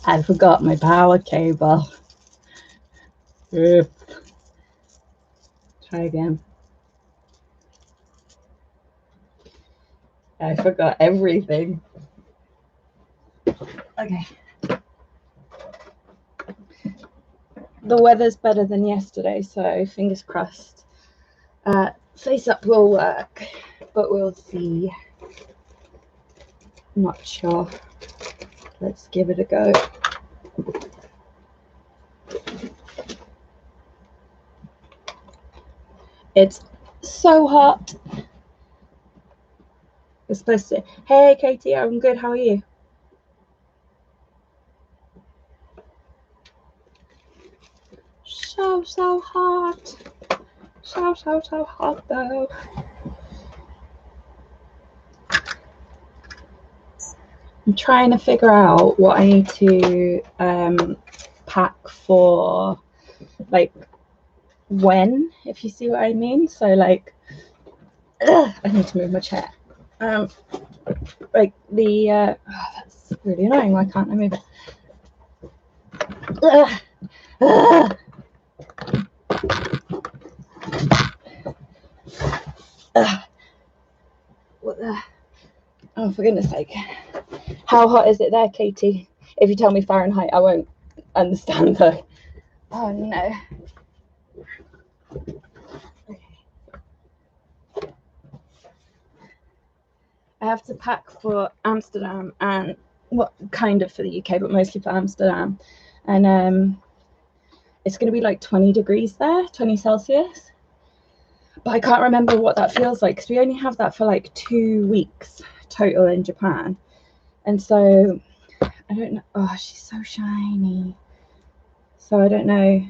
I forgot my power cable. Ugh. Try again. I forgot everything. Okay. The weather's better than yesterday, so fingers crossed. Face up will work, but we'll see. Not sure. Let's give it a go. It's so hot. It's supposed to. Hey, Katie, I'm good. How are you? So hot. So hot though. I'm trying to figure out what I need to pack for, like, when, if you see what I mean. So, like, I need to move my chair. Like the oh, that's really annoying. Why can't I move it? What the? Oh, for goodness sake. How hot is it there, Katie? If you tell me Fahrenheit, I won't understand though. Oh no. Okay. I have to pack for Amsterdam and what kind of for the UK, but mostly for Amsterdam. And it's going to be like 20 degrees there, 20 Celsius. But I can't remember what that feels like because we only have that for like 2 weeks total in Japan. And so I don't know. Oh, she's so shiny. So I don't know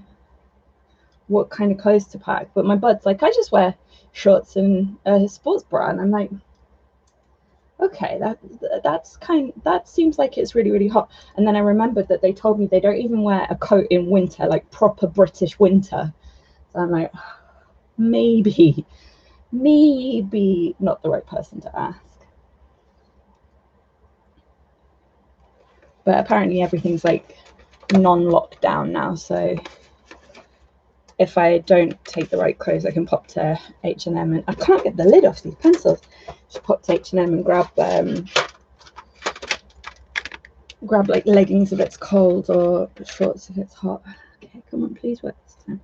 what kind of clothes to pack. But my bud's like, I just wear shorts and a sports bra. And I'm like, okay, that seems like it's really, really hot. And then I remembered that they told me they don't even wear a coat in winter, like proper British winter. So I'm like, maybe not the right person to ask. But apparently everything's like non-lockdown now, so if I don't take the right clothes, I can pop to H&M, and I can't get the lid off these pencils. Just pop to H&M and grab like leggings if it's cold or shorts if it's hot. Okay, come on, please work this time.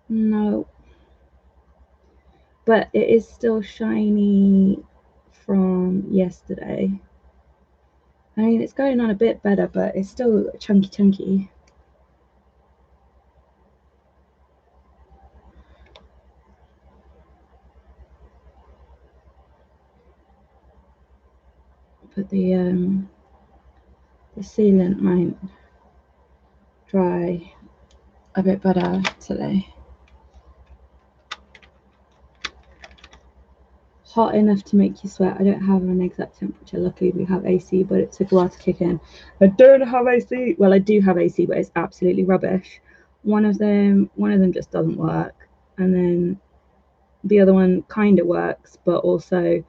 No, but it is still shiny from yesterday. I mean, it's going on a bit better, but it's still chunky. But the sealant might dry a bit better today. Hot enough to make you sweat. I don't have an exact temperature. Luckily, we have AC, but it took a while to kick in. I don't have AC. Well, I do have AC, but it's absolutely rubbish. One of them just doesn't work, and then the other one kind of works, but also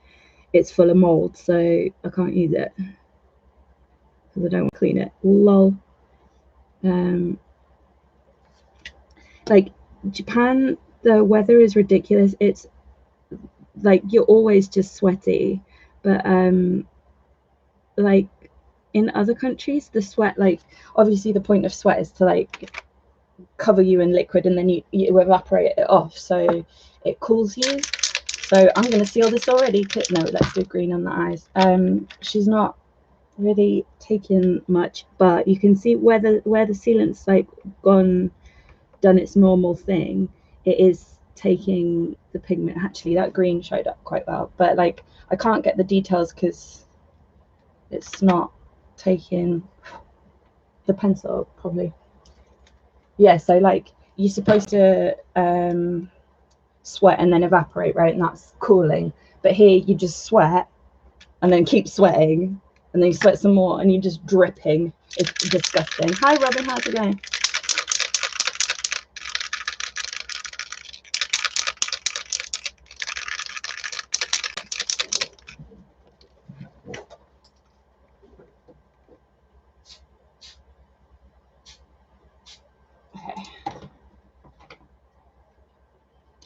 it's full of mold, so I can't use it because I don't want to clean it. Lol. Like Japan, the weather is ridiculous. It's like you're always just sweaty, but like in other countries, the sweat, like obviously the point of sweat is to like cover you in liquid and then you evaporate it off, so it cools you. So I'm going to seal this already. No, let's do green on the eyes. She's not really taking much, but you can see where the sealant's like done its normal thing. It is taking the pigment. Actually, that green showed up quite well, but like I can't get the details because it's not taking the pencil probably. Yeah, so like you're supposed to sweat and then evaporate, right? And that's cooling. But here you just sweat and then keep sweating and then you sweat some more and you're just dripping. It's disgusting. Hi Robin, how's it going?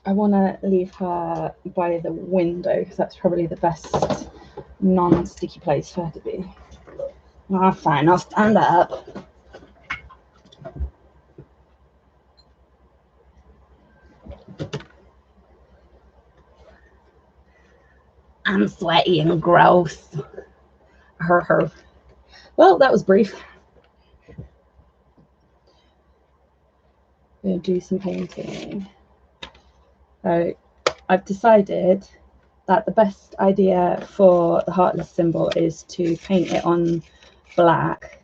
I want to leave her by the window because that's probably the best non-sticky place for her to be. Ah, fine, I'll stand up. I'm sweaty and gross. Her. Well, that was brief. I'm going to do some painting. So I've decided that the best idea for the heartless symbol is to paint it on black,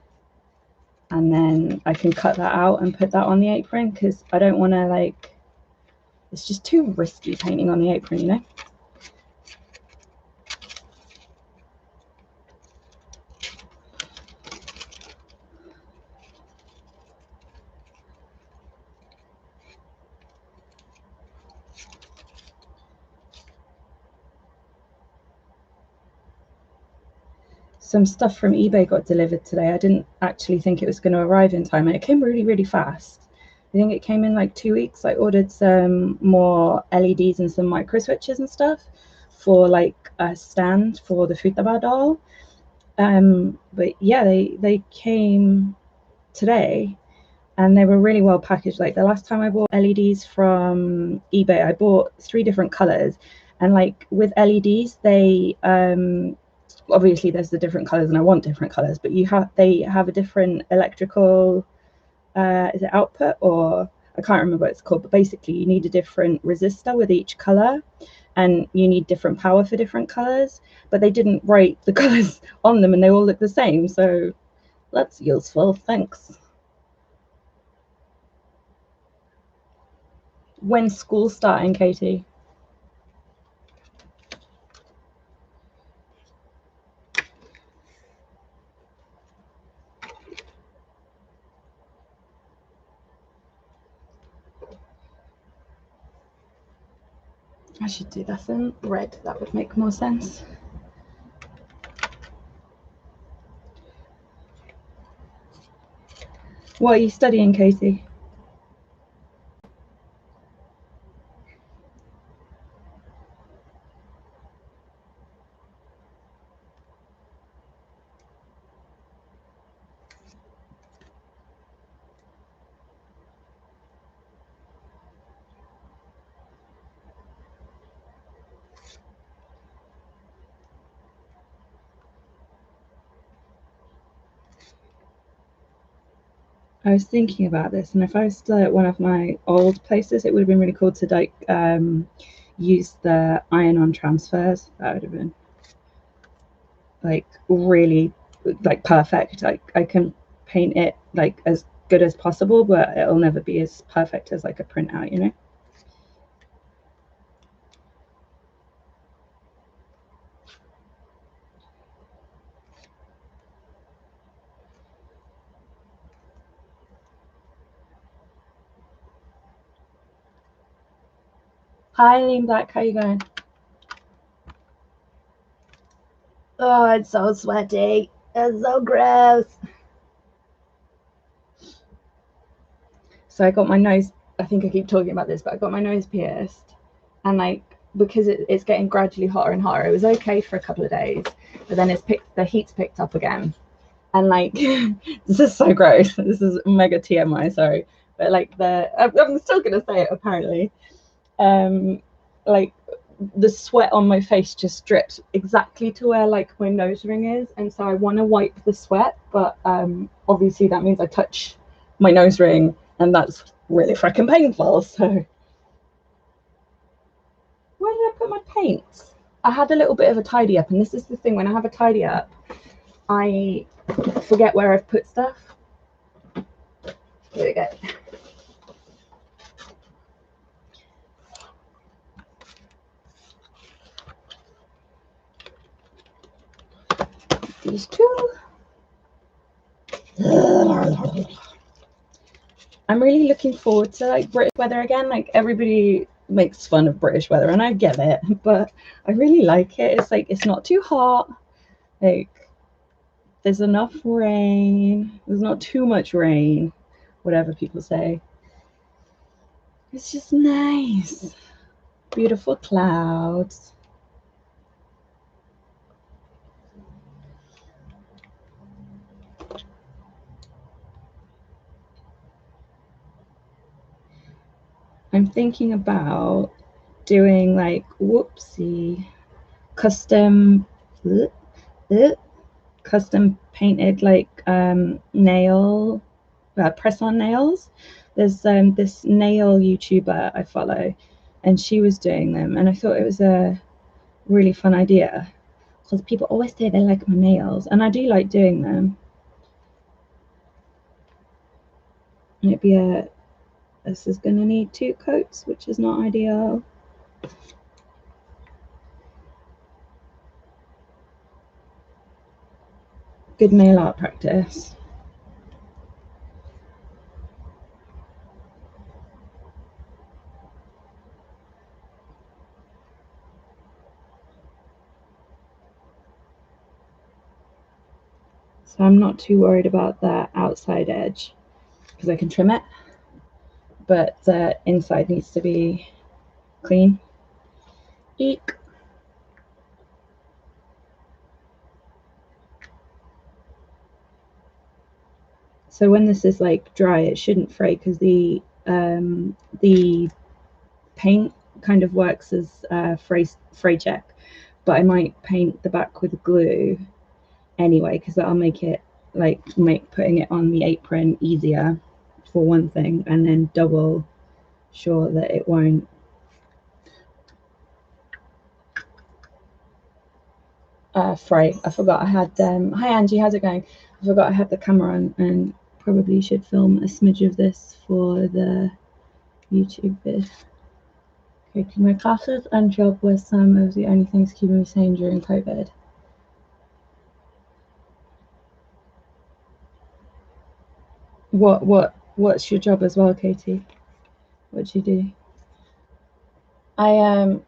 and then I can cut that out and put that on the apron because I don't want to, like, it's just too risky painting on the apron, you know? Some stuff from eBay got delivered today. I didn't actually think it was going to arrive in time, and it came really, really fast. I think it came in like 2 weeks. I ordered some more LEDs and some micro switches and stuff for like a stand for the Futaba doll. But yeah, they came today and they were really well packaged. Like the last time I bought LEDs from eBay, I bought 3 different colors, and like with LEDs, they obviously there's the different colors and I want different colors, but they have a different electrical is it output, or I can't remember what it's called, but basically you need a different resistor with each color and you need different power for different colors, but they didn't write the colors on them and they all look the same, so that's useful. Thanks. When's school starting, Katie? I should do this in red, that would make more sense. What are you studying, Katie? I was thinking about this, and if I was still at one of my old places, it would have been really cool to like use the iron-on transfers. That would have been like really like perfect. Like I can paint it like as good as possible, but it'll never be as perfect as like a printout, you know? Hi, Lean Black, how you going? Oh, it's so sweaty. It's so gross. So I got my nose, I think I keep talking about this, but I got my nose pierced, and like because it's getting gradually hotter and hotter, it was okay for a couple of days, but then the heat's picked up again, and like this is so gross. This is mega TMI, sorry, but like I'm still gonna say it apparently. Like the sweat on my face just drips exactly to where like my nose ring is, and so I want to wipe the sweat, but obviously that means I touch my nose ring, and that's really freaking painful. So where did I put my paints? I had a little bit of a tidy up, and this is the thing, when I have a tidy up, I forget where I've put stuff. Here we go. These two. I'm really looking forward to like British weather again. Like everybody makes fun of British weather, and I get it, but I really like it. It's like it's not too hot. Like there's enough rain. There's not too much rain, whatever people say. It's just nice. Beautiful clouds. I'm thinking about doing like whoopsie custom custom painted like nail press on nails. There's this nail YouTuber I follow, and she was doing them, and I thought it was a really fun idea because people always say they like my nails, and I do like doing them. And it'd be this is gonna need 2 coats, which is not ideal. Good nail art practice. So I'm not too worried about that outside edge because I can trim it, but the inside needs to be clean. Eek. So when this is like dry, it shouldn't fray because the paint kind of works as a fray check, but I might paint the back with glue anyway because that'll make it make putting it on the apron easier for one thing, and then double sure that it won't fray. I forgot I had hi Angie, how's it going? I forgot I had the camera on and probably should film a smidge of this for the YouTube vid. Okay, my classes and job were some of the only things keeping me sane during COVID. What's your job as well, Katie? What do you do? I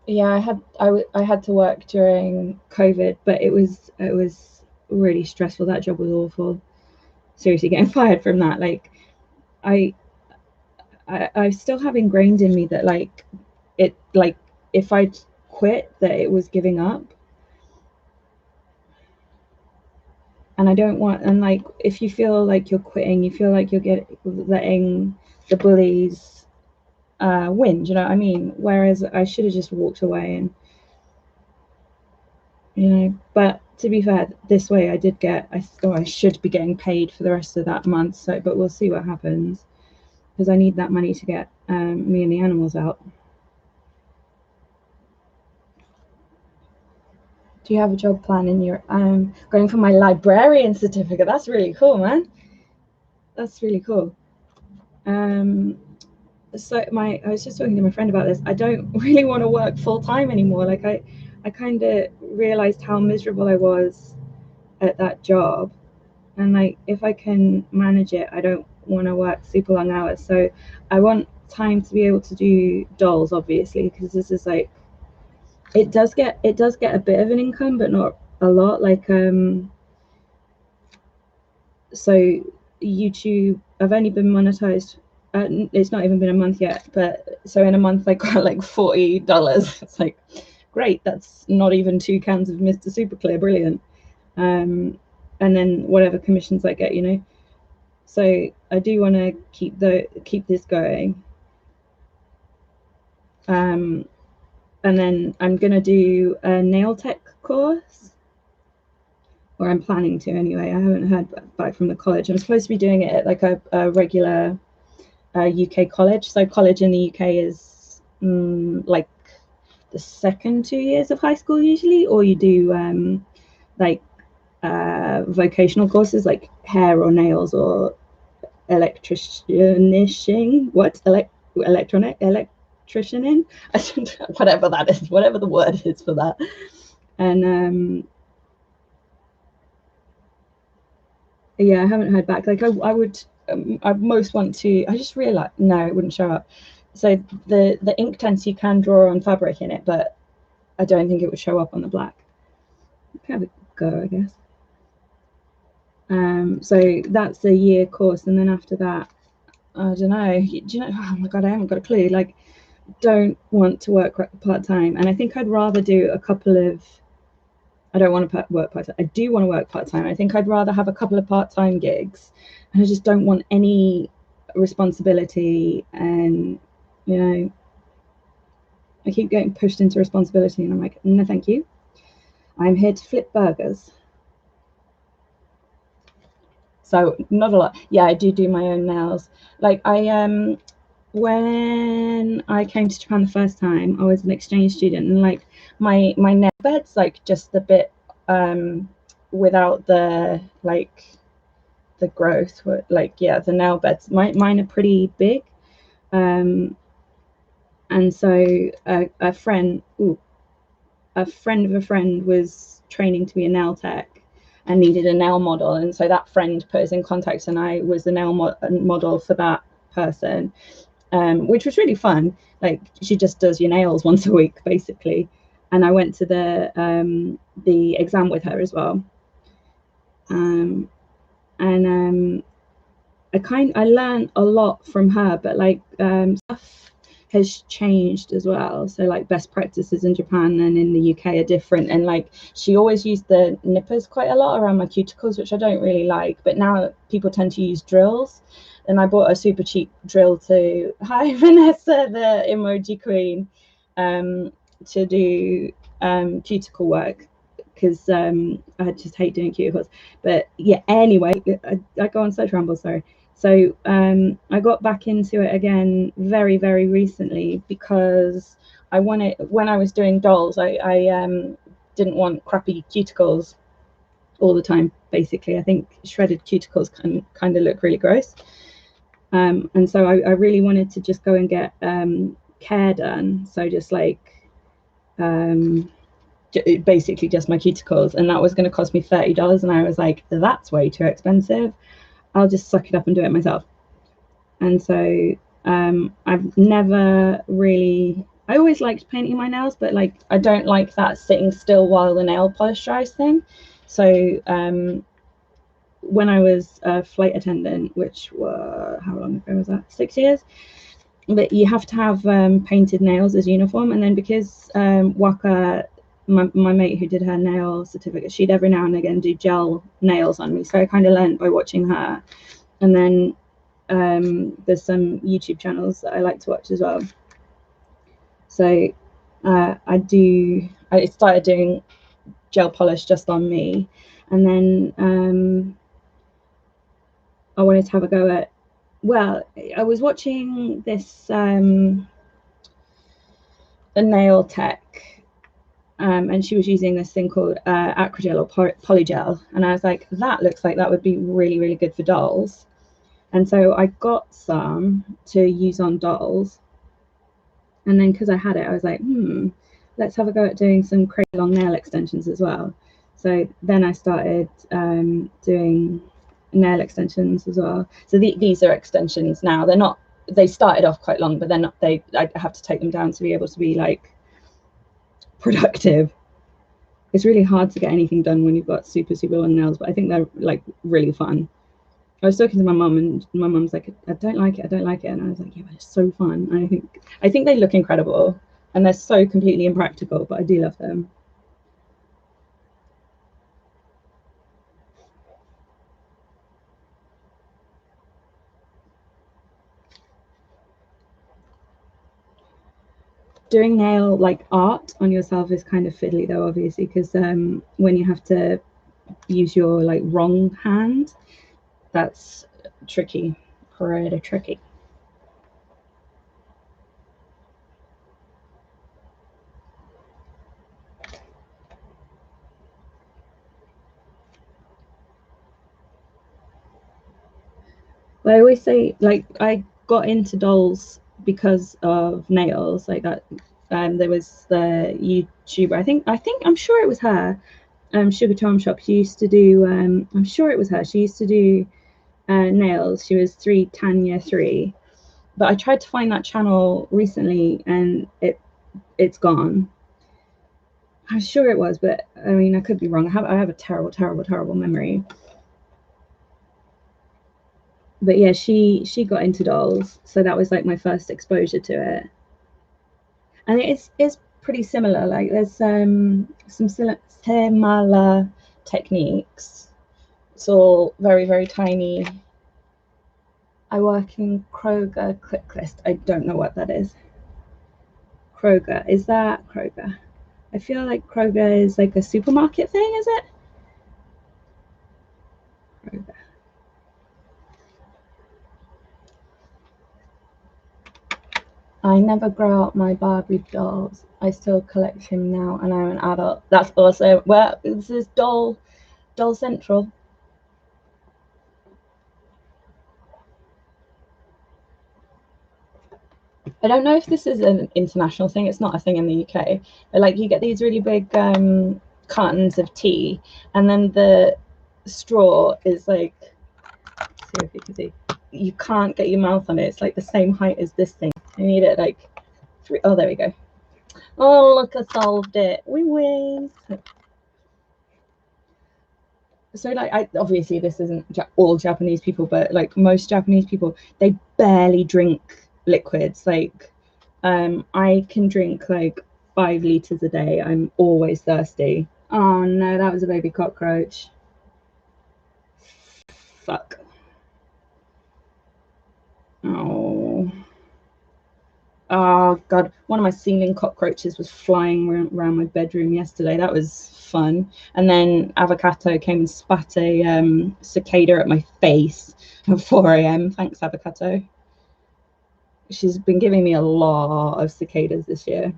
yeah, I had to work during COVID, but it was really stressful. That job was awful. Seriously, getting fired from that, like I I still have ingrained in me that like if I quit that it was giving up, and I don't want, and like if you feel like you're quitting, you feel like you're letting the bullies win. Do you know what I mean? Whereas I should have just walked away, and But to be fair, this way I did get. I thought I should be getting paid for the rest of that month. So, but we'll see what happens because I need that money to get me and the animals out. Do you have a job plan in your going for my librarian certificate? That's really cool, man. That's really cool. So I was just talking to my friend about this. I don't really want to work full time anymore. Like I kind of realized how miserable I was at that job, and like if I can manage it, I don't want to work super long hours. So I want time to be able to do dolls, obviously, because this is like it does get a bit of an income, but not a lot. Like so YouTube, I've only been monetized. It's not even been a month yet, but so in a month I got like $40. It's like great. That's not even 2 cans of Mr. Super Clear. Brilliant. And then whatever commissions I get, So I do want to keep this going. And then I'm gonna do a nail tech course, or I'm planning to anyway. I haven't heard back from the college. I'm supposed to be doing it at like a regular UK college. So college in the UK is like the second 2 years of high school usually, or you do like vocational courses like hair or nails or electricianing. What electricianing? Whatever that is, whatever the word is for that. And yeah, I haven't heard back. Like I would, I most want to. I just realized no, it wouldn't show up. So the inktense you can draw on fabric in it, but I don't think it would show up on the black. Have a go, I guess. So that's a year course, and then after that, I don't know. Do you know? Oh my god, I haven't got a clue. Like don't want to work part-time, and I think I'd rather do a couple of, I don't want to work part-time. I do want to work part-time. I think I'd rather have a couple of part-time gigs, and I just don't want any responsibility. And you know, I keep getting pushed into responsibility, and I'm like, no, thank you. I'm here to flip burgers. So not a lot. Yeah, I do my own nails. Like when I came to Japan the first time, I was an exchange student, and like my nail bed's like just a bit without the like the growth. Like yeah, the nail beds. Mine are pretty big, and so a friend of a friend was training to be a nail tech and needed a nail model, and so that friend put us in contact, and I was the nail model for that person, which was really fun. Like she just does your nails once a week basically, and I went to the exam with her as well, and I learned a lot from her, but like stuff has changed as well. So like best practices in Japan and in the UK are different, and like she always used the nippers quite a lot around my cuticles, which I don't really like, but now people tend to use drills, and I bought a super cheap drill to hi Vanessa, the emoji queen, to do cuticle work, because I just hate doing cuticles. But yeah, anyway, I go on such rambles, sorry. So I got back into it again very, very recently because I wanted, when I was doing dolls, I didn't want crappy cuticles all the time, basically. I think shredded cuticles kind of look really gross. And so I really wanted to just go and get care done. So just like basically just my cuticles, and that was going to cost me $30, and I was like, that's way too expensive. I'll just suck it up and do it myself. And so I've never really, I always liked painting my nails, but like I don't like that sitting still while the nail polish dries thing. So when I was a flight attendant, which were, how long ago was that, 6 years, but you have to have painted nails as uniform. And then because Waka, my mate who did her nail certificate, she'd every now and again do gel nails on me, so I kind of learned by watching her. And then there's some YouTube channels that I like to watch as well. So I started doing gel polish just on me, and then I wanted to have a go at, well, I was watching this a nail tech, and she was using this thing called acrygel or polygel, and I was like, that looks like that would be really, really good for dolls. And so I got some to use on dolls, and then because I had it, I was like, let's have a go at doing some crazy long nail extensions as well. So then I started doing nail extensions as well. So these are extensions now. They're not, they started off quite long, but they're not, I have to take them down to be able to be like productive. It's really hard to get anything done when you've got super, super long nails, but I think they're like really fun. I was talking to my mum, and my mum's like, I don't like it, and I was like, yeah, but it's so fun. And I think they look incredible, and they're so completely impractical, but I do love them. Doing nail like art on yourself is kind of fiddly though, obviously, because when you have to use your like wrong hand, that's tricky, pretty tricky. I always say, like, I got into dolls because of nails, like that. There was the YouTuber, I'm sure it was her, Sugar Tom Shop. She used to do, I'm sure it was her. She used to do nails. She was 3 Tanya 3. But I tried to find that channel recently, and it's gone. I'm sure it was, but I mean, I could be wrong. I have a terrible, terrible, terrible memory. But yeah, she got into dolls, so that was like my first exposure to it. And it's pretty similar. Like there's some similar techniques. It's all very, very tiny. I work in Kroger click list. I don't know what that is. Kroger, is that Kroger? I feel like Kroger is like a supermarket thing, is it? Kroger. I never grow up my Barbie dolls. I still collect him now, and I'm an adult. That's also well. This is doll central. I don't know if this is an international thing. It's not a thing in the UK. But like you get these really big cartons of tea, and then the straw is like. See if you can see. You can't get your mouth on it. It's like the same height as this thing. I need it like 3. Oh, there we go. Oh, look, I solved it. We win. So like obviously this isn't all Japanese people, but like most Japanese people, they barely drink liquids. Like I can drink like 5 liters a day. I'm always thirsty. Oh no, that was a baby cockroach. Fuck. Oh. Oh god, one of my ceiling cockroaches was flying around my bedroom yesterday. That was fun. And then Avocado came and spat a cicada at my face at 4 a.m. Thanks, Avocado. She's been giving me a lot of cicadas this year.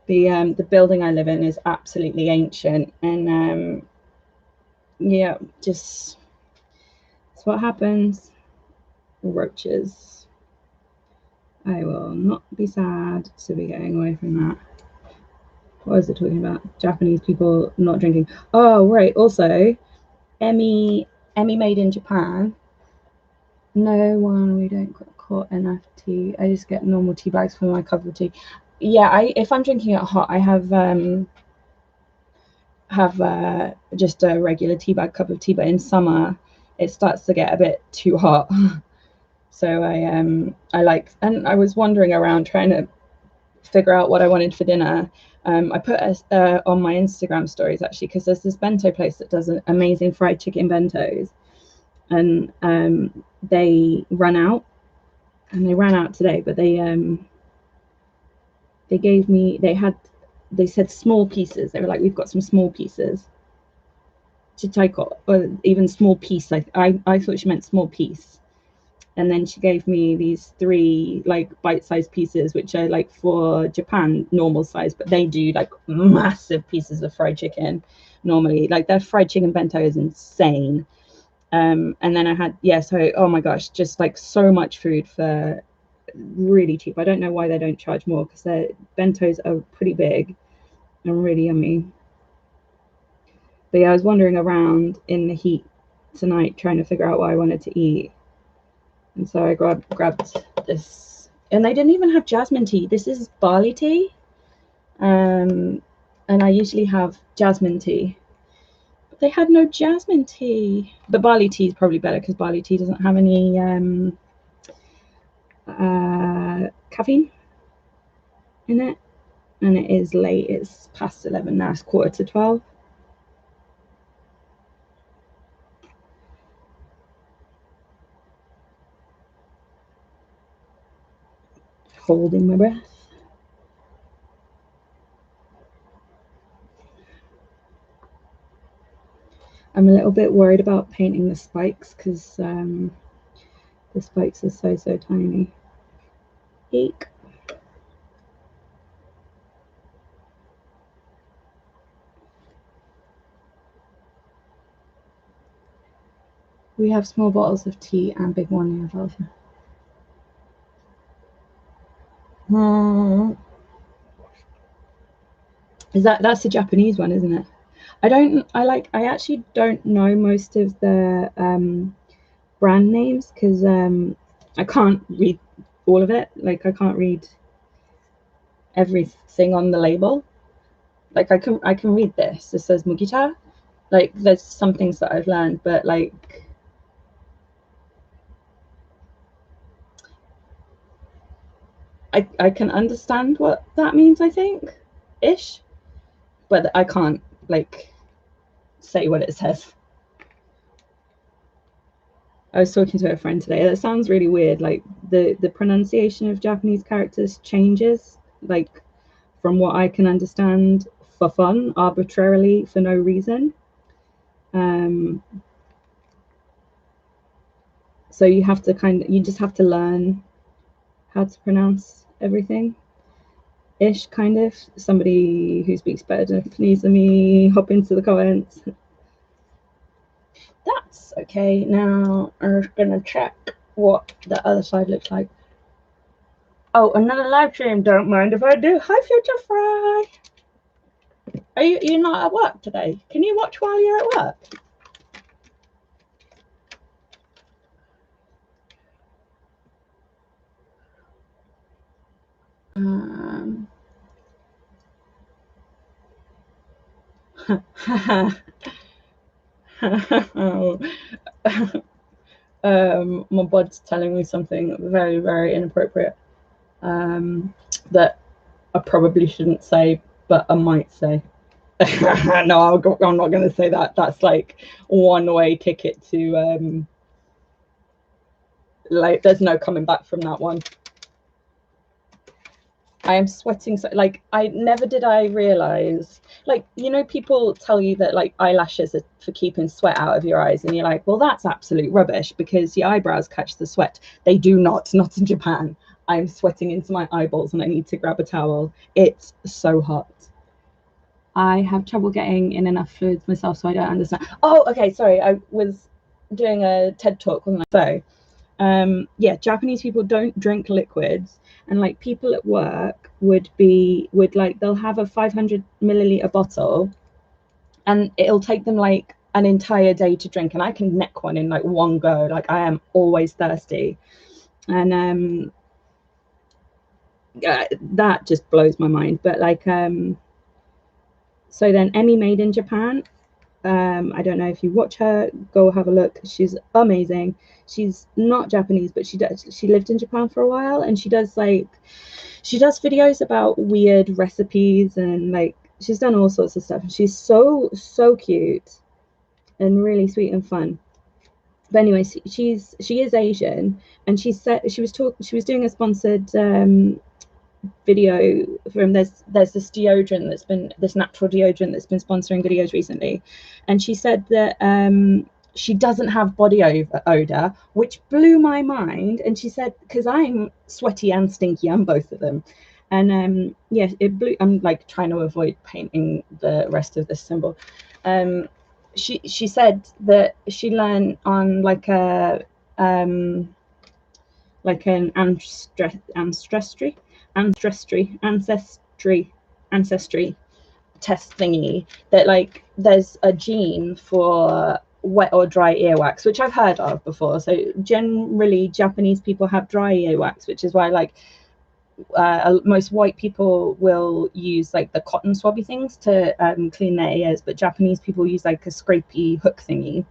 The building I live in is absolutely ancient, and yeah, just that's what happens. Roaches. I will not be sad to be getting away from that. What was it talking about? Japanese people not drinking. Oh, right. Also, Emmy made in Japan. No one, we don't get caught enough tea. I just get normal tea bags for my cup of tea. Yeah, if I'm drinking it hot, I have just a regular tea bag cup of tea. But in summer, it starts to get a bit too hot. So I like, and I was wandering around trying to figure out what I wanted for dinner. I put on my Instagram stories actually, because there's this bento place that does amazing fried chicken bentos, and they run out, and they ran out today. But they gave me they said small pieces. They were like, we've got some small pieces. Chitaiko, or even small piece. I thought she meant small piece. And then she gave me these 3 like bite-sized pieces, which are like for Japan normal size, but they do like massive pieces of fried chicken normally. Like their fried chicken bento is insane. And then I had so oh my gosh, just like so much food for really cheap. I don't know why they don't charge more, because their bentos are pretty big and really yummy. But yeah, I was wandering around in the heat tonight trying to figure out what I wanted to eat. And so I grabbed this, and they didn't even have jasmine tea. This is barley tea, and I usually have jasmine tea, but they had no jasmine tea. But barley tea is probably better, because barley tea doesn't have any caffeine in it, and it is late. It's past 11 now. It's 11:45. Holding my breath. I'm a little bit worried about painting the spikes, because the spikes are so tiny. Eek. We have small bottles of tea and big one in Belgium. That's the Japanese one, isn't it? I actually don't know most of the brand names, because I can't read all of it. Like I can't read everything on the label. Like I can read this. It says Mugicha. Like there's some things that I've learned, but like I can understand what that means, I think, ish, but I can't like say what it says. I was talking to a friend today. That sounds really weird. Like the pronunciation of Japanese characters changes, like from what I can understand, for fun, arbitrarily, for no reason. So you have to you just have to learn how to pronounce everything ish, kind of. Somebody who speaks better Japanese than me, hop into the comments. That's okay. Now I'm gonna check what the other side looks like. Oh, another live stream. Don't mind if I do. Hi, Future Fry. Are you not at work today? Can you watch while you're at work? My bud's telling me something very, very inappropriate that I probably shouldn't say, but I might say. No, I'm not going to say that. That's like one-way ticket to like, there's no coming back from that one. I am sweating so, like, I never did I realize, like, you know, people tell you that like eyelashes are for keeping sweat out of your eyes, and you're like, well, that's absolute rubbish because your eyebrows catch the sweat. They do not in Japan. I'm sweating into my eyeballs and I need to grab a towel. It's so hot. I have trouble getting in enough fluids myself, so I don't understand. Oh, okay, sorry. I was doing a TED talk, wasn't I? So, yeah, Japanese people don't drink liquids, and like people at work would like they'll have a 500 milliliter bottle, and it'll take them like an entire day to drink, and I can neck one in like one go. Like I am always thirsty, and that just blows my mind. But like so then Emmy Made in Japan, I don't know if you watch her, go have a look. She's amazing. She's not Japanese, but she lived in Japan for a while, and she does videos about weird recipes, and like she's done all sorts of stuff. She's so cute and really sweet and fun. But anyway, she is Asian, and she was doing a sponsored video from this natural deodorant that's been sponsoring videos recently, and she said that she doesn't have body odor, which blew my mind. And she said, because I'm sweaty and stinky, I'm both of them, and yeah, it blew. I'm like trying to avoid painting the rest of this symbol. She said that she learned on like a like an ancestry test thingy, that like there's a gene for wet or dry earwax, which I've heard of before. So generally Japanese people have dry earwax, which is why like most white people will use like the cotton swabby things to clean their ears, but Japanese people use like a scrapey hook thingy.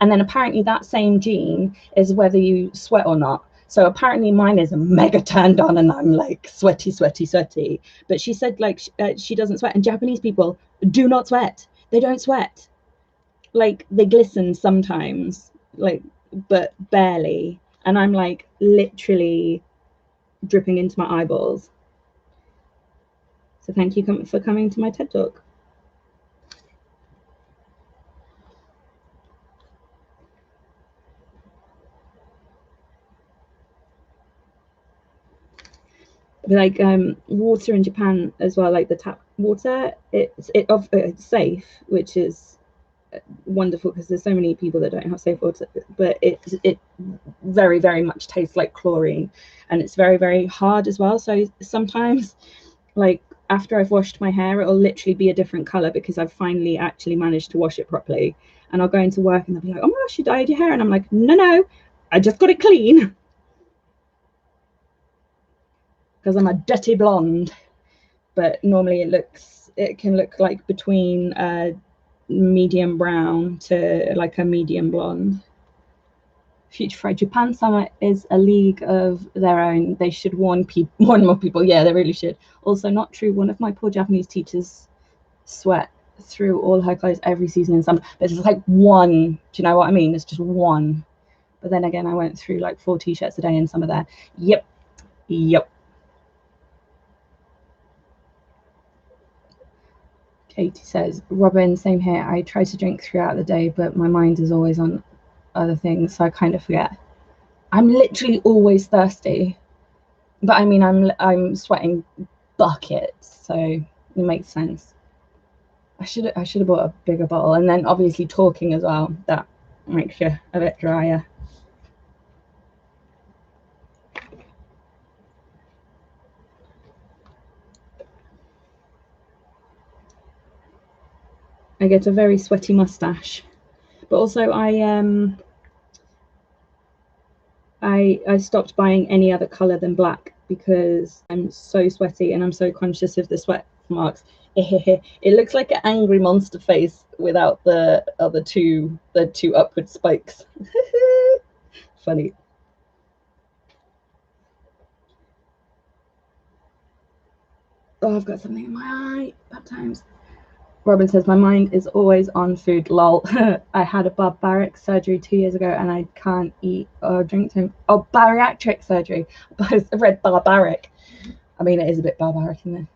And then apparently that same gene is whether you sweat or not. So apparently mine is mega turned on and I'm like sweaty. But she said like she doesn't sweat, and Japanese people do not sweat. They don't sweat. Like they glisten sometimes, like, but barely. And I'm like literally dripping into my eyeballs. So thank you for coming to my TED Talk. Like water in Japan as well, like the tap water, it's safe, which is wonderful because there's so many people that don't have safe water, but it very, very much tastes like chlorine, and it's very, very hard as well. So sometimes, like after I've washed my hair, it'll literally be a different color because I've finally actually managed to wash it properly. And I'll go into work and they'll be like, oh my gosh, you dyed your hair. And I'm like, no, I just got it clean because I'm a dirty blonde. But normally it can look like between medium brown to like a medium blonde. Future Fried. Japan summer is a league of their own. They should warn more people. Yeah, they really should. Also, not true. One of my poor Japanese teachers sweat through all her clothes every season in summer. But it's like one. Do you know what I mean? It's just one. But then again, I went through like 4 t-shirts a day in summer there. Yep. Katie says, Robin, same here. I try to drink throughout the day, but my mind is always on other things, so I kind of forget. I'm literally always thirsty, but I mean, I'm sweating buckets, so it makes sense. I should have bought a bigger bottle, and then obviously talking as well, that makes you a bit drier. I get a very sweaty mustache, but also I stopped buying any other color than black because I'm so sweaty and I'm so conscious of the sweat marks. It looks like an angry monster face without the other two upward spikes. Funny. Oh, I've got something in my eye. Bad times. Robin says, my mind is always on food, lol. I had a barbaric surgery 2 years ago and I can't eat or drink to. Oh, bariatric surgery. I read barbaric. I mean, it is a bit barbaric, isn't it?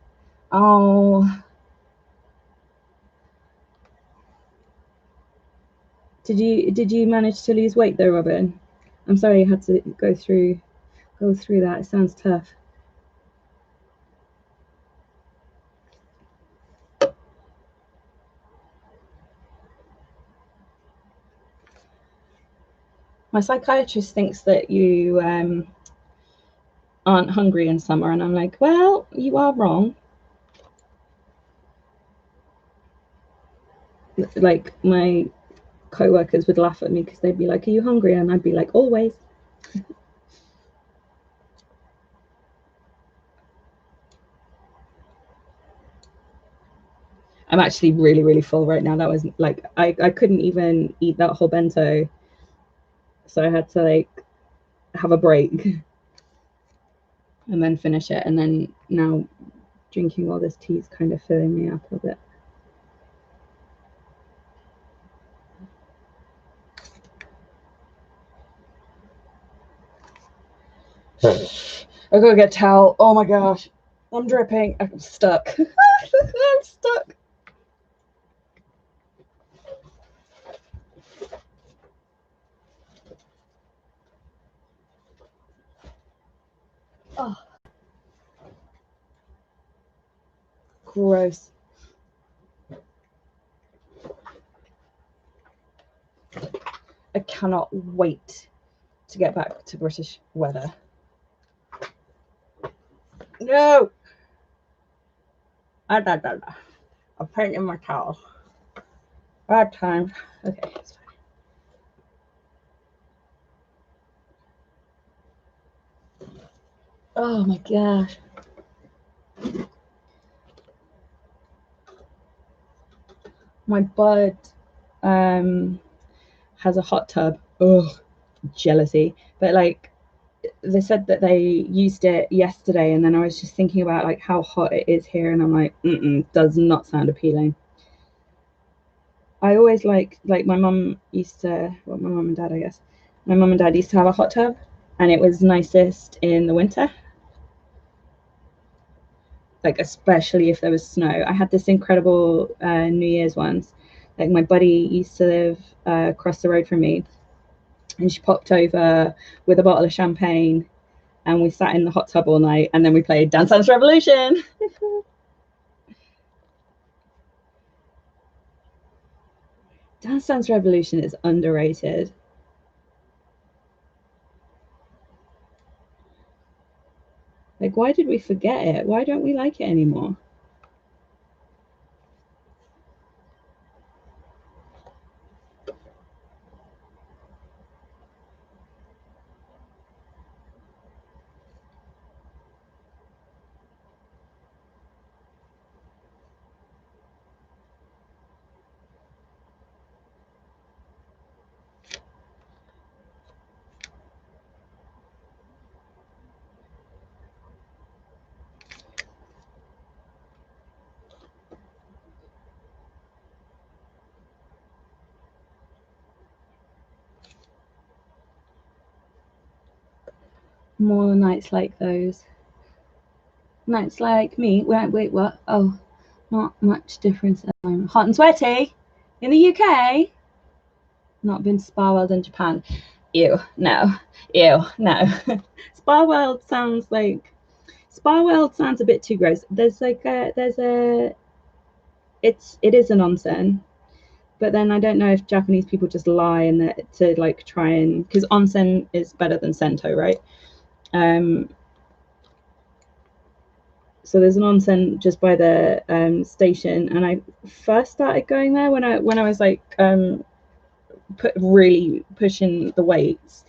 Oh. Did you manage to lose weight though, Robin? I'm sorry you had to go through that. It sounds tough. My psychiatrist thinks that you aren't hungry in summer, and I'm like, well, you are wrong. Like my co-workers would laugh at me because they'd be like, are you hungry? And I'd be like, always. I'm actually really full right now. That was like I couldn't even eat that whole bento, so I had to like have a break and then finish it, and then now drinking all this tea is kind of filling me up a bit. I gotta get a towel. Oh my gosh, I'm dripping. I'm stuck. I'm stuck. Oh, gross. I cannot wait to get back to British weather. No. I'm painting my towel. Bad times. Okay, it's fine. Oh my gosh. My bud has a hot tub. Ugh, jealousy. But like they said that they used it yesterday, and then I was just thinking about like how hot it is here, and I'm like, does not sound appealing. I always like my mum used to, well, my mum and dad, I guess. My mum and dad used to have a hot tub, and it was nicest in the winter, like especially if there was snow. I had this incredible New Year's once. Like my buddy used to live across the road from me, and she popped over with a bottle of champagne, and we sat in the hot tub all night, and then we played Dance Dance Revolution. Dance Dance Revolution is underrated. Like, why did we forget it? Why don't we like it anymore? More nights like those. Nights like me. Wait, what? Oh, not much difference. Hot and sweaty in the UK. Not been Spa World in Japan. Ew, no. Ew, no. Spa World sounds like Spa World sounds a bit too gross. There's like it is an onsen, but then I don't know if Japanese people just lie and that to like try and because onsen is better than sento, right? So there's an onsen just by the station, and I first started going there when I was like really pushing the weights,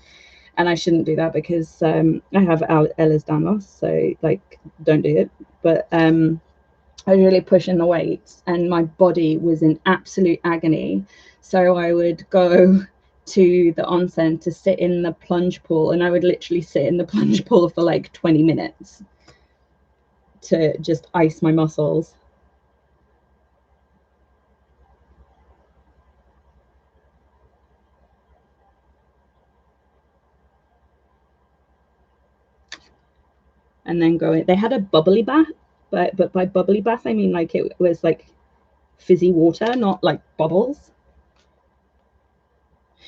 and I shouldn't do that because I have Ehlers-Danlos, so like don't do it. But I was really pushing the weights, and my body was in absolute agony. So I would go to the onsen to sit in the plunge pool, and I would literally sit in the plunge pool for like 20 minutes to just ice my muscles. And then go in. They had a bubbly bath, but by bubbly bath I mean like it was like fizzy water, not like bubbles.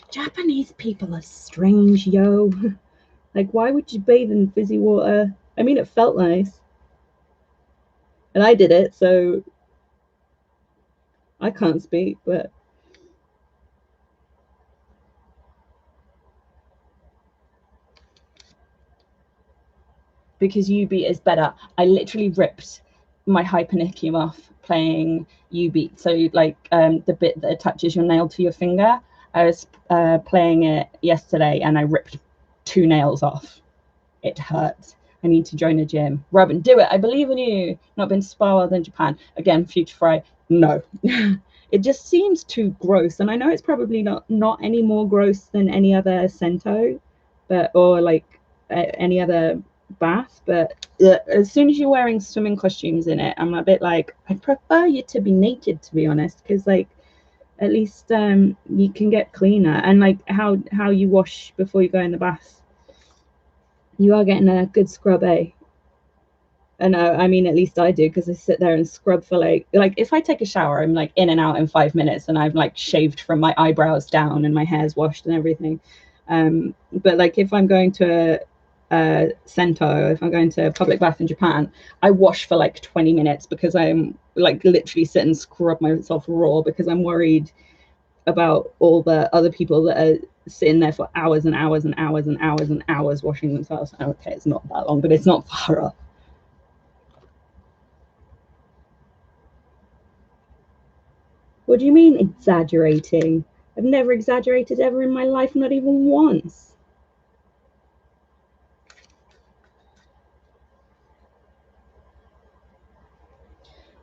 Japanese people are strange, yo. Like, why would you bathe in fizzy water? I mean, it felt nice, and I did it, so I can't speak, but because U-beat is better. I literally ripped my hypernicum off playing U-beat. So like the bit that attaches your nail to your finger. I was playing it yesterday and I ripped 2 nails off. It hurts. I need to join a gym. Robin, do it. I believe in you. Not been to Spa World in Japan. Again, future fry. No. It just seems too gross. And I know it's probably not any more gross than any other Sento, but or like any other bath. But as soon as you're wearing swimming costumes in it, I'm a bit like, I prefer you to be naked, to be honest, because like at least you can get cleaner. And like how you wash before you go in the bath, you are getting a good scrub, eh? And I mean, at least I do because I sit there and scrub for like if I take a shower, I'm like in and out in 5 minutes, and I've like shaved from my eyebrows down, and my hair's washed and everything. But like if I'm going to Sento, if I'm going to a public bath in Japan, I wash for like 20 minutes because I'm like literally sit and scrub myself raw because I'm worried about all the other people that are sitting there for hours and hours and hours and hours and hours washing themselves. Okay, it's not that long, but it's not far off. What do you mean exaggerating? I've never exaggerated ever in my life, not even once.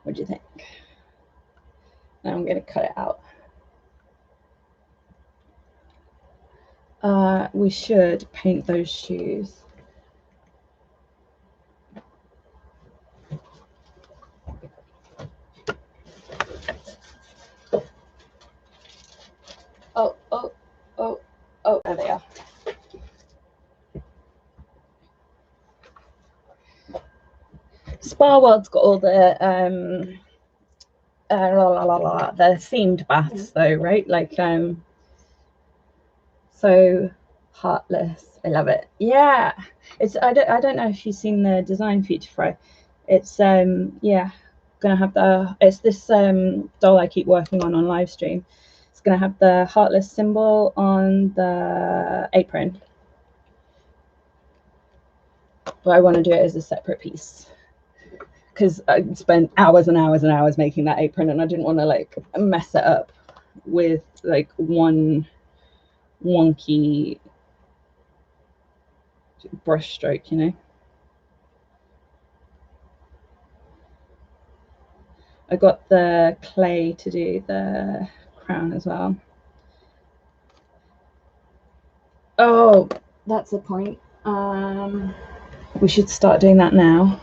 What do you think? Now I'm going to cut it out. We should paint those shoes. Oh, oh, oh, oh, there they are. Spa World's got all the the themed baths though, right? Like so heartless. I love it. Yeah, it's I don't know if you've seen the design feature for it. It's yeah, gonna have the it's this doll I keep working on live stream. It's gonna have the heartless symbol on the apron, but I want to do it as a separate piece because I spent hours and hours and hours making that apron, and I didn't want to like mess it up with like one wonky brush stroke, you know. I got the clay to do the crown as well. Oh, that's a point. We should start doing that now.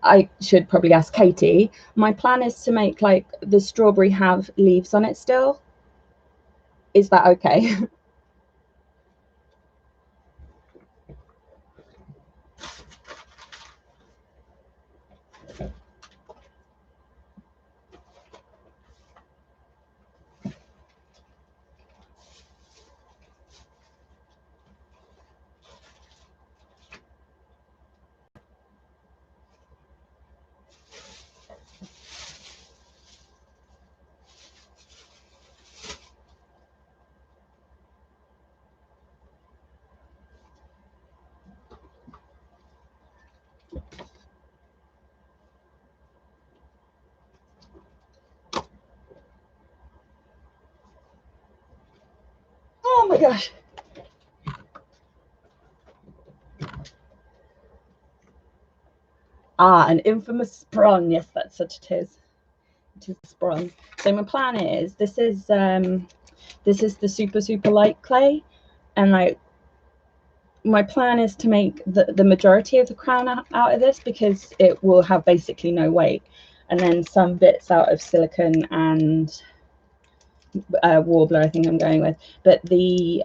I should probably ask Katie. My plan is to make like the strawberry have leaves on it still. Is that okay? Oh my gosh. Ah, an infamous sprawn. Yes, that's such it is. It is a sprawn. So my plan is this is the super light clay, and like my plan is to make the majority of the crown out of this because it will have basically no weight, and then some bits out of silicone and warbler I think I'm going with, but the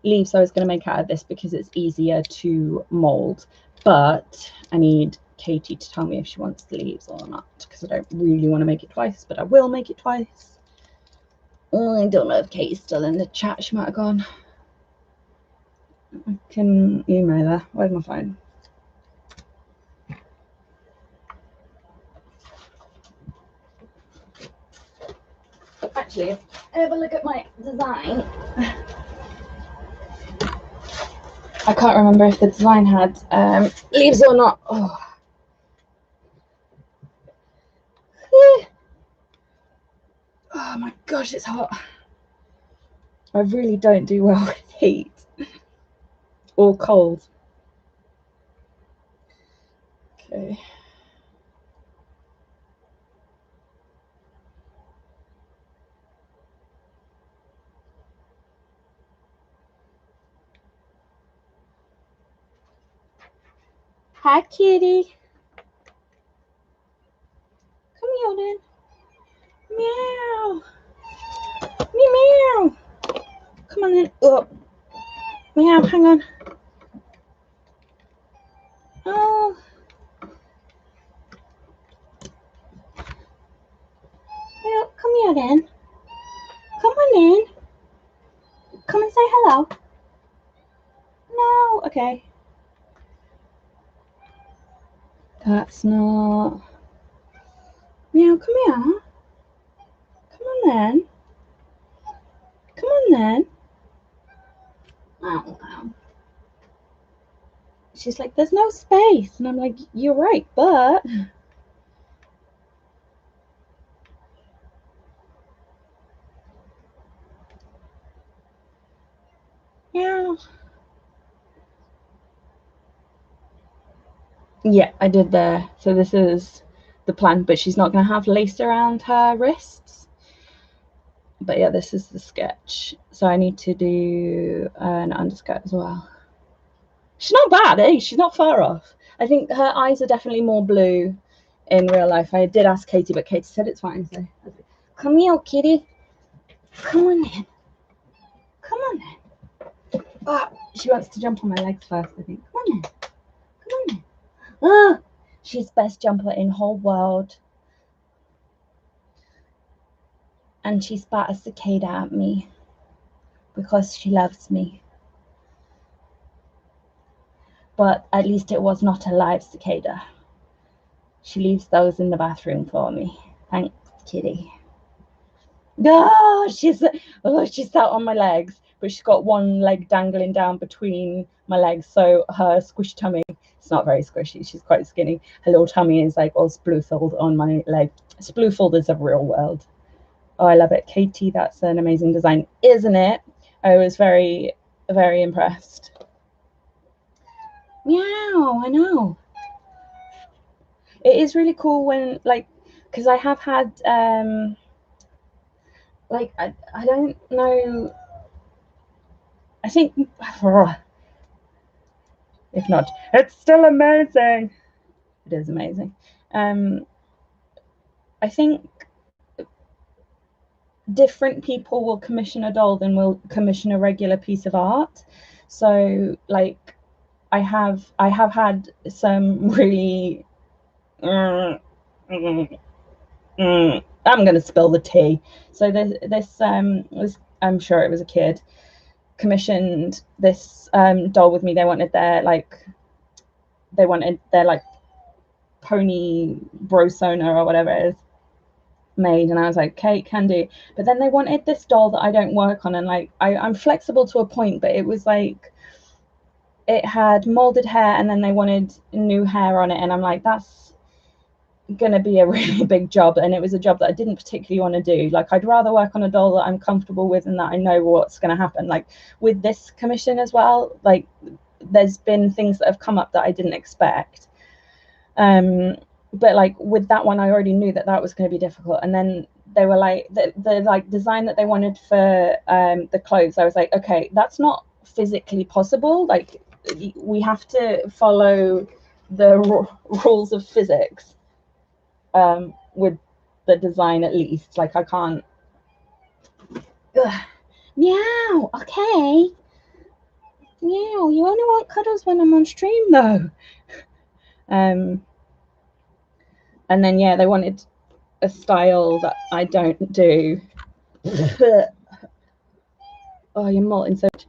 leaves I was going to make out of this because it's easier to mold, but I need Katie to tell me if she wants the leaves or not because I don't really want to make it twice, but I will make it twice. I don't know if Katie's still in the chat. She might have gone. I can email her. Where's my phone? Actually, have a look at my design. I can't remember if the design had leaves or not. Oh. Oh my gosh, it's hot. I really don't do well with heat or cold. Okay. Hi, kitty. Come here, then. Meow. Meow, meow. Come on, then. Oh. Meow, hang on. Oh. Meow, come here, then. Come on in. Come and say hello. No. Okay. That's not. Meow, come here. Come on, then. Come on, then. Oh, wow. She's like, there's no space. And I'm like, you're right, but. Yeah. Yeah, I did there. So this is the plan, but she's not going to have lace around her wrists. But yeah, this is the sketch. So I need to do an underskirt as well. She's not bad, eh? She's not far off. I think her eyes are definitely more blue in real life. I did ask Katie, but Katie said it's fine. So come here, kitty. Come on in. Come on in. Oh, she wants to jump on my legs first, I think. Come on in. Come on in. Oh, she's best jumper in whole world. And she spat a cicada at me because she loves me. But at least it was not a live cicada. She leaves those in the bathroom for me. Thanks, kitty. Oh, she's sat on my legs, but she's got one leg dangling down between my legs, so her squishy tummy, it's not very squishy, she's quite skinny. Her little tummy is like all sploofled on my leg. Sploofled is a real world. Oh, I love it. Katie, that's an amazing design, isn't it? I was very, very impressed. Meow, I know. It is really cool when, like, because I have had, like, I don't know, I think, if not, it's still amazing. It is amazing. I think different people will commission a doll than will commission a regular piece of art. So like I have had some really I'm gonna spill the tea. So this I'm sure it was a kid, commissioned this doll with me. They wanted their pony brosona or whatever it is made, and I was like, okay, can do. But then they wanted this doll that I don't work on, and like I'm flexible to a point, but it was like it had molded hair and then they wanted new hair on it, and I'm like, that's gonna be a really big job, and it was a job that I didn't particularly want to do. Like I'd rather work on a doll that I'm comfortable with and that I know what's going to happen. Like with this commission as well, like there's been things that have come up that I didn't expect, but like with that one I already knew that that was going to be difficult. And then they were like the like design that they wanted for the clothes, I was like, okay, that's not physically possible. Like we have to follow the rules of physics with the design, at least. Like I can't. Ugh. Meow. Okay. Meow. You only want cuddles when I'm on stream, though. And then yeah, they wanted a style that I don't do. Oh, you're molting so much.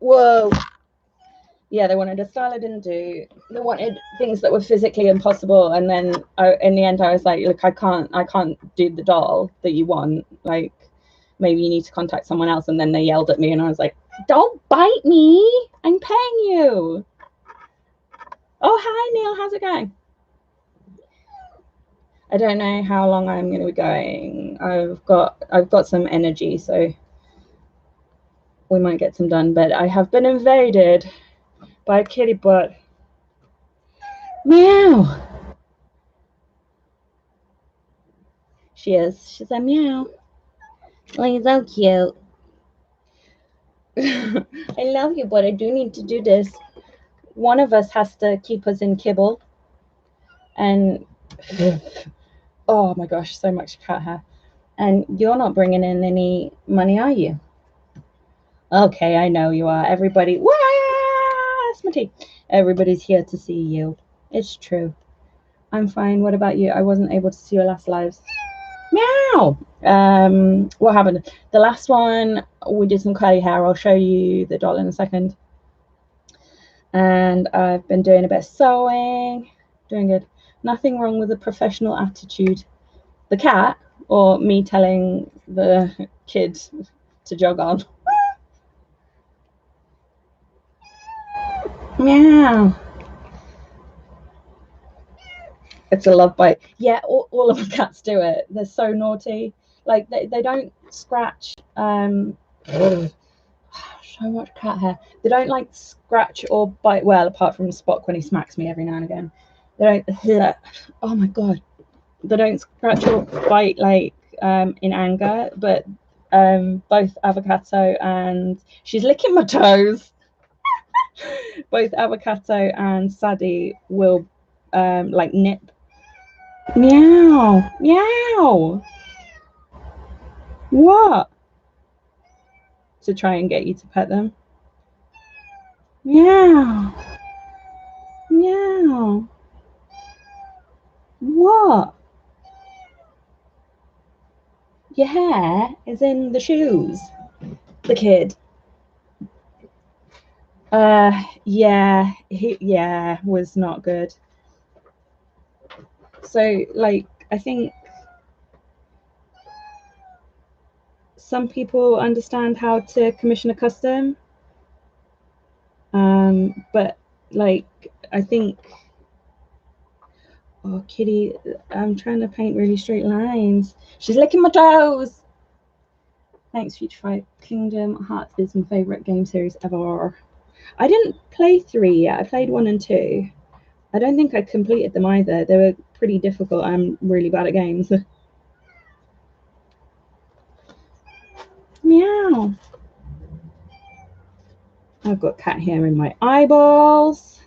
Whoa. Yeah, they wanted a style I didn't do. They wanted things that were physically impossible, and then in the end I was like, look, I can't do the doll that you want. Like maybe you need to contact someone else. And then they yelled at me, and I was like, don't bite me, I'm paying you. Oh, hi Neil, how's it going? I don't know how long I'm going to be going. I've got some energy, so we might get some done, but I have been invaded by a kitty butt. Meow. She is. She's a meow. Like, so cute. I love you, but I do need to do this. One of us has to keep us in kibble. And oh my gosh, so much cat hair. And you're not bringing in any money, are you? Okay, I know you are. Everybody, that's my tea. Everybody's here to see you. It's true. I'm fine. What about you? I wasn't able to see your last lives. Meow. What happened? The last one, we did some curly hair. I'll show you the doll in a second. And I've been doing a bit of sewing. Doing good. Nothing wrong with a professional attitude. The cat, or me telling the kid to jog on. Meow. It's a love bite. Yeah, all of the cats do it. They're so naughty. Like they don't scratch. So much cat hair. They don't like scratch or bite. Well, apart from Spock when he smacks me every now and again. They don't. Oh my god. They don't scratch or bite like in anger. But both Avocado and she's licking my toes. Both Avocado and Sadie will like nip. Meow, meow. What? To try and get you to pet them. Meow, meow. What? Your hair is in the shoes. The kid. Yeah, he was not good. So like I think some people understand how to commission a custom, but like I think, oh kitty, I'm trying to paint really straight lines. She's licking my toes. Thanks, Future Fight. Kingdom Hearts is my favorite game series ever. I didn't play 3 yet. I played 1 and 2. I don't think I completed them either. They were pretty difficult. I'm really bad at games. Meow. I've got cat hair in my eyeballs.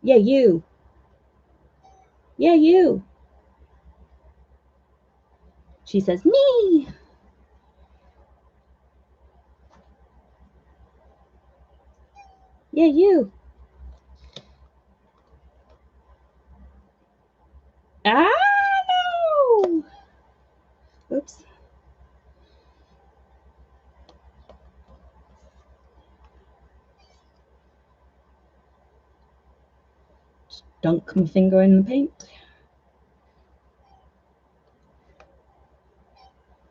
Yeah, you. Yeah, you. She says, me. Yeah, you. Ah, no. Oops. Just dunk my finger in the paint.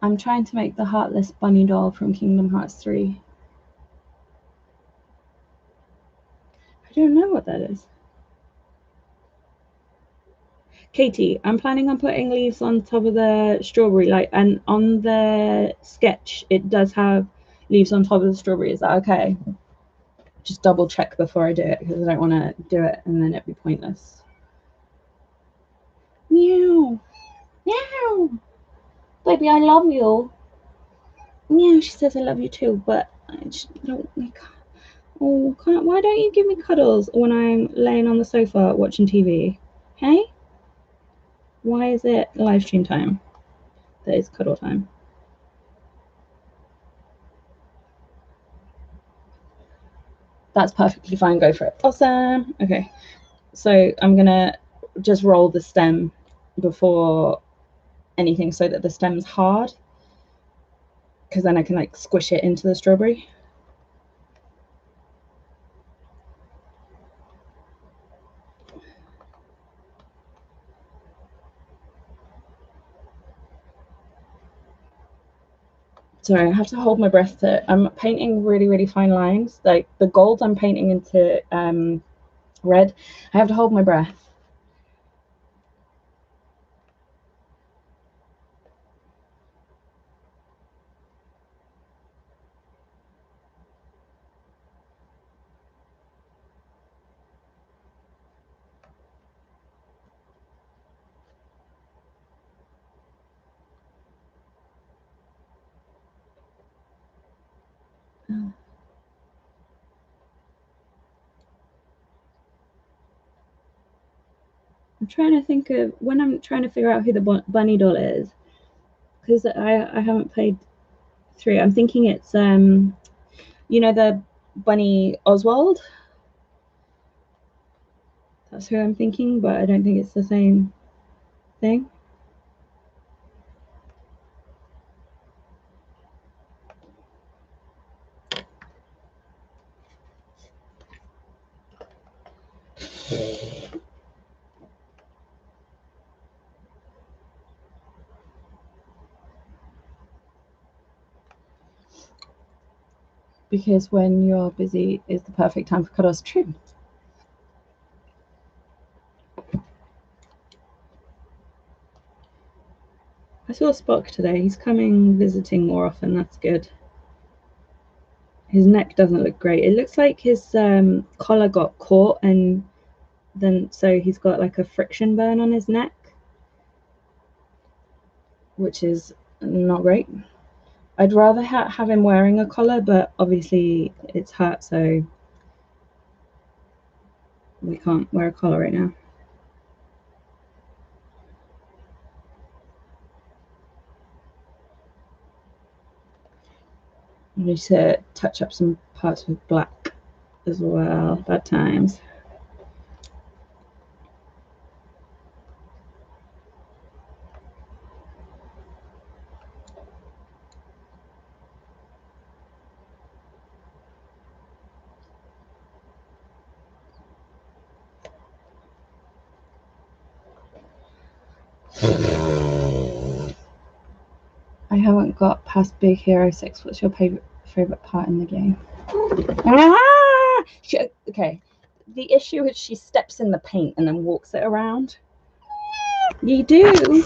I'm trying to make the heartless bunny doll from Kingdom Hearts 3. I don't know what that is. Katie, I'm planning on putting leaves on top of the strawberry, like, and on the sketch, it does have leaves on top of the strawberry. Is that okay? Just double check before I do it because I don't want to do it and then it'd be pointless. Meow, meow, baby, I love you. Meow, she says I love you too, but I just don't. Oh, why don't you give me cuddles when I'm laying on the sofa watching TV? Hey, why is it live stream time? That is cuddle time. That's perfectly fine. Go for it. Awesome. Okay, so I'm gonna just roll the stem before anything so that the stem's hard, because then I can like squish it into the strawberry. Sorry, I have to hold my breath. I'm painting really, really fine lines. Like the gold I'm painting into red. I have to hold my breath. I'm trying to think of when I'm trying to figure out who the bunny doll is, because I haven't played 3. I'm thinking it's you know, the bunny Oswald. That's who I'm thinking, but I don't think it's the same thing. Because when you're busy is the perfect time for cuddles. True. I saw Spock today. He's coming visiting more often. That's good. His neck doesn't look great. It looks like his collar got caught, and then so he's got like a friction burn on his neck, which is not great. I'd rather have him wearing a collar, but obviously it's hurt, so we can't wear a collar right now. I need to touch up some parts with black as well. Bad times. I haven't got past Big Hero 6. What's your favorite part in the game? Ah! Okay. The issue is she steps in the paint and then walks it around. You do?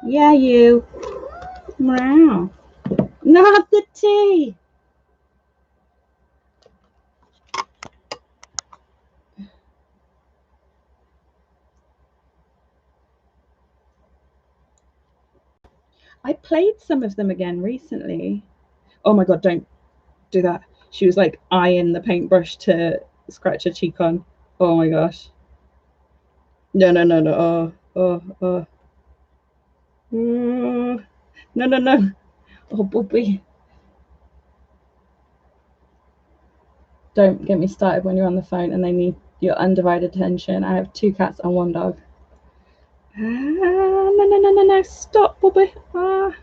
Yeah, you. Wow. Not the tea. I played some of them again recently. Oh my god, don't do that. She was like eyeing the paintbrush to scratch her cheek on. Oh my gosh. No, no, no, no. Oh, oh. No, no, no. Oh, Bobby. Don't get me started when you're on the phone and they need your undivided attention. I have 2 cats and 1 dog. No, no, no, no, no. Stop, Bobby. Ah.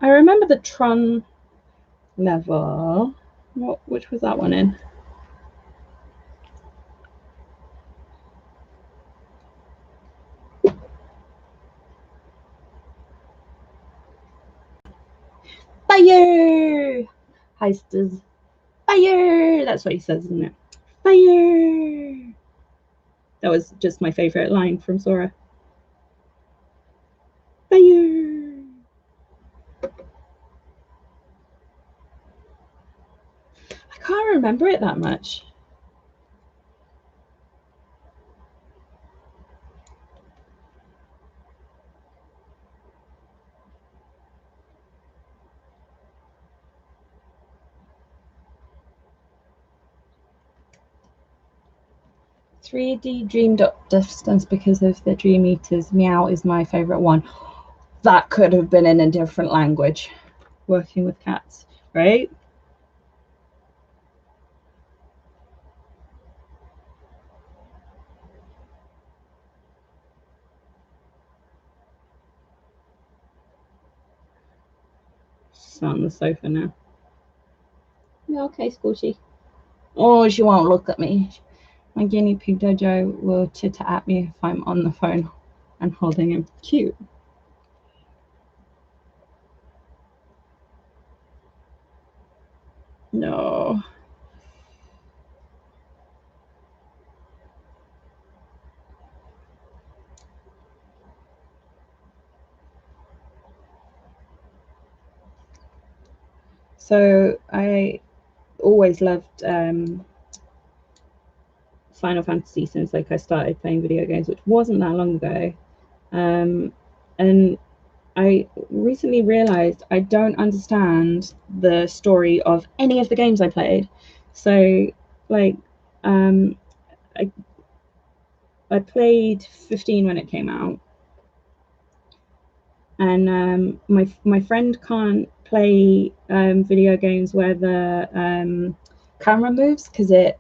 I remember the Tron level. Which was that one in? Fire! Heisters. Fire! That's what he says, isn't it? Fire! That was just my favorite line from Sora. Fire! I can't remember it that much. "3D Dreamed Up Distance" because of the Dream Eaters. Meow is my favorite one. That could have been in a different language. Working with cats, right? She's on the sofa now. Yeah, okay, Squishy. Oh, she won't look at me. My guinea pig Dojo will chitter at me if I'm on the phone and holding him. Cute. No. So I always loved Final Fantasy since like I started playing video games, which wasn't that long ago. And I recently realized I don't understand the story of any of the games I played. So like I I played 15 when it came out, and my friend can't play video games where the camera moves because it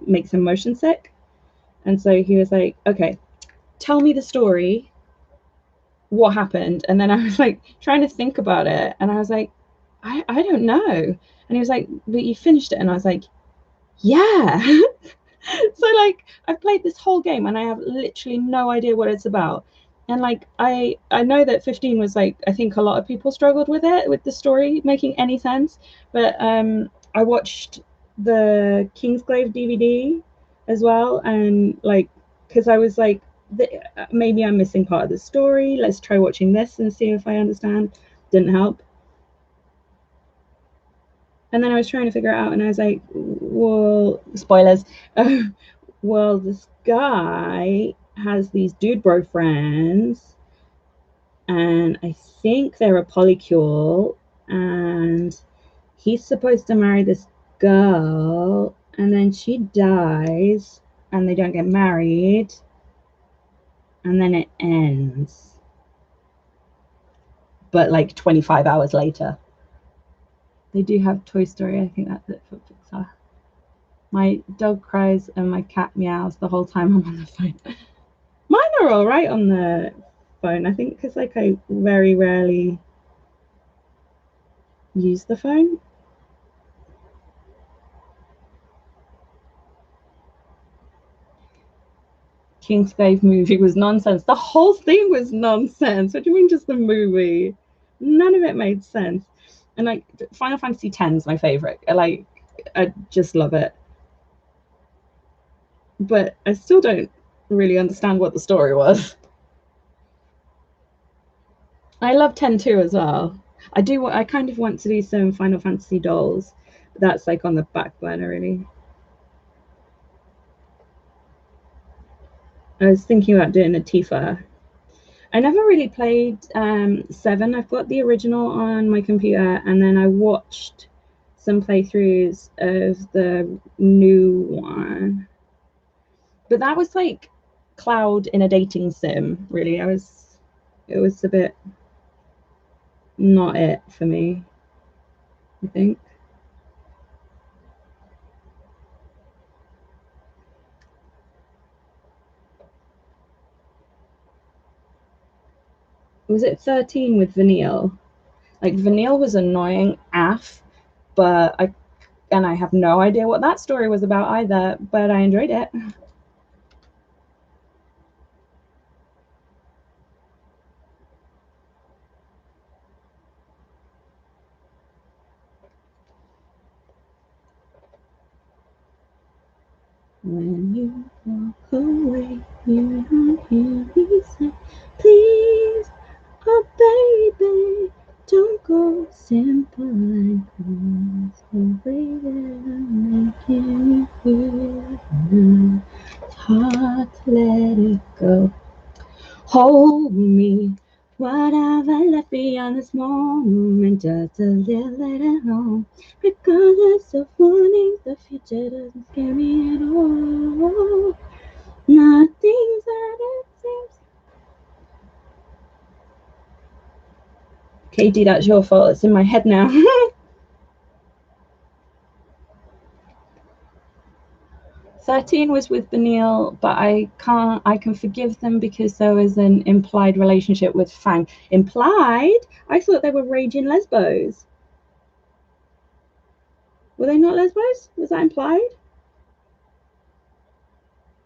makes him motion sick. And so he was like, "Okay, tell me the story. What happened?" And then I was like trying to think about it, and I was like, I don't know. And he was like, "But you finished it," and I was like, "Yeah." So like I've played this whole game and I have literally no idea what it's about. And like I know that 15 was like, I think a lot of people struggled with it, with the story making any sense. But I watched the Kingsglaive DVD as well, and like because I was like, maybe I'm missing part of the story. Let's try watching this and see if I understand. Didn't help. And then I was trying to figure it out, and I was like, well, spoilers. Well, this guy has these dude bro friends, and I think they're a polycule, and he's supposed to marry this girl, and then she dies, and they don't get married, and then it ends. But like 25 hours later. They do have Toy Story. I think that's it for Pixar. My dog cries and my cat meows the whole time I'm on the phone. Mine are all right on the phone, I think, because like I very rarely use the phone. Kingsglaive movie was nonsense. The whole thing was nonsense. What do you mean, just the movie? None of it made sense. And like Final Fantasy X is my favorite. I just love it. But I still don't really understand what the story was. I love 10 too as well. I kind of want to do some Final Fantasy dolls, but that's like on the back burner really. I was thinking about doing a Tifa I never really played 7. I've got the original on my computer, and then I watched some playthroughs of the new one. But that was like Cloud in a dating sim, really. It was a bit not it for me, I think. Was it 13 with Vanille? Like Vanille was annoying AF, but I have no idea what that story was about either, but I enjoyed it. When you walk away, you don't hear me say, please, oh baby, don't go simple like this. The way that I'm making you feel now, it's hard to let it go. Hold me, what have I left beyond this moment? Just a little later on. Regardless of warnings, the future doesn't scare me at all. Nothing's that it seems. Katie, that's your fault. It's in my head now. 13 was with Benil, but I can forgive them because there was an implied relationship with Fang. Implied? I thought they were raging lesbos. Were they not lesbos? Was that implied?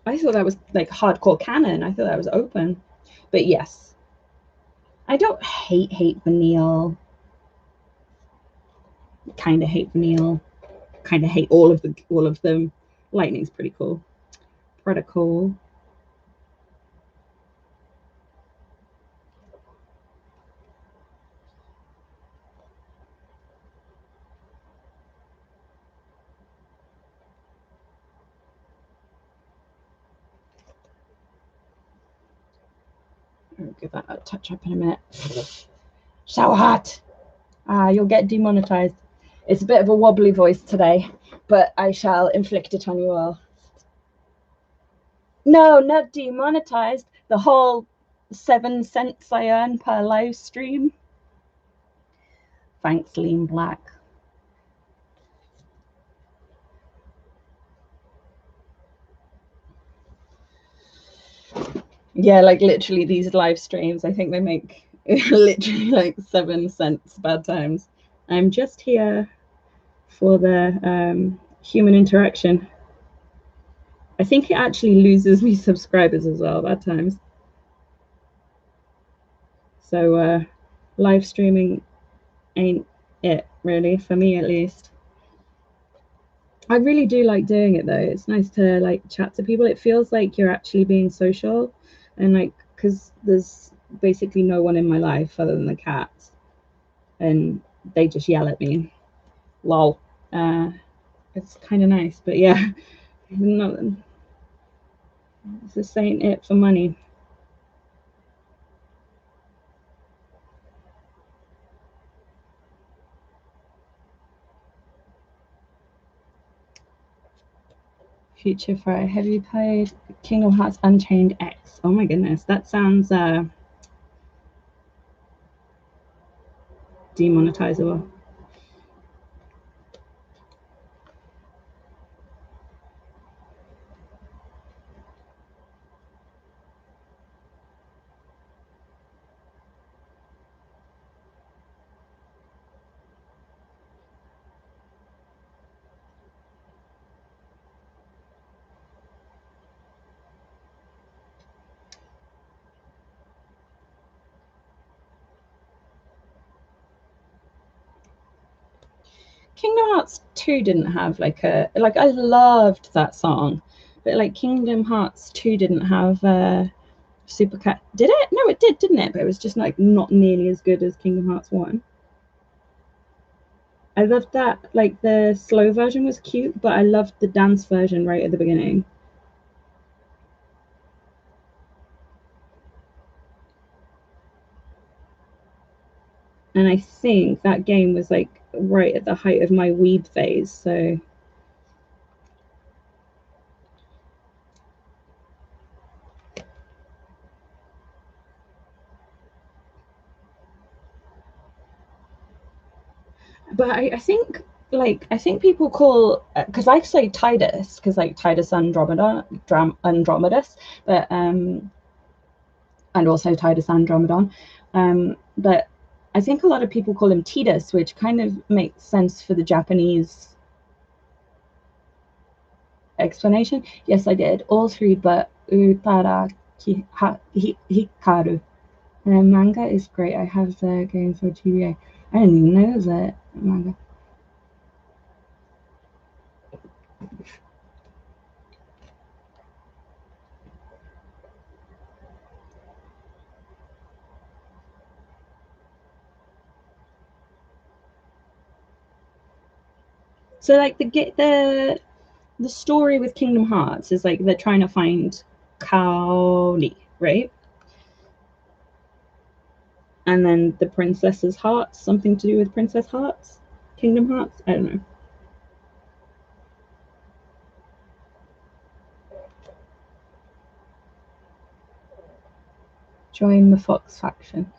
I thought that was like hardcore canon. I thought that was open. But yes. I don't hate Benil. Kinda hate Benil. Kinda hate all of them. Lightning's pretty cool. Pretty cool. I'll give that a touch up in a minute. So hot. You'll get demonetized. It's a bit of a wobbly voice today, but I shall inflict it on you all. No, not demonetized. The whole 7 cents I earn per live stream. Thanks, Lean Black. Yeah, like literally these live streams, I think they make literally like 7 cents bad times. I'm just here for the human interaction. I think it actually loses me subscribers as well bad times. So live streaming ain't it really, for me at least. I really do like doing it though. It's nice to like chat to people. It feels like you're actually being social, and like because there's basically no one in my life other than the cats, and they just yell at me. Lol. It's kind of nice, but yeah, not, this ain't it for money. Future Fire. Have you played Kingdom Hearts Unchained X? Oh my goodness, that sounds demonetizable. Kingdom Hearts 2 didn't have like I loved that song, but like Kingdom Hearts 2 didn't have Super Cat. Did it? No, it did, didn't it? But it was just like not nearly as good as Kingdom Hearts 1. I loved that. Like the slow version was cute, but I loved the dance version right at the beginning. And I think that game was like right at the height of my WIP phase, so but I think like I think people call because I say Titus because like Titus Andromedus, but and also Titus Andromedon, but I think a lot of people call him Titus, which kind of makes sense for the Japanese explanation. Yes, I did all three, but Utara Hikaru. The manga is great. I have the game for GBA. I didn't even know it was a manga. So like the story with Kingdom Hearts is like they're trying to find Kaori, right? And then the princess's hearts, something to do with Princess Hearts, Kingdom Hearts. I don't know. Join the Fox faction.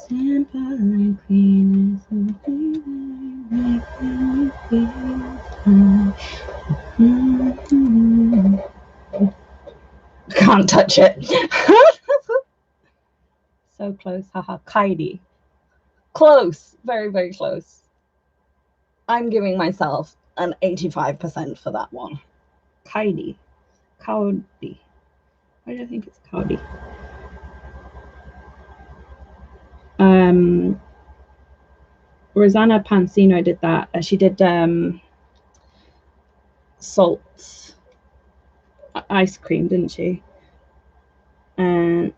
Simple queen is something that makes me feel Can't touch it. So close, haha. Kaidi. Close, very, very close. I'm giving myself an 85% for that one. Kaidi. Kaudi. Why do I think it's Kaudi? Rosanna Pansino did that. She did salt ice cream, didn't she? And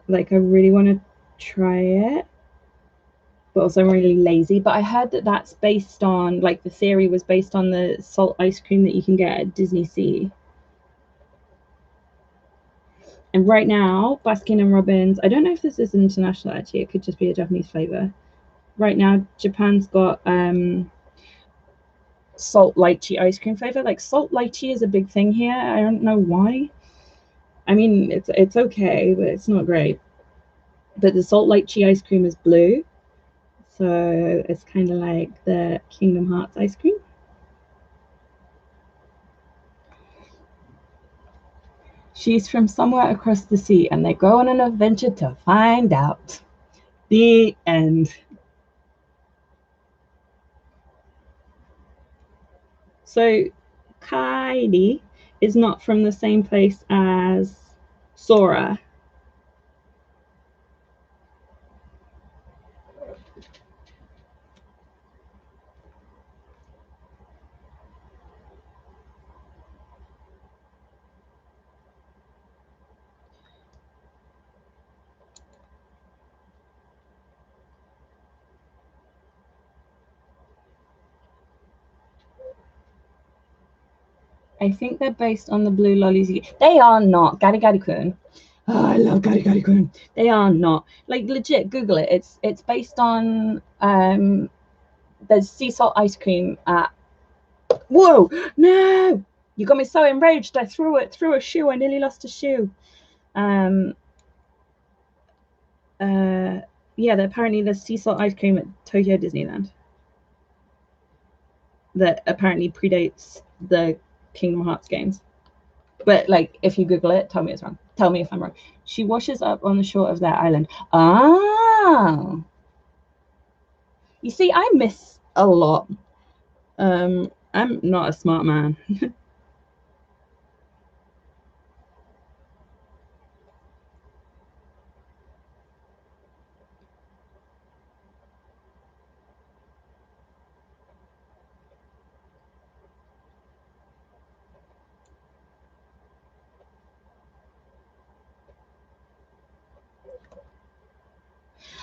like, I really want to try it, but also I'm really lazy. But I heard that that's based on, like, the theory was based on the salt ice cream that you can get at Disney Sea. And right now, Baskin and Robbins, I don't know if this is international actually, it could just be a Japanese flavor. Right now, Japan's got salt lychee ice cream flavor. Like, salt lychee is a big thing here. I don't know why. I mean, it's okay, but it's not great. But the salt lychee ice cream is blue, so it's kind of like the Kingdom Hearts ice cream. She's from somewhere across the sea, and they go on an adventure to find out. The end. So, Kaidi is not from the same place as Sora. I think they're based on the blue lollies. They are not. Gari Gari Kun. Oh, I love Gari Gari Kun. They are not. Like, legit, Google it. It's based on there's sea salt ice cream at whoa, no. You got me so enraged. I threw it through a shoe. I nearly lost a shoe. Um yeah, apparently there's sea salt ice cream at Tokyo Disneyland that apparently predates the Kingdom Hearts games. But like, if you Google it, tell me it's wrong. Tell me if I'm wrong. She washes up on the shore of that island. Ah, you see, I miss a lot. I'm not a smart man.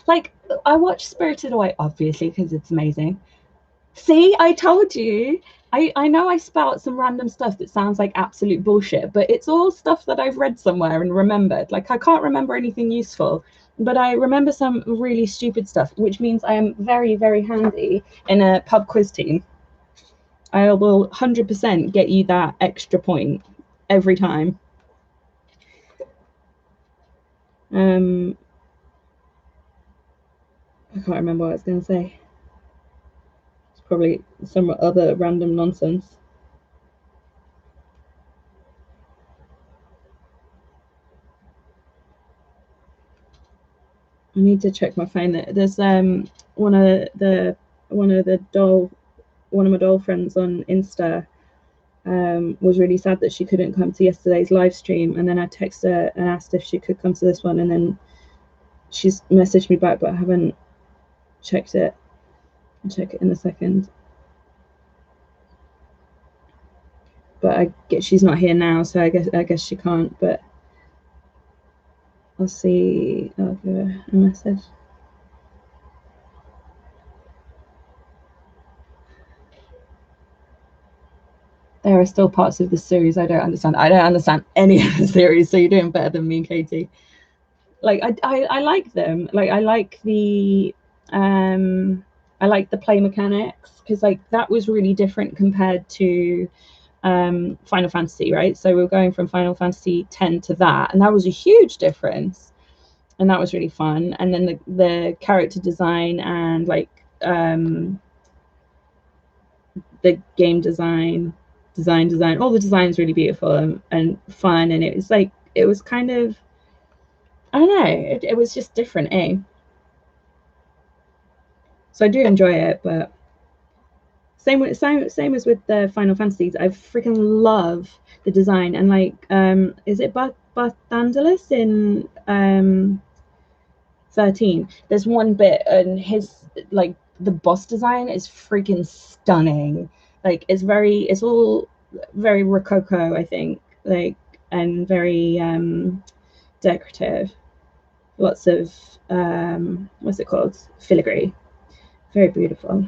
Like, I watch Spirited Away, obviously, because it's amazing. See, I told you. I know I spout some random stuff that sounds like absolute bullshit, but it's all stuff that I've read somewhere and remembered. Like, I can't remember anything useful, but I remember some really stupid stuff, which means I am very, very handy in a pub quiz team. I will 100% get you that extra point every time. I can't remember what I was going to say. It's probably some other random nonsense. I need to check my phone. There's one of my doll friends on Insta was really sad that she couldn't come to yesterday's live stream, and then I texted her and asked if she could come to this one, and then she's messaged me back, but I haven't checked it. I'll check it in a second. But I guess she's not here now, so I guess she can't. But I'll see. I'll give her a message. There are still parts of the series I don't understand. I don't understand any of the series, so you're doing better than me, Katie. Like I like them. Like I like the play mechanics, because like that was really different compared to Final Fantasy, right? So we were going from Final Fantasy 10 to that, and that was a huge difference, and that was really fun. And then the character design and like the game design, all the design is really beautiful and fun, and it was like it was kind of, I don't know, it was just different, eh? So I do enjoy it, but same as with the Final Fantasies. I freaking love the design, and like is it Barthandelus in 13? There's one bit, and his like the boss design is freaking stunning. Like it's all very rococo, I think, like, and very decorative. Lots of what's it called, filigree. Very beautiful.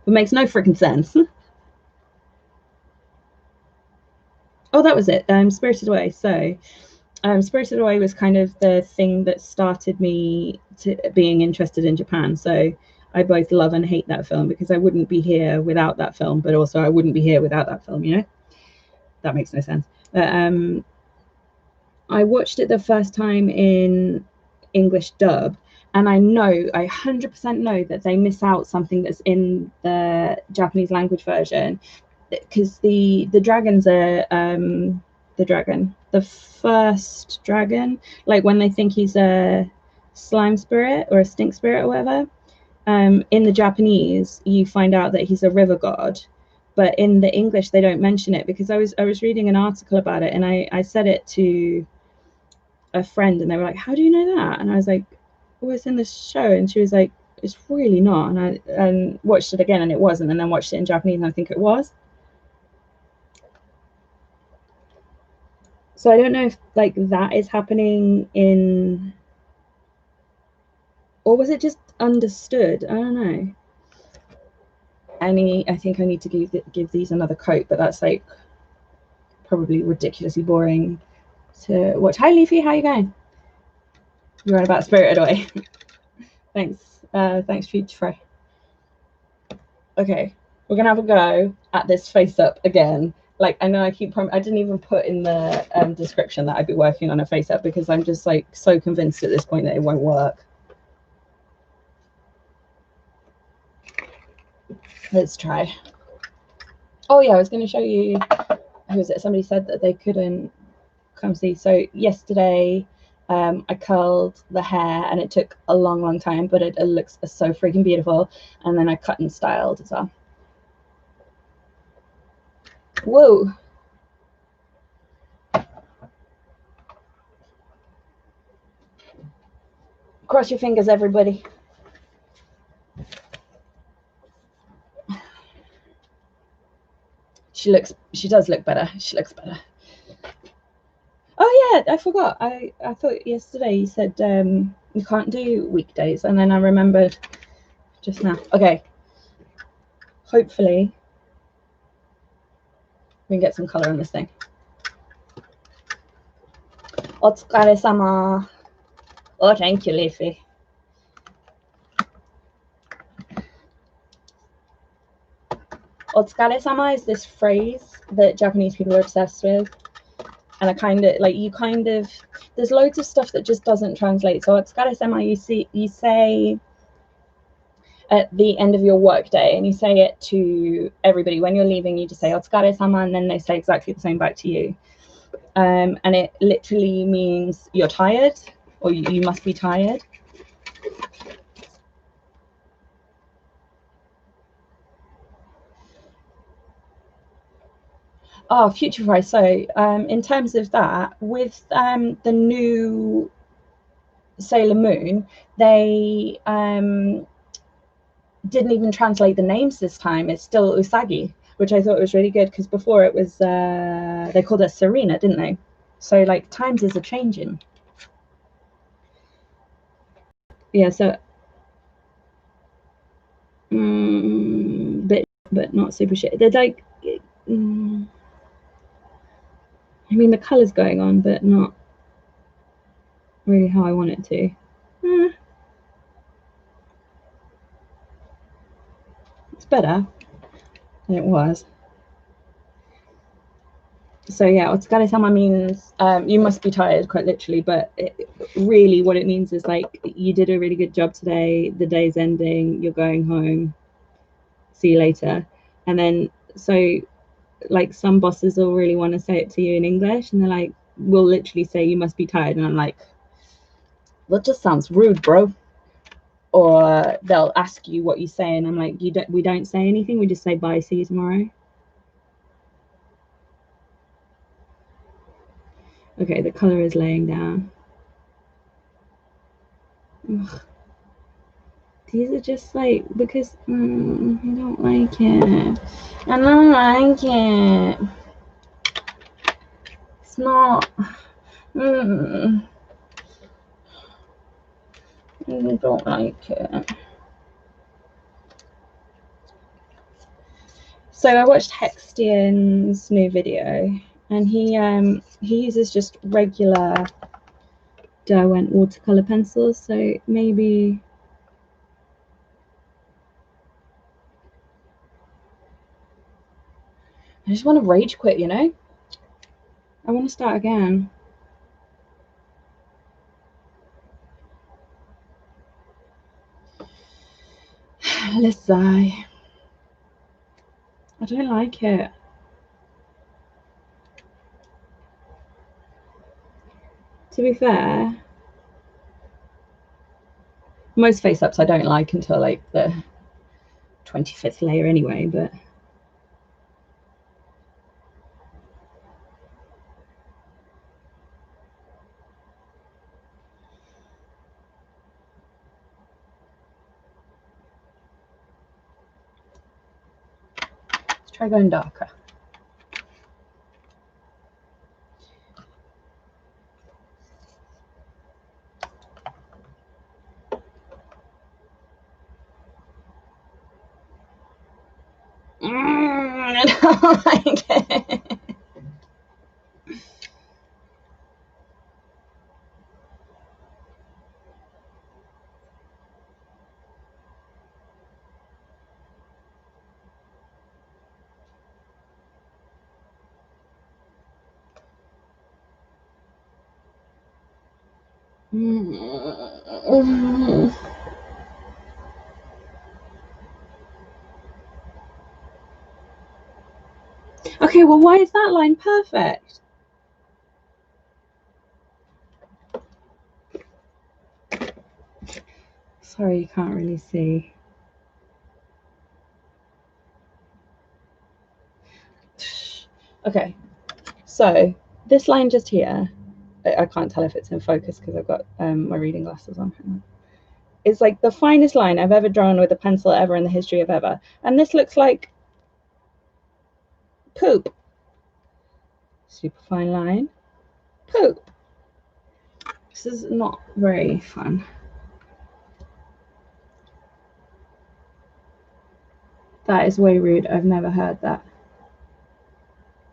It makes no freaking sense. Oh, that was it. Spirited Away. So, Spirited Away was kind of the thing that started me to being interested in Japan. So, I both love and hate that film, because I wouldn't be here without that film, but also I wouldn't be here without that film. You know, that makes no sense. But I watched it the first time in English dub, and I 100% know that they miss out something that's in the Japanese language version, because the dragons are the first dragon, like when they think he's a slime spirit or a stink spirit or whatever. In the Japanese, you find out that he's a river god, but in the English they don't mention it, because I was reading an article about it, and I said it to a friend, and they were like, "How do you know that?" And I was like, "Oh, it's in the show." And she was like, "It's really not." And I watched it again, and it wasn't, and then watched it in Japanese, and I think it was. So I don't know if like that is happening in, or was it just understood? I don't know. I think I need to give these another coat, but that's like probably ridiculously boring to watch. Hi Leafy, how you going? You're on about Spirited Away. Thanks. Thanks, Future Fry. Okay, we're gonna have a go at this face up again. Like, I know I didn't even put in the description that I'd be working on a face up, because I'm just like so convinced at this point that it won't work. Let's try. Oh yeah, I was going to show you. Who was it? Somebody said that they couldn't come see. So yesterday, I curled the hair, and it took a long time, but it looks so freaking beautiful. And then I cut and styled as well. Whoa. Cross your fingers, everybody. She does look better. She looks better. yeah, I forgot. I thought yesterday you said you can't do weekdays, and then I remembered just now. Okay. Hopefully we can get some color on this thing. Otsukare-sama. Oh, thank you, Leafy. Otsukare-sama is this phrase that Japanese people are obsessed with. And I kind of like, you kind of, there's loads of stuff that just doesn't translate. So otsukare-sama, you say at the end of your work day, and you say it to everybody. When you're leaving, you just say otsukare-sama, and then they say exactly the same back to you. And it literally means you're tired, or you must be tired. Oh, future price. So in terms of that, with the new Sailor Moon, they didn't even translate the names this time. It's still Usagi, which I thought was really good, because before it was they called her Serena, didn't they? So like times is a changing. Yeah, so but not super shit. They're like I mean, the colour's going on, but not really how I want it to. It's better than it was. So yeah, otsukare-sama means you must be tired, quite literally, but really what it means is like, you did a really good job today, the day's ending, you're going home, see you later. And then so like some bosses will really want to say it to you in English, and they're like, will literally say you must be tired, and I'm like, that just sounds rude, bro. Or they'll ask you what you say, and I'm like, we don't say anything, we just say bye, see you tomorrow. Okay, the color is laying down. Ugh. These are just like, because I don't like it. I don't like it. It's not. I don't like it. So I watched Hextian's new video, and he uses just regular Derwent watercolor pencils. So maybe I just want to rage quit, you know? I want to start again. Let's sigh. I don't like it. To be fair, most face ups I don't like until like the 25th layer anyway, but let's try going darker. I don't like it. Okay, well, why is that line perfect? Sorry, you can't really see. Okay, so this line just here, I can't tell if it's in focus because I've got my reading glasses on. It's like the finest line I've ever drawn with a pencil ever in the history of ever. And this looks like poop. Super fine line. Poop. This is not very fun. That is way rude. I've never heard that.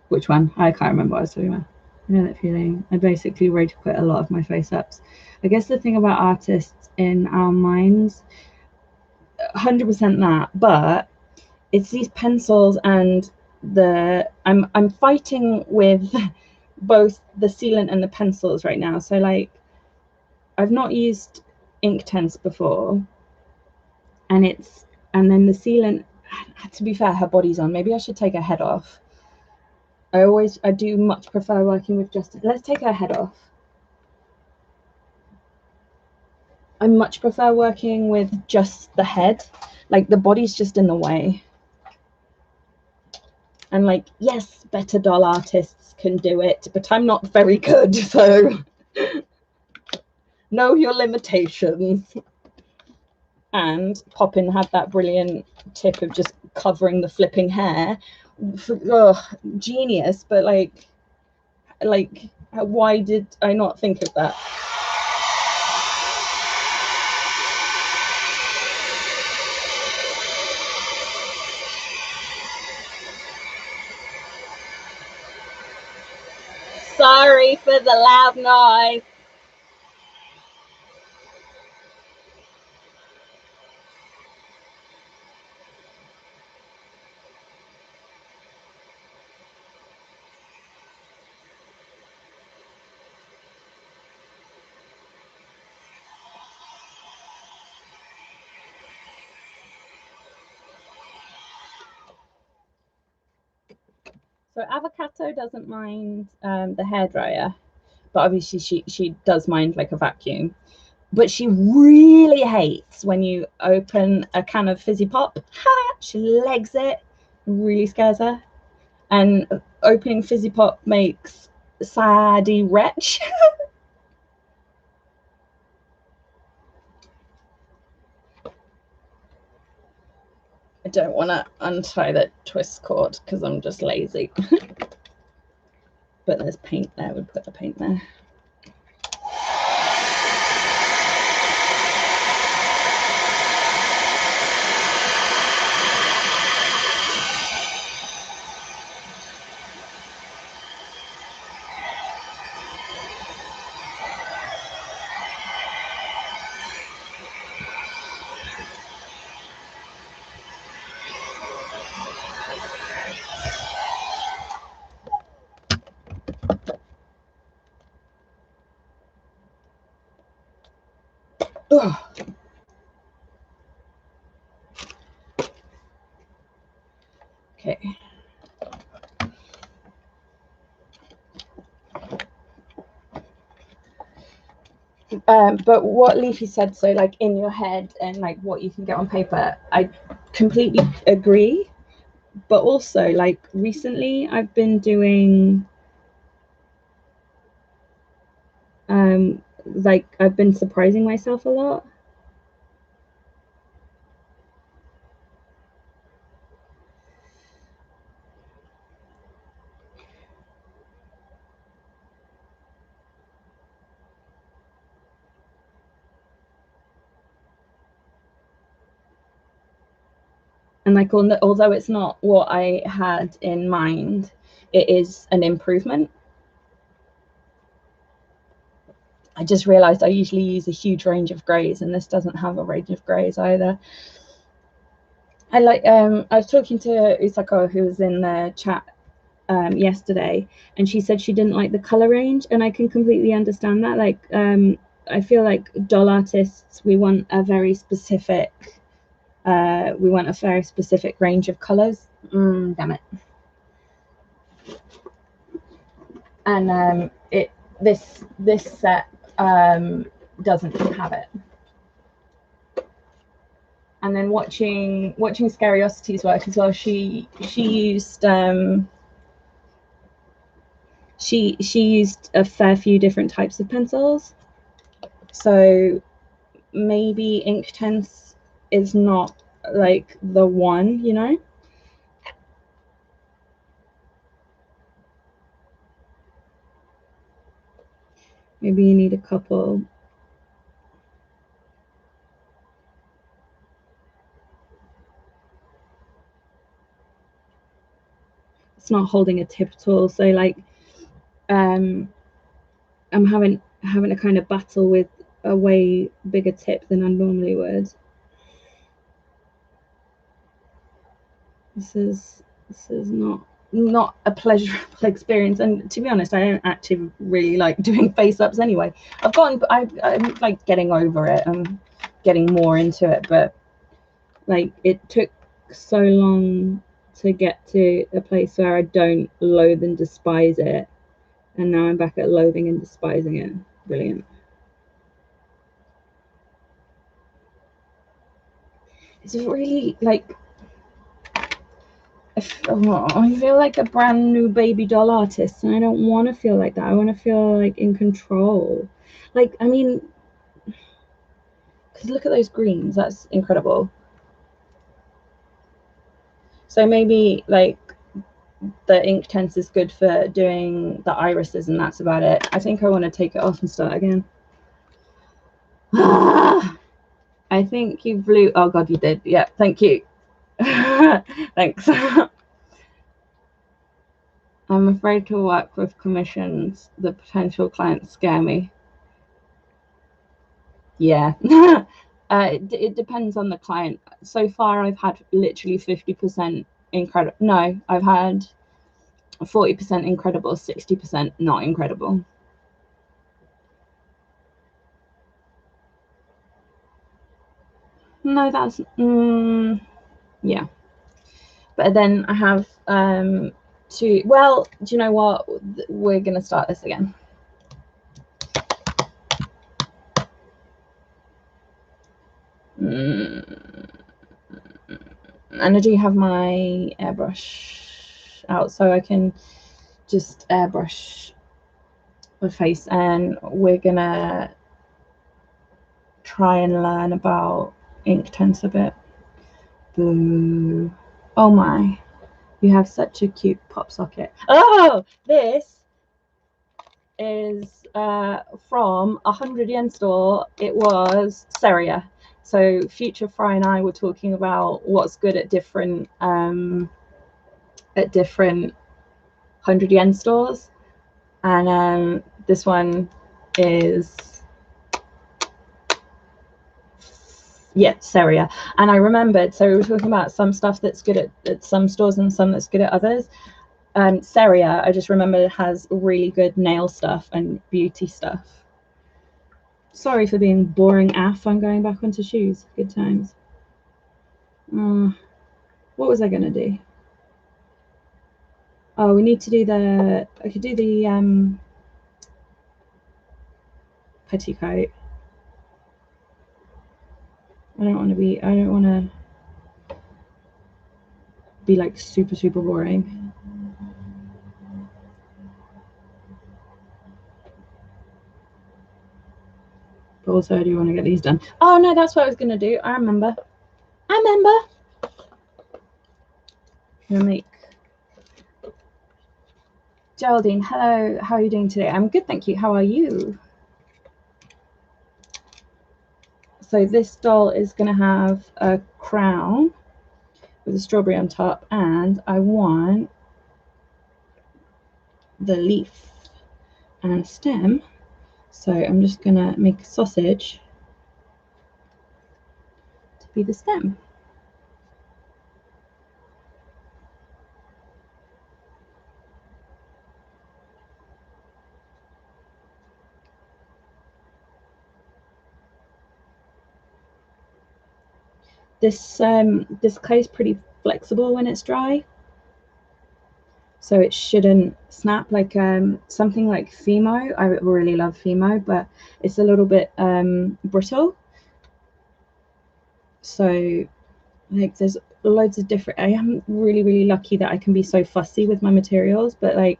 Which one? I can't remember what I was talking about. I know that feeling. I basically rage quit a lot of my face ups. I guess the thing about artists in our minds, 100% that, but it's these pencils and I'm fighting with both the sealant and the pencils right now. So like I've not used Inktense before, and then the sealant, to be fair, her body's on. Maybe I should take her head off. I do much prefer working with just, let's take her head off. I much prefer working with just the head. Like the body's just in the way. And like, yes, better doll artists can do it, but I'm not very good, so know your limitations. And Poppin had that brilliant tip of just covering the flipping hair. Genius, but like why did I not think of that? Sorry for the loud noise. So Avocado doesn't mind the hairdryer, but obviously she does mind like a vacuum. But she really hates when you open a can of fizzy pop. She legs it, really scares her. And opening fizzy pop makes Sadie wretch. I don't want to untie the twist cord because I'm just lazy. But there's paint there, we'll put the paint there. Ugh. Okay. But what Leafy said, so like in your head and like what you can get on paper, I completely agree. But also like recently I've been doing like I've been surprising myself a lot. And like although it's not what I had in mind, it is an improvement. I just realized I usually use a huge range of grays, and this doesn't have a range of grays either. I was talking to Usako, who was in the chat yesterday, and she said she didn't like the color range, and I can completely understand that. Like I feel like doll artists, we want a very specific range of colors. Damn it. And this set doesn't have it. And then watching Scariosity's work as well, she used she used a fair few different types of pencils. So maybe Inktense is not like the one, you know? Maybe you need a couple. It's not holding a tip at all. So like, I'm having a kind of battle with a way bigger tip than I normally would. This is not a pleasurable experience, and to be honest, I don't actually really like doing face ups anyway. I'm like getting over it and getting more into it, but like it took so long to get to a place where I don't loathe and despise it, and now I'm back at loathing and despising it. Brilliant. It's really like, I feel like a brand new baby doll artist, and I don't want to feel like that. I want to feel like in control. Like, I mean, because look at those greens, that's incredible. So maybe like the inktense is good for doing the irises, and that's about it. I think I want to take it off and start again. I think you blew. Oh god, you did. Yeah, thank you. Thanks. I'm afraid to work with commissions. The potential clients scare me. Yeah. It depends on the client. So far, I've had literally 50% incredible. No, I've had 40% incredible, 60% not incredible. No, that's yeah. But then I have to. Well, do you know what? We're gonna start this again. And I do have my airbrush out, so I can just airbrush the face, and we're gonna try and learn about inktense a bit. Boo. Oh my, you have such a cute pop socket. Oh, this is from a 100 yen store. It was Seria. So Future Fry and I were talking about what's good at different 100 yen stores, and this one is, yeah, Seria. And I remembered, so we were talking about some stuff that's good at some stores and some that's good at others. Seria, I just remember, has really good nail stuff and beauty stuff. Sorry for being boring af. I'm going back onto shoes. Good times. What was I going to do? Oh, we need to do the, I could do the petticoat. I don't want to be like super boring. But also I do want to get these done. Oh no, that's what I was going to do. I remember. Gonna make. Geraldine, hello. How are you doing today? I'm good, thank you. How are you? So this doll is going to have a crown with a strawberry on top, and I want the leaf and stem. So I'm just going to make a sausage to be the stem. This clay is pretty flexible when it's dry, so it shouldn't snap like something like Fimo. I really love Fimo, but it's a little bit brittle. So like there's loads of different, I am really lucky that I can be so fussy with my materials, but like,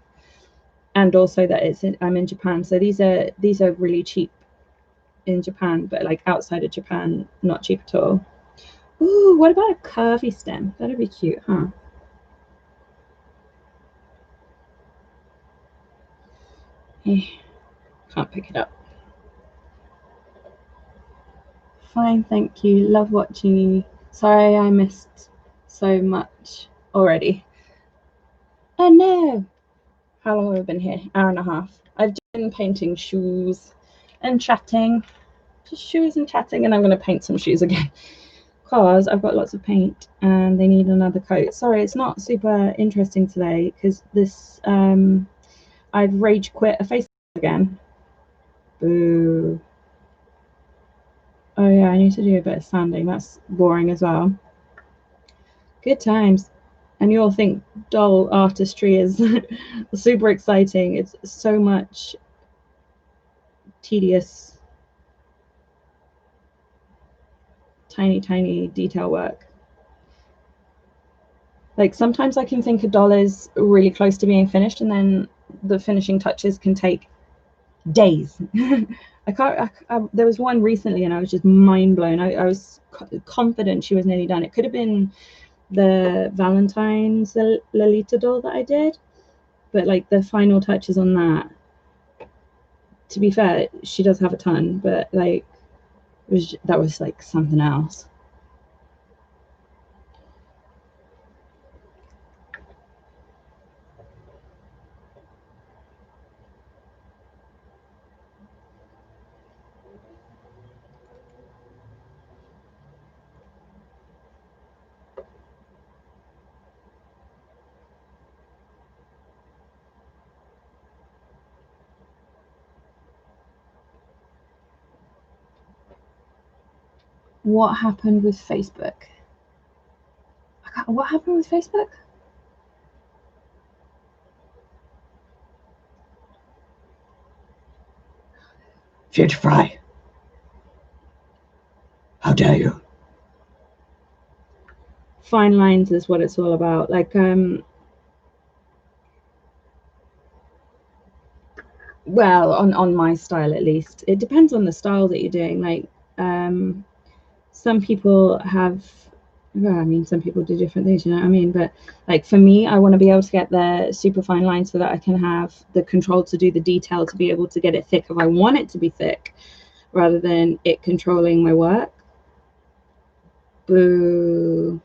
and also that I'm in Japan, so these are really cheap in Japan, but like outside of Japan, not cheap at all. Ooh, what about a curvy stem? That'd be cute, huh? Can't pick it up. Fine, thank you. Love watching you. Sorry I missed so much already. Oh no! How long have I been here? Hour and a half. I've been painting shoes and chatting. Just shoes and chatting, and I'm going to paint some shoes again because I've got lots of paint and they need another coat. Sorry, it's not super interesting today because this I've rage quit a Facebook again. Boo. Oh yeah, I need to do a bit of sanding. That's boring as well. Good times. And you all think doll artistry is super exciting. It's so much tedious, tiny detail work. Like sometimes I can think a doll is really close to being finished, and then the finishing touches can take days. There was one recently and I was just mind blown. I was confident she was nearly done. It could have been the Valentine's Lolita doll that I did, but like the final touches on that, to be fair, she does have a ton, but like that was like something else. What happened with Facebook? What happened with Facebook? Future Fry. How dare you? Fine lines is what it's all about. Like, well, on my style at least. It depends on the style that you're doing. Like, some people have, well, I mean, some people do different things, you know what I mean? But like for me, I want to be able to get the super fine line so that I can have the control to do the detail, to be able to get it thick if I want it to be thick, rather than it controlling my work. Boo.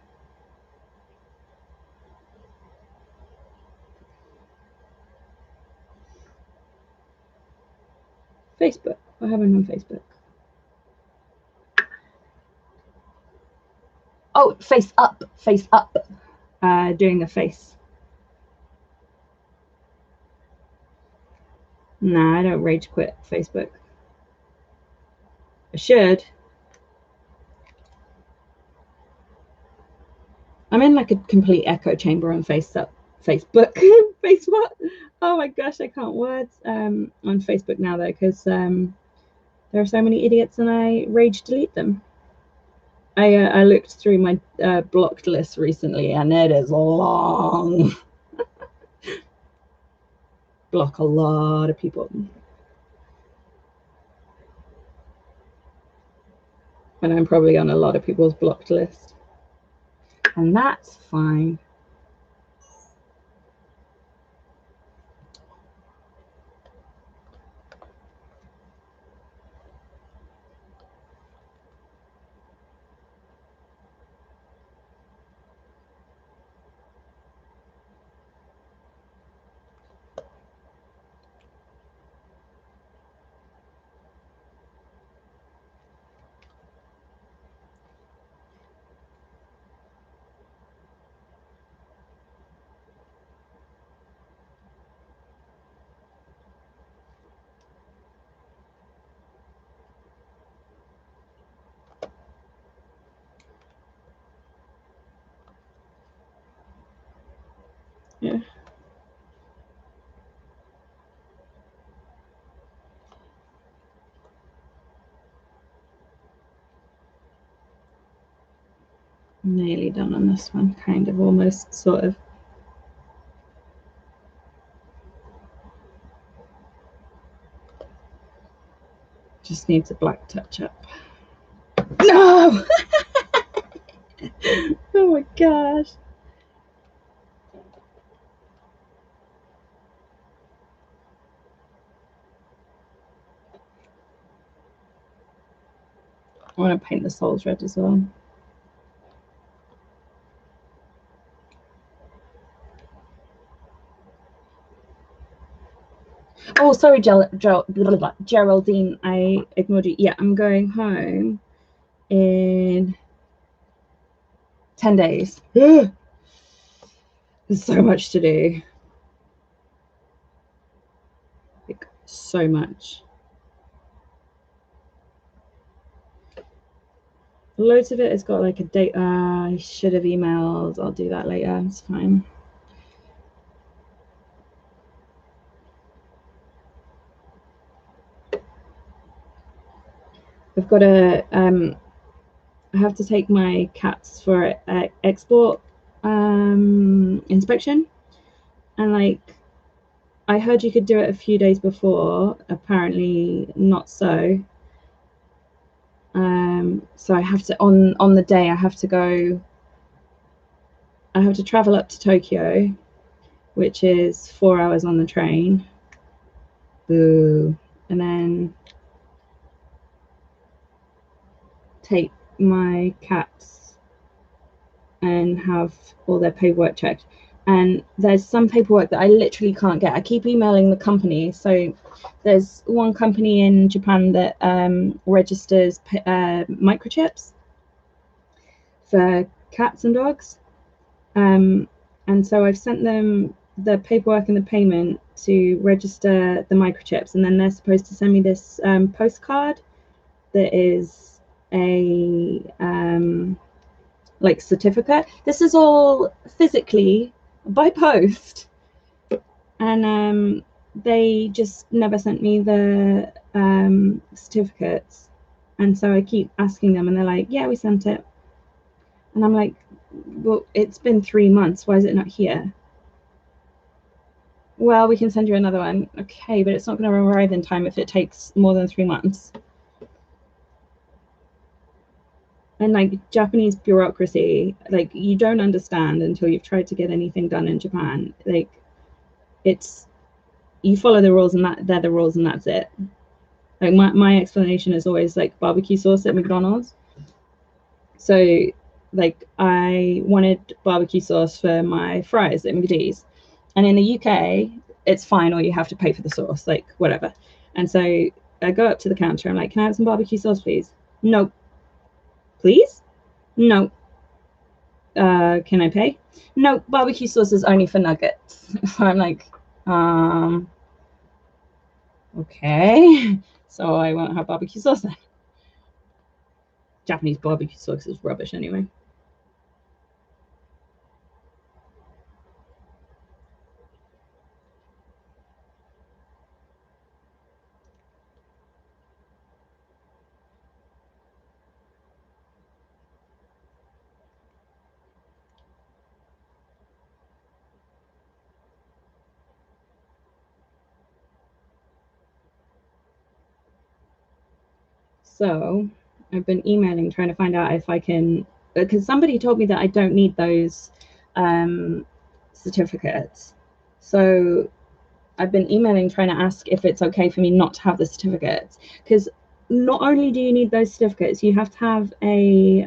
Facebook. What happened on Facebook? Oh, face up. Face up. Doing the face. Nah, I don't rage quit Facebook. I should. I'm in like a complete echo chamber on Facebook. Facebook. Oh my gosh, I can't words. On Facebook now though, because there are so many idiots, and I rage delete them. I looked through my blocked list recently, and it is long. Block a lot of people, and I'm probably on a lot of people's blocked list, and that's fine. Yeah. Nearly done on this one, kind of, almost, sort of. Just needs a black touch up. No! Oh my gosh. I want to paint the soles red as well. Oh, sorry, Geraldine, I ignored you. Yeah, I'm going home in 10 days. There's so much to do. Like, so much. Loads of it has got like a date. I should have emailed. I'll do that later. It's fine. I've got to. I have to take my cats for export inspection, and like, I heard you could do it a few days before. Apparently, not so. So I have to on the day. I have to go. I have to travel up to Tokyo, which is 4 hours on the train. Boo. And then take my cats and have all their paperwork checked. And there's some paperwork that I literally can't get. I keep emailing the company. So there's one company in Japan that registers microchips for cats and dogs. And so I've sent them the paperwork and the payment to register the microchips, and then they're supposed to send me this postcard that is a like certificate. This is all physically by post, and they just never sent me the certificates, and so I keep asking them, and they're like, yeah, we sent it. And I'm like, well, it's been 3 months, why is it not here? Well, we can send you another one. Okay, but it's not going to arrive in time if it takes more than 3 months. And like, Japanese bureaucracy, like, you don't understand until you've tried to get anything done in Japan. Like, it's, you follow the rules, and they're the rules, and that's it. Like, my explanation is always like barbecue sauce at McDonald's. So like, I wanted barbecue sauce for my fries at McD's, and in the UK it's fine, or you have to pay for the sauce, like whatever. And so I go up to the counter, I'm like, can I have some barbecue sauce, please? No. Please? No. Can I pay? No, barbecue sauce is only for nuggets. I'm like, okay, so I won't have barbecue sauce then. Japanese barbecue sauce is rubbish anyway. So I've been emailing trying to find out if I can, because somebody told me that I don't need those certificates. So I've been emailing trying to ask if it's okay for me not to have the certificates, because not only do you need those certificates, you have to have a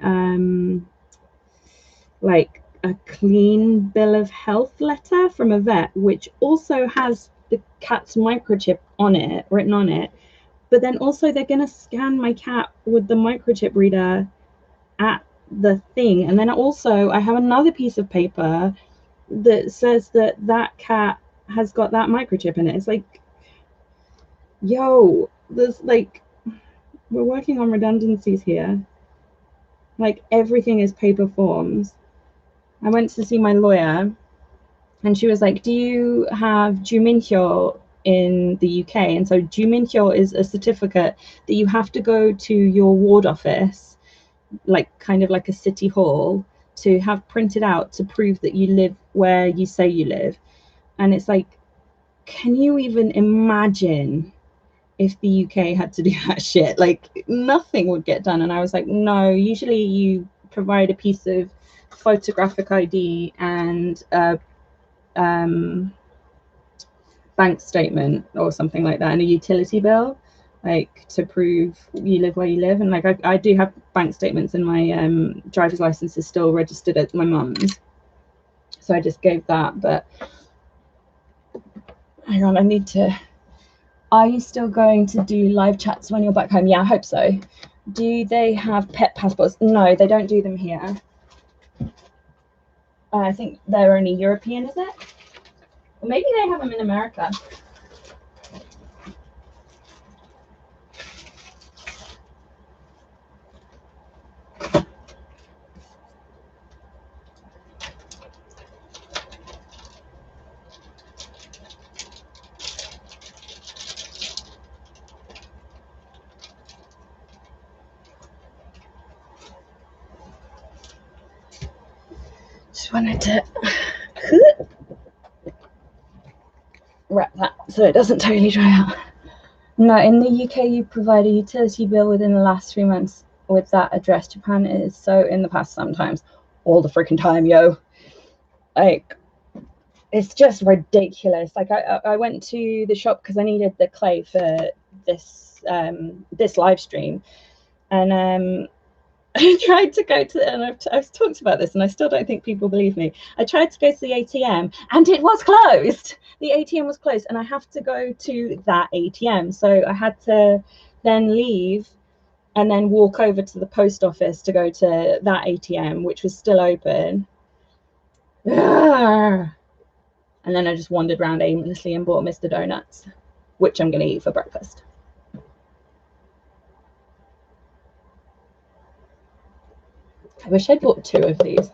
like a clean bill of health letter from a vet, which also has the cat's microchip on it, written on it. But then also they're going to scan my cat with the microchip reader at the thing. And then also I have another piece of paper that says that that cat has got that microchip in it. It's like, yo, there's like, we're working on redundancies here. Like, everything is paper forms. I went to see my lawyer, and she was like, do you have Juminhyo in the UK? And so Juminhyo is a certificate that you have to go to your ward office, like kind of like a city hall, to have printed out to prove that you live where you say you live. And it's like, can you even imagine if the UK had to do that shit? Like, nothing would get done. And I was like, no, usually you provide a piece of photographic ID and bank statement or something like that, and a utility bill. like to prove you live where you live. And like I do have bank statements, and my driver's license is still registered at my mum's, so I just gave that. But hang on, I need to. Are you still going to do live chats when you're back home? Yeah, I hope so. Do they have pet passports? No, they don't do them here. I think they're only European, is it? Or maybe they have them in America. Just wanted to wrap that so it doesn't totally dry out. No, in the UK, you provide a utility bill within the last 3 months with that address. Japan is so in the past sometimes. All the freaking time, yo. Like, it's just ridiculous. Like, I went to the shop because I needed the clay for this this live stream. And I tried to go to, and I've talked about this, and I still don't think people believe me. I tried to go to the ATM, and it was closed. The ATM was closed, and I have to go to that ATM. So I had to then leave and then walk over to the post office to go to that ATM, which was still open. And then I just wandered around aimlessly and bought Mr. Donuts, which I'm going to eat for breakfast. I wish I'd bought 2 of these.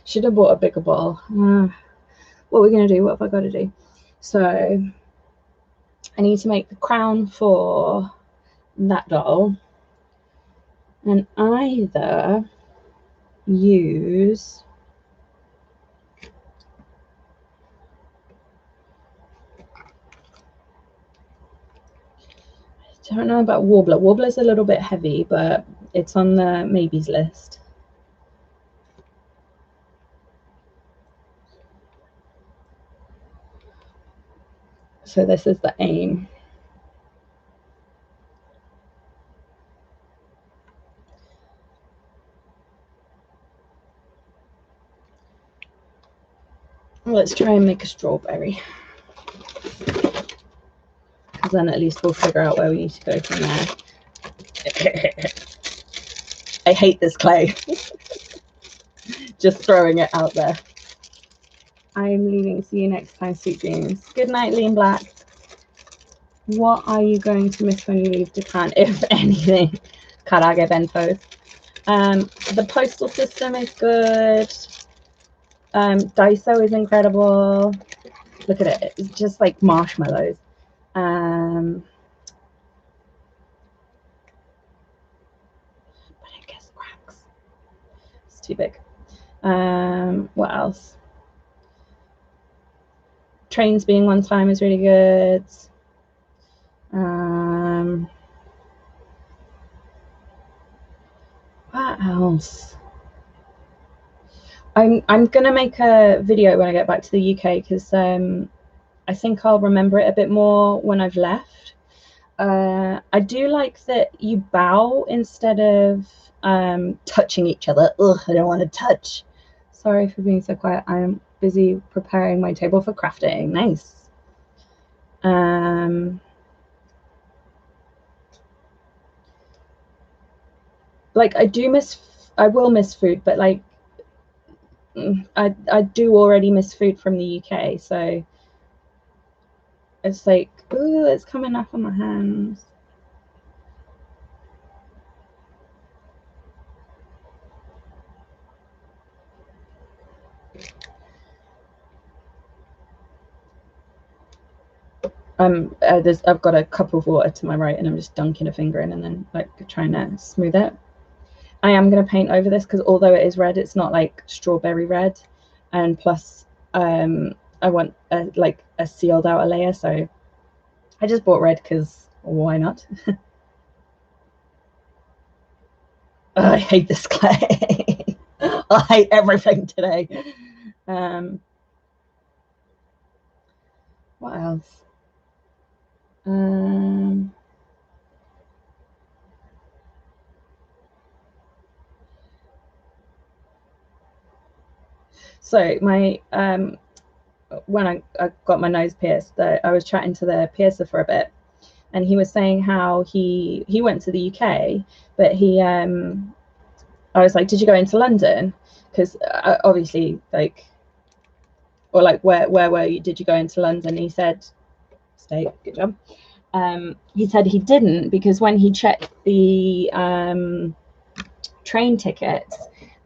Should have bought a bigger ball. What are we going to do? What have I got to do? So I need to make the crown for that doll, and either use I don't know about Warbler. Warbler's a little bit heavy, but it's on the maybes list. So this is the aim. Let's try and make a strawberry, because then at least we'll figure out where we need to go from there. I hate this clay. Just throwing it out there. I'm leaving. See you next time. Sweet dreams. Good night, Lean Black. What are you going to miss when you leave Japan, if anything? Karage bentos. The postal system is good. Daiso is incredible. Look at it. It's just like marshmallows. But it gets cracks. It's too big. What else? Trains being one time is really good. What else? I'm gonna make a video when I get back to the UK, because I think I'll remember it a bit more when I've left. I do like that you bow instead of touching each other. Ugh, I don't want to touch. Sorry for being so quiet. I am busy preparing my table for crafting. Nice. Like I will miss food, but like I do already miss food from the UK, so it's like, ooh, it's coming up on my hands. I've got a cup of water to my right, and I'm just dunking a finger in and then like trying to smooth it. I am going to paint over this because although it is red, it's not like strawberry red, and plus I want like a sealed outer layer, so I just bought red because why not? I hate this clay. I hate everything today. What else? So my when I got my nose pierced, I was chatting to the piercer for a bit, and he was saying how he went to the UK, but I was like, did you go into London? Because obviously, like, or like, where were you? Did you go into London? He said, state, good job. He said he didn't, because when he checked the train tickets,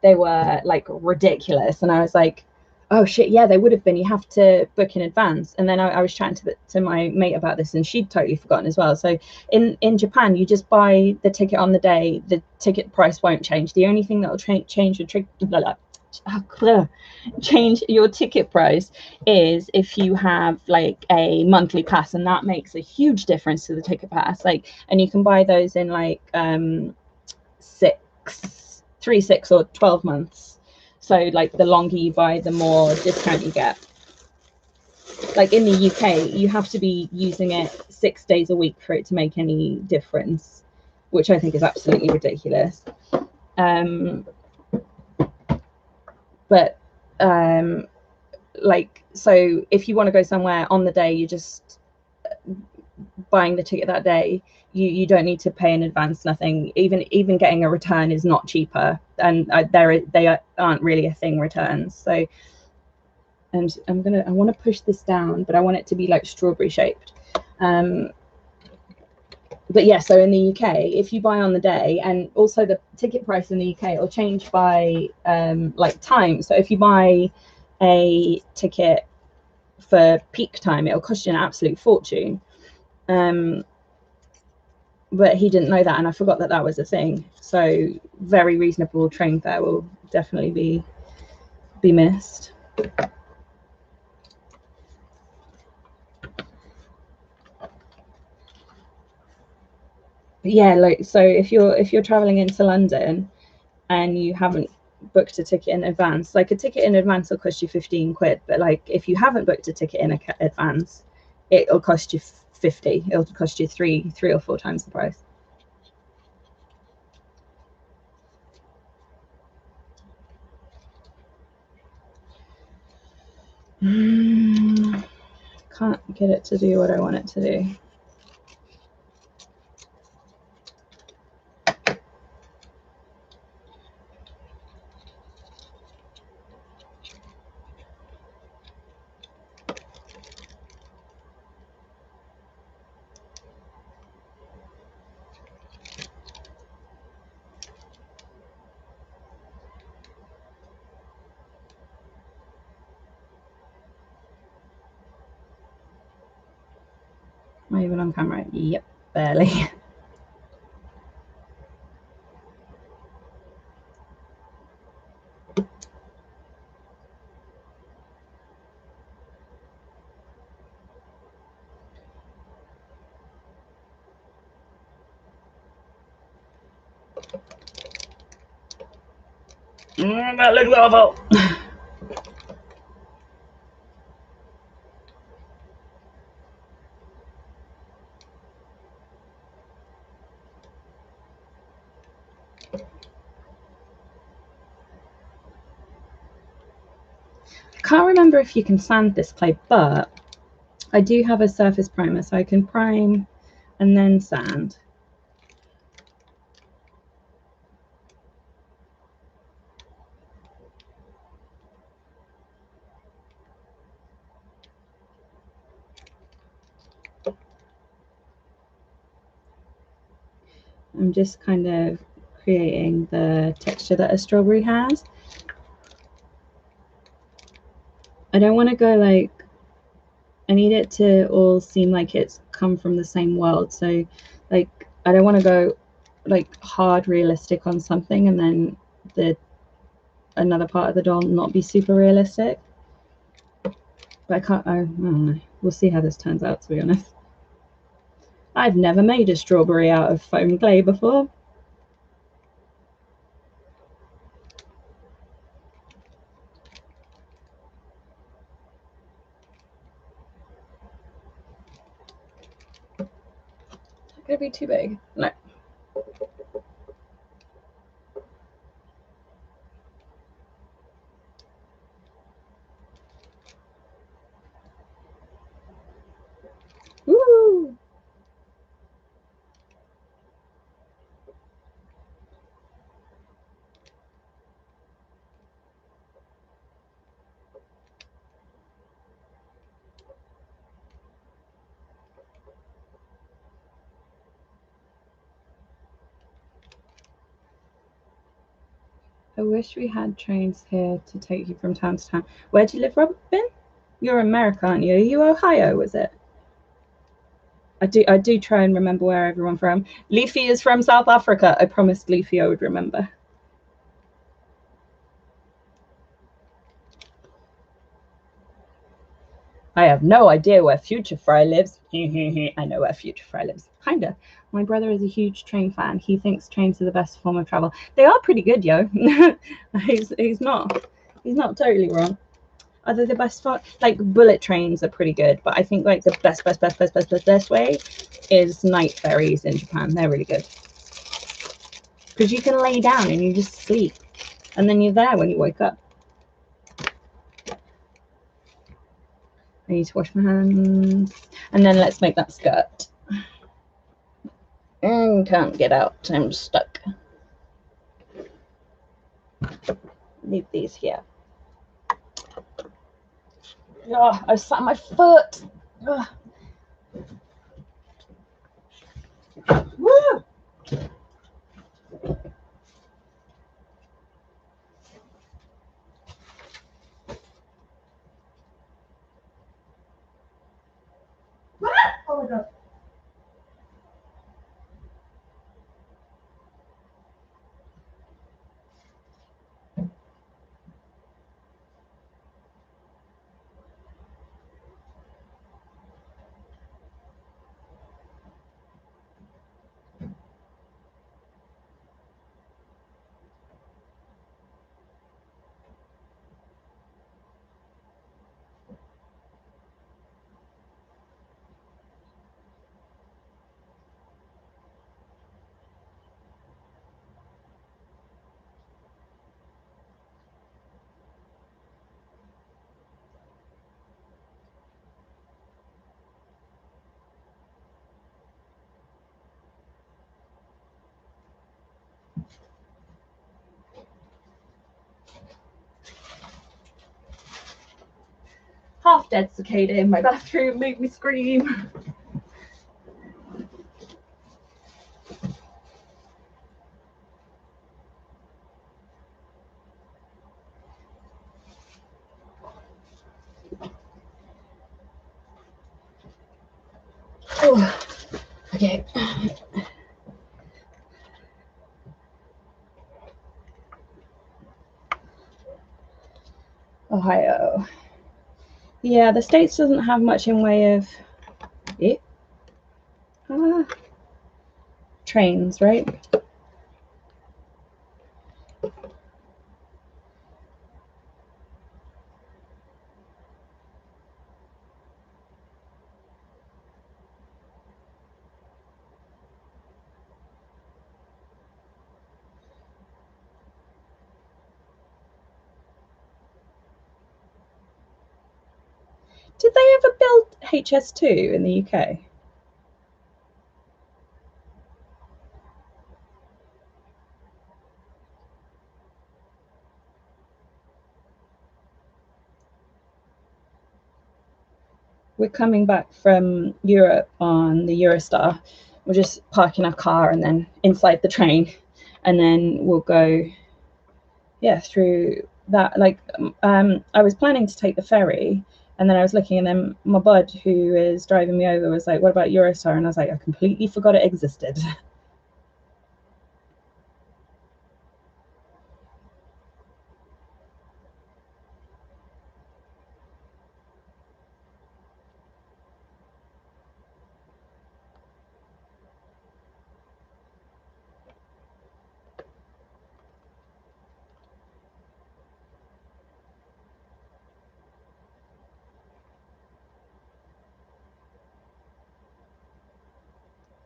they were like ridiculous. And I was like, oh shit, yeah, they would have been. You have to book in advance. And then I was chatting to my mate about this, and she'd totally forgotten as well. So in Japan, you just buy the ticket on the day. The ticket price won't change. The only thing that will change your change your ticket price is if you have like a monthly pass, and that makes a huge difference to the ticket pass. Like, and you can buy those in like 3, 6 or 12 months. So like the longer you buy, the more discount you get. Like in the UK, you have to be using it 6 days a week for it to make any difference, which I think is absolutely ridiculous. But like, so if you want to go somewhere on the day, you're just buying the ticket that day. You don't need to pay in advance, nothing. Even getting a return is not cheaper, and they aren't really a thing, returns. So, and I want to push this down, but I want it to be like strawberry shaped. But yeah, so in the UK, if you buy on the day, and also the ticket price in the UK will change by like time. So if you buy a ticket for peak time, it'll cost you an absolute fortune. But he didn't know that, and I forgot that that was a thing. So very reasonable train fare will definitely be missed. Yeah, like, so if you're traveling into London and you haven't booked a ticket in advance, like a ticket in advance will cost you 15 quid, but like if you haven't booked a ticket in advance, it'll cost you 50. It'll cost you three or four times the price. Can't get it to do what I want it to do. Am I even on camera? Yep, barely. That looks awful. Can't remember if you can sand this clay, but I do have a surface primer, so I can prime and then sand. I'm just kind of creating the texture that a strawberry has. I don't want to go like, I need it to all seem like it's come from the same world. So like, I don't want to go like hard realistic on something and then another part of the doll not be super realistic. But I can't, I don't know. We'll see how this turns out, to be honest. I've never made a strawberry out of foam clay before. Could it be too big? No. I wish we had trains here to take you from town to town. Where do you live, Robin? You're America, aren't you? Are you Ohio, was it? I do try and remember where everyone from. Leafy is from South Africa. I promised Leafy I would remember. I have no idea where Future Fry lives. I know where Future Fry lives. Kinda. My brother is a huge train fan. He thinks trains are the best form of travel. They are pretty good, yo. he's not totally wrong. Are they the best fun? Like bullet trains are pretty good, but I think like the best way is night ferries in Japan. They're really good because you can lay down and you just sleep, and then you're there when you wake up. I need to wash my hands, and then let's make that skirt. Can't get out. I'm stuck. Leave these here. Oh, I sat on my foot. Oh. Woo! Oh my god. Half dead cicada in my bathroom made me scream. Oh, okay. Ohio. Yeah, the States doesn't have much in way of trains, right? Did they ever build HS2 in the UK? We're coming back from Europe on the Eurostar. We're just parking our car and then inside the train, and then we'll go, yeah, through that. Like, I was planning to take the ferry, and then I was looking, and then my bud who is driving me over was like, "What about Eurostar?" And I was like, "I completely forgot it existed."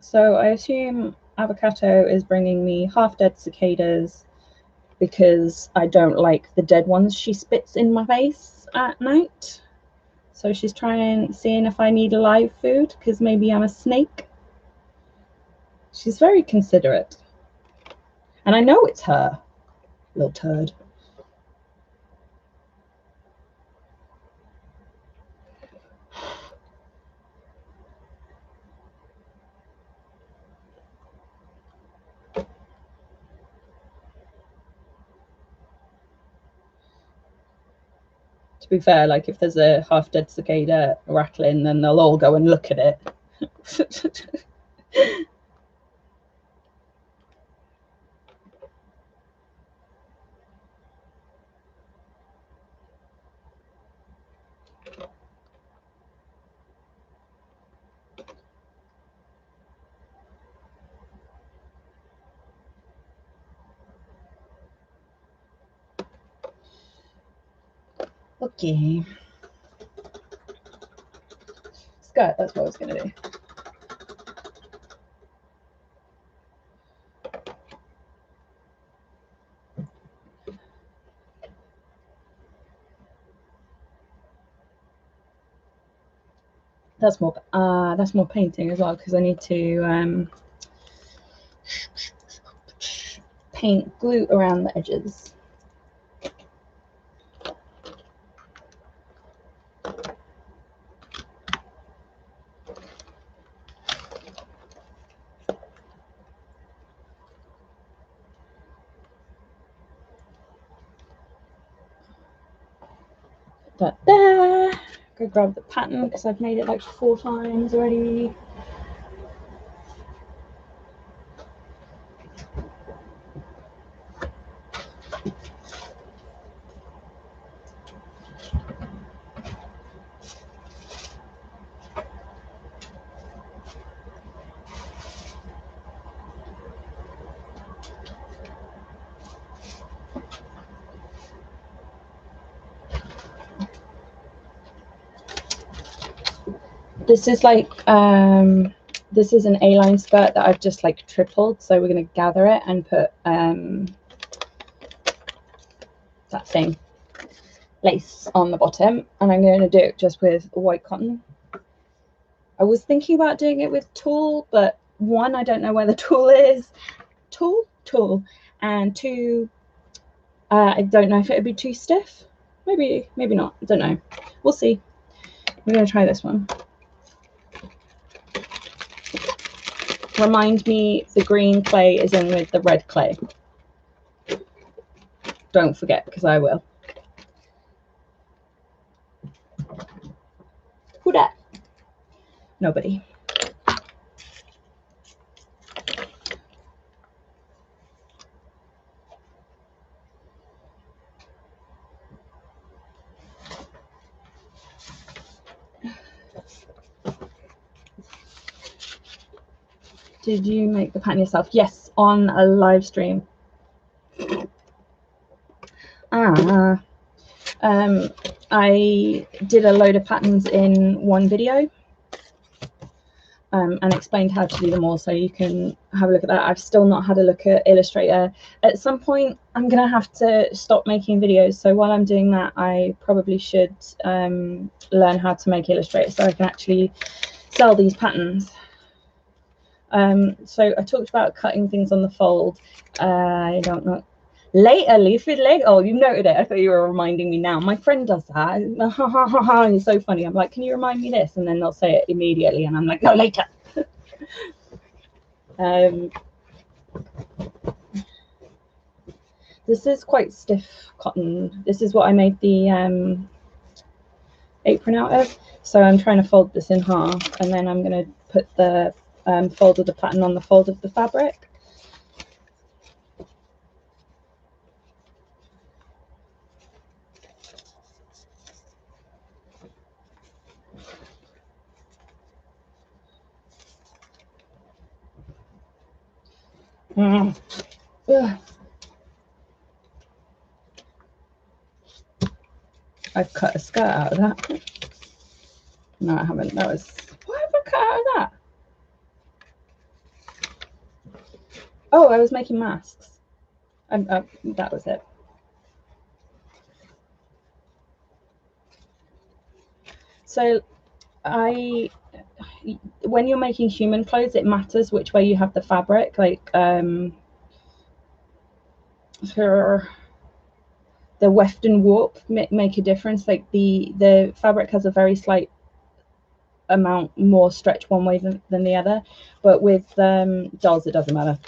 So I assume Avocado is bringing me half dead cicadas because I don't like the dead ones she spits in my face at night. So she's trying, seeing if I need a live food because maybe I'm a snake. She's very considerate. And I know it's her, little turd. To be fair, like if there's a half-dead cicada rattling, then they'll all go and look at it. Okay. Skirt, that's what I was going to do. That's more painting as well, because I need to paint glue around the edges. That there. Go grab the pattern because I've made it like 4 times already. This is like this is an A-line skirt that I've just like tripled, so we're going to gather it and put that thing lace on the bottom, and I'm going to do it just with white cotton. I was thinking about doing it with tulle, but one, I don't know where the tulle is. Tulle, and two, I don't know if it would be too stiff. Maybe not. I don't know. We'll see. We're going to try this one. Remind me the green clay is in with the red clay. Don't forget, because I will. Who dat? Nobody. Did you make the pattern yourself? Yes, on a live stream. I did a load of patterns in one video and explained how to do them all, so you can have a look at that. I've still not had a look at Illustrator. At some point, I'm going to have to stop making videos, so while I'm doing that, I probably should learn how to make Illustrator so I can actually sell these patterns. So I talked about cutting things on the fold. I don't know. Later, leaf with leg. Oh, you noted it. I thought you were reminding me now. My friend does that. It's so funny. I'm like, can you remind me this? And then they'll say it immediately, and I'm like, no, later. This is quite stiff cotton. This is what I made the apron out of. So I'm trying to fold this in half, and then I'm going to put the fold of the pattern on the fold of the fabric. I've cut a skirt out of that. No, I haven't. That was... What have I cut out of that? Oh, I was making masks. That was it. So when you're making human clothes, it matters which way you have the fabric. Like the weft and warp make a difference. Like the fabric has a very slight amount more stretch one way than the other, but with dolls it doesn't matter.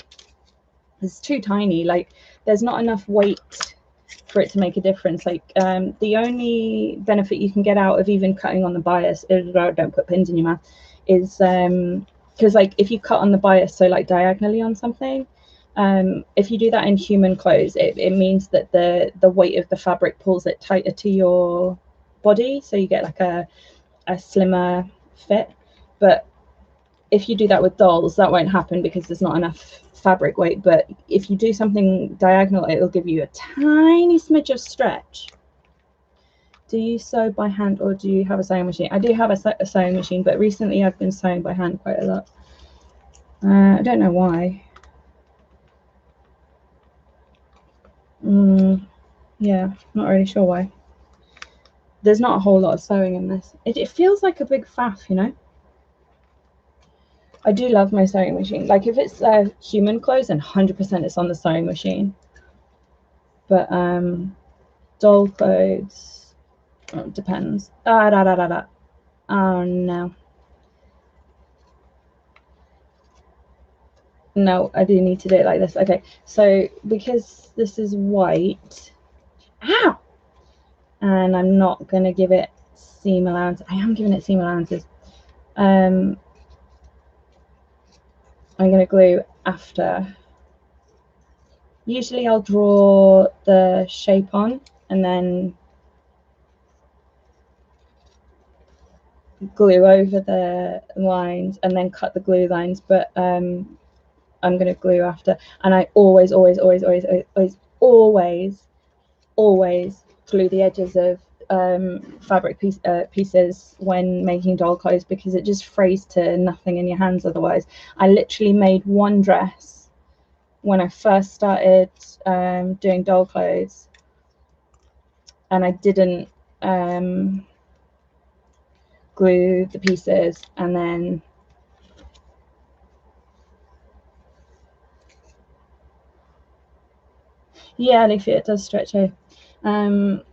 It's too tiny. Like there's not enough weight for it to make a difference. Like the only benefit you can get out of even cutting on the bias, don't put pins in your mouth, is because like if you cut on the bias, so like diagonally on something, if you do that in human clothes, it means that the weight of the fabric pulls it tighter to your body, so you get like a slimmer fit. But if you do that with dolls, that won't happen because there's not enough fabric weight. But if you do something diagonal, it'll give you a tiny smidge of stretch. Do you sew by hand or do you have a sewing machine? I do have a sewing machine, but recently I've been sewing by hand quite a lot. I don't know why. Yeah, not really sure why. There's not a whole lot of sewing in this. It feels like a big faff, you know? I do love my sewing machine. Like if it's human clothes, then 100% it's on the sewing machine. But doll clothes, it depends. Oh no. No, I do need to do it like this. Okay, so because this is white, ow! And I'm not going to give it seam allowance. I am giving it seam allowances. I'm going to glue after. Usually I'll draw the shape on and then glue over the lines and then cut the glue lines, but I'm going to glue after. And I always glue the edges of fabric pieces when making doll clothes, because it just frays to nothing in your hands otherwise. I literally made one dress when I first started doing doll clothes, and I didn't glue the pieces, and then yeah, Luffy, it does stretch out. Can't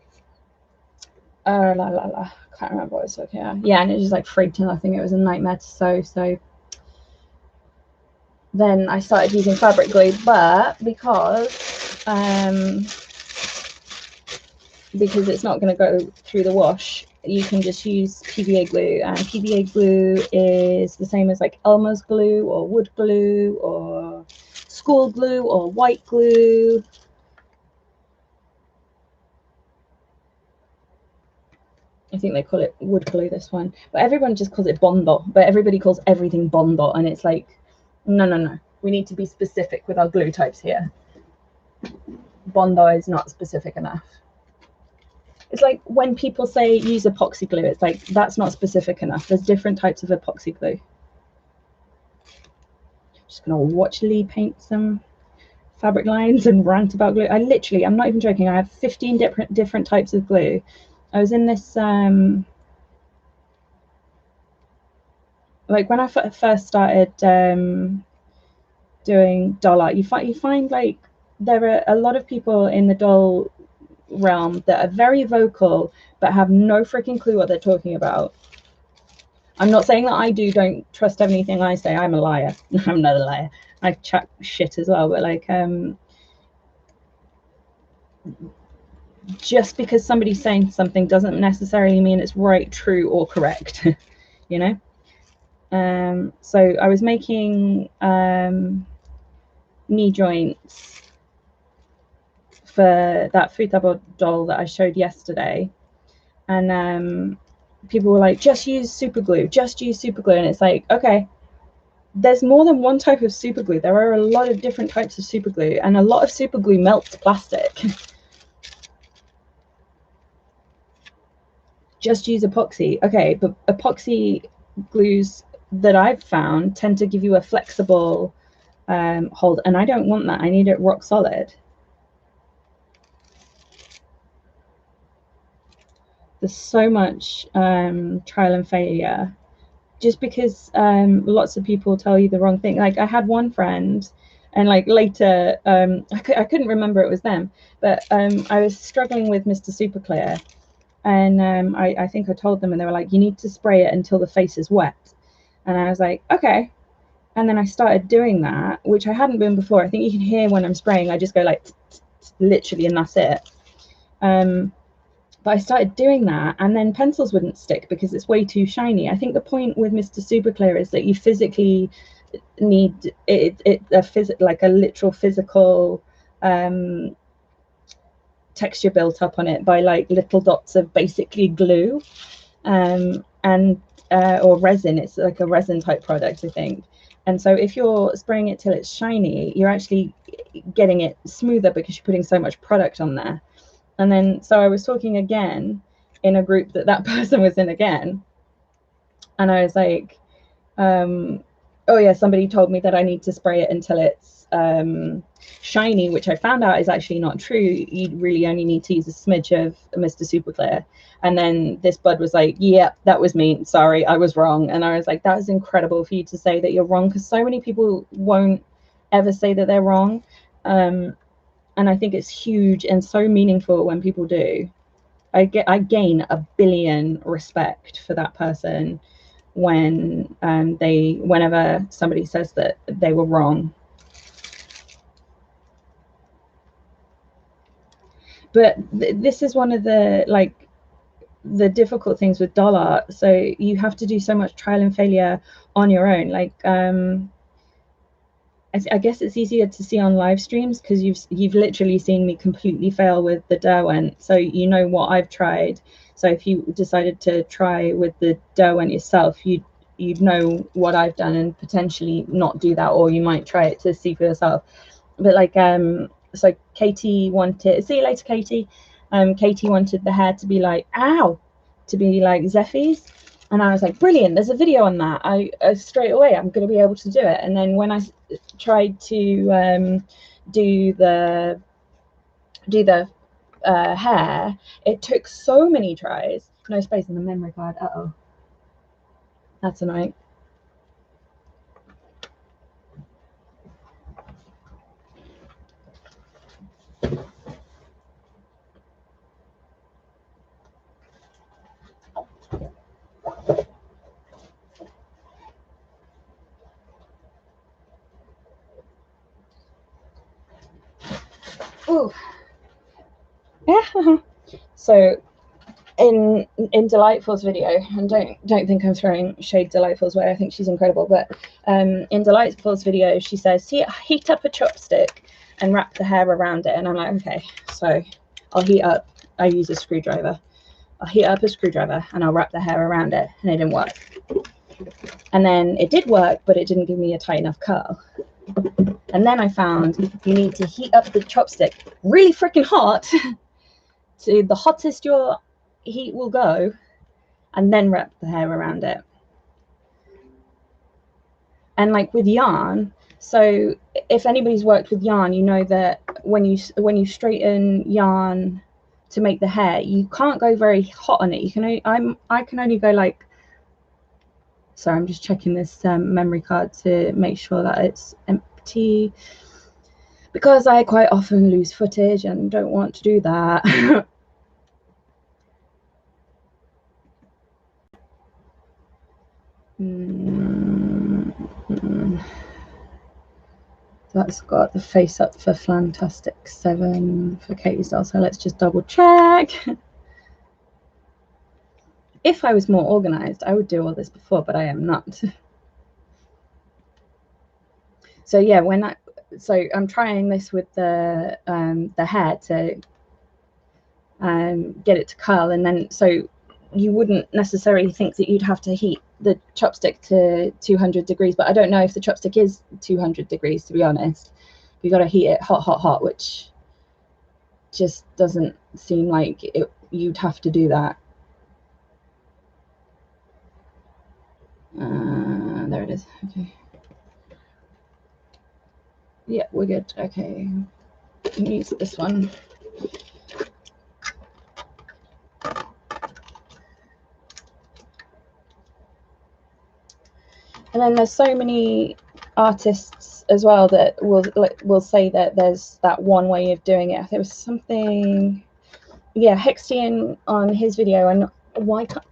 remember what I was talking about. Yeah, and it just like freaked and I think it was a nightmare to sew. So then I started using fabric glue, but because it's not going to go through the wash, you can just use PVA glue, and PVA glue is the same as like Elmer's glue or wood glue or school glue or white glue. I think they call it wood glue, this one, but everyone just calls it Bondo. But everybody calls everything Bondo, and it's like, no. We need to be specific with our glue types here. Bondo is not specific enough. It's like when people say use epoxy glue, it's like that's not specific enough. There's different types of epoxy glue. Just gonna watch Lee paint some fabric lines and rant about glue. I'm not even joking, I have 15 different types of glue. I was in this like when I first started doing doll art, you find like there are a lot of people in the doll realm that are very vocal but have no freaking clue what they're talking about. I'm not saying that I don't trust anything I say. I'm a liar. I'm not a liar. I chat shit as well, but like just because somebody's saying something doesn't necessarily mean it's right, true, or correct. You know. So I was making knee joints for that Futaba doll that I showed yesterday, and people were like, just use super glue, and it's like, okay, there's more than one type of super glue. There are a lot of different types of super glue, and a lot of super glue melts plastic. Just use epoxy. Okay, but epoxy glues that I've found tend to give you a flexible hold, and I don't want that. I need it rock solid. There's so much trial and failure just because lots of people tell you the wrong thing. Like I had one friend, and like later I couldn't remember it was them, but I was struggling with Mr. Super Clear, and I think I told them, and they were like, you need to spray it until the face is wet. And I was like, okay. And then I started doing that, which I hadn't been before. I think you can hear when I'm spraying, I just go like literally, and that's it. But I started doing that, and then pencils wouldn't stick because it's way too shiny. I think the point with Mr. Super Clear is that you physically need like a literal physical texture built up on it by like little dots of basically glue and or resin. It's like a resin type product, I think. And so if you're spraying it till it's shiny, you're actually getting it smoother because you're putting so much product on there. And then so I was talking again in a group that person was in again, and I was like, oh yeah, somebody told me that I need to spray it until it's shiny, which I found out is actually not true. You really only need to use a smidge of Mr. Super Clear. And then this bud was like, yeah, that was me, sorry, I was wrong. And I was like, that is incredible for you to say that you're wrong, because so many people won't ever say that they're wrong. And I think it's huge and so meaningful when people do. I gain a billion respect for that person when whenever somebody says that they were wrong. But this is one of the difficult things with doll art. So you have to do so much trial and failure on your own. Like I guess it's easier to see on live streams because you've literally seen me completely fail with the Derwent, so you know what I've tried. So if you decided to try with the Derwent yourself, you'd know what I've done and potentially not do that, or you might try it to see for yourself. But like so Katie wanted, see you later, Katie. Katie wanted the hair to be like, ow, to be like Zeffy's. And I was like, brilliant, there's a video on that. I straight away, I'm going to be able to do it. And then when I tried to do the hair, it took so many tries. No space in the memory card. Uh-oh. That's annoying. Ooh. Yeah. So in Delightful's video, and don't think I'm throwing shade Delightful's way, I think she's incredible, but in Delightful's video she says, heat up a chopstick and wrap the hair around it. And I'm like, okay, so I use a screwdriver. I'll heat up a screwdriver and I'll wrap the hair around it, and it didn't work. And then it did work, but it didn't give me a tight enough curl. And then I found you need to heat up the chopstick really freaking hot to the hottest your heat will go, and then wrap the hair around it. And like with yarn, so if anybody's worked with yarn, you know that when you straighten yarn to make the hair, you can't go very hot on it. You can I can only go like, sorry, I'm just checking this memory card to make sure that it's empty, because I quite often lose footage and don't want to do that. That's got the face up for Fantastic 7 for Katie's doll, so let's just double check. If I was more organized, I would do all this before, but I am not. So yeah, so I'm trying this with the hair to get it to curl, and then so you wouldn't necessarily think that you'd have to heat the chopstick to 200 degrees, but I don't know if the chopstick is 200 degrees, to be honest. You got to heat it hot, which just doesn't seem like you'd have to do that. There it is. Okay. Yeah, we're good. Okay. Use this one. And then there's so many artists as well that will say that there's that one way of doing it. There was something, yeah, Hextian on his video, and why can't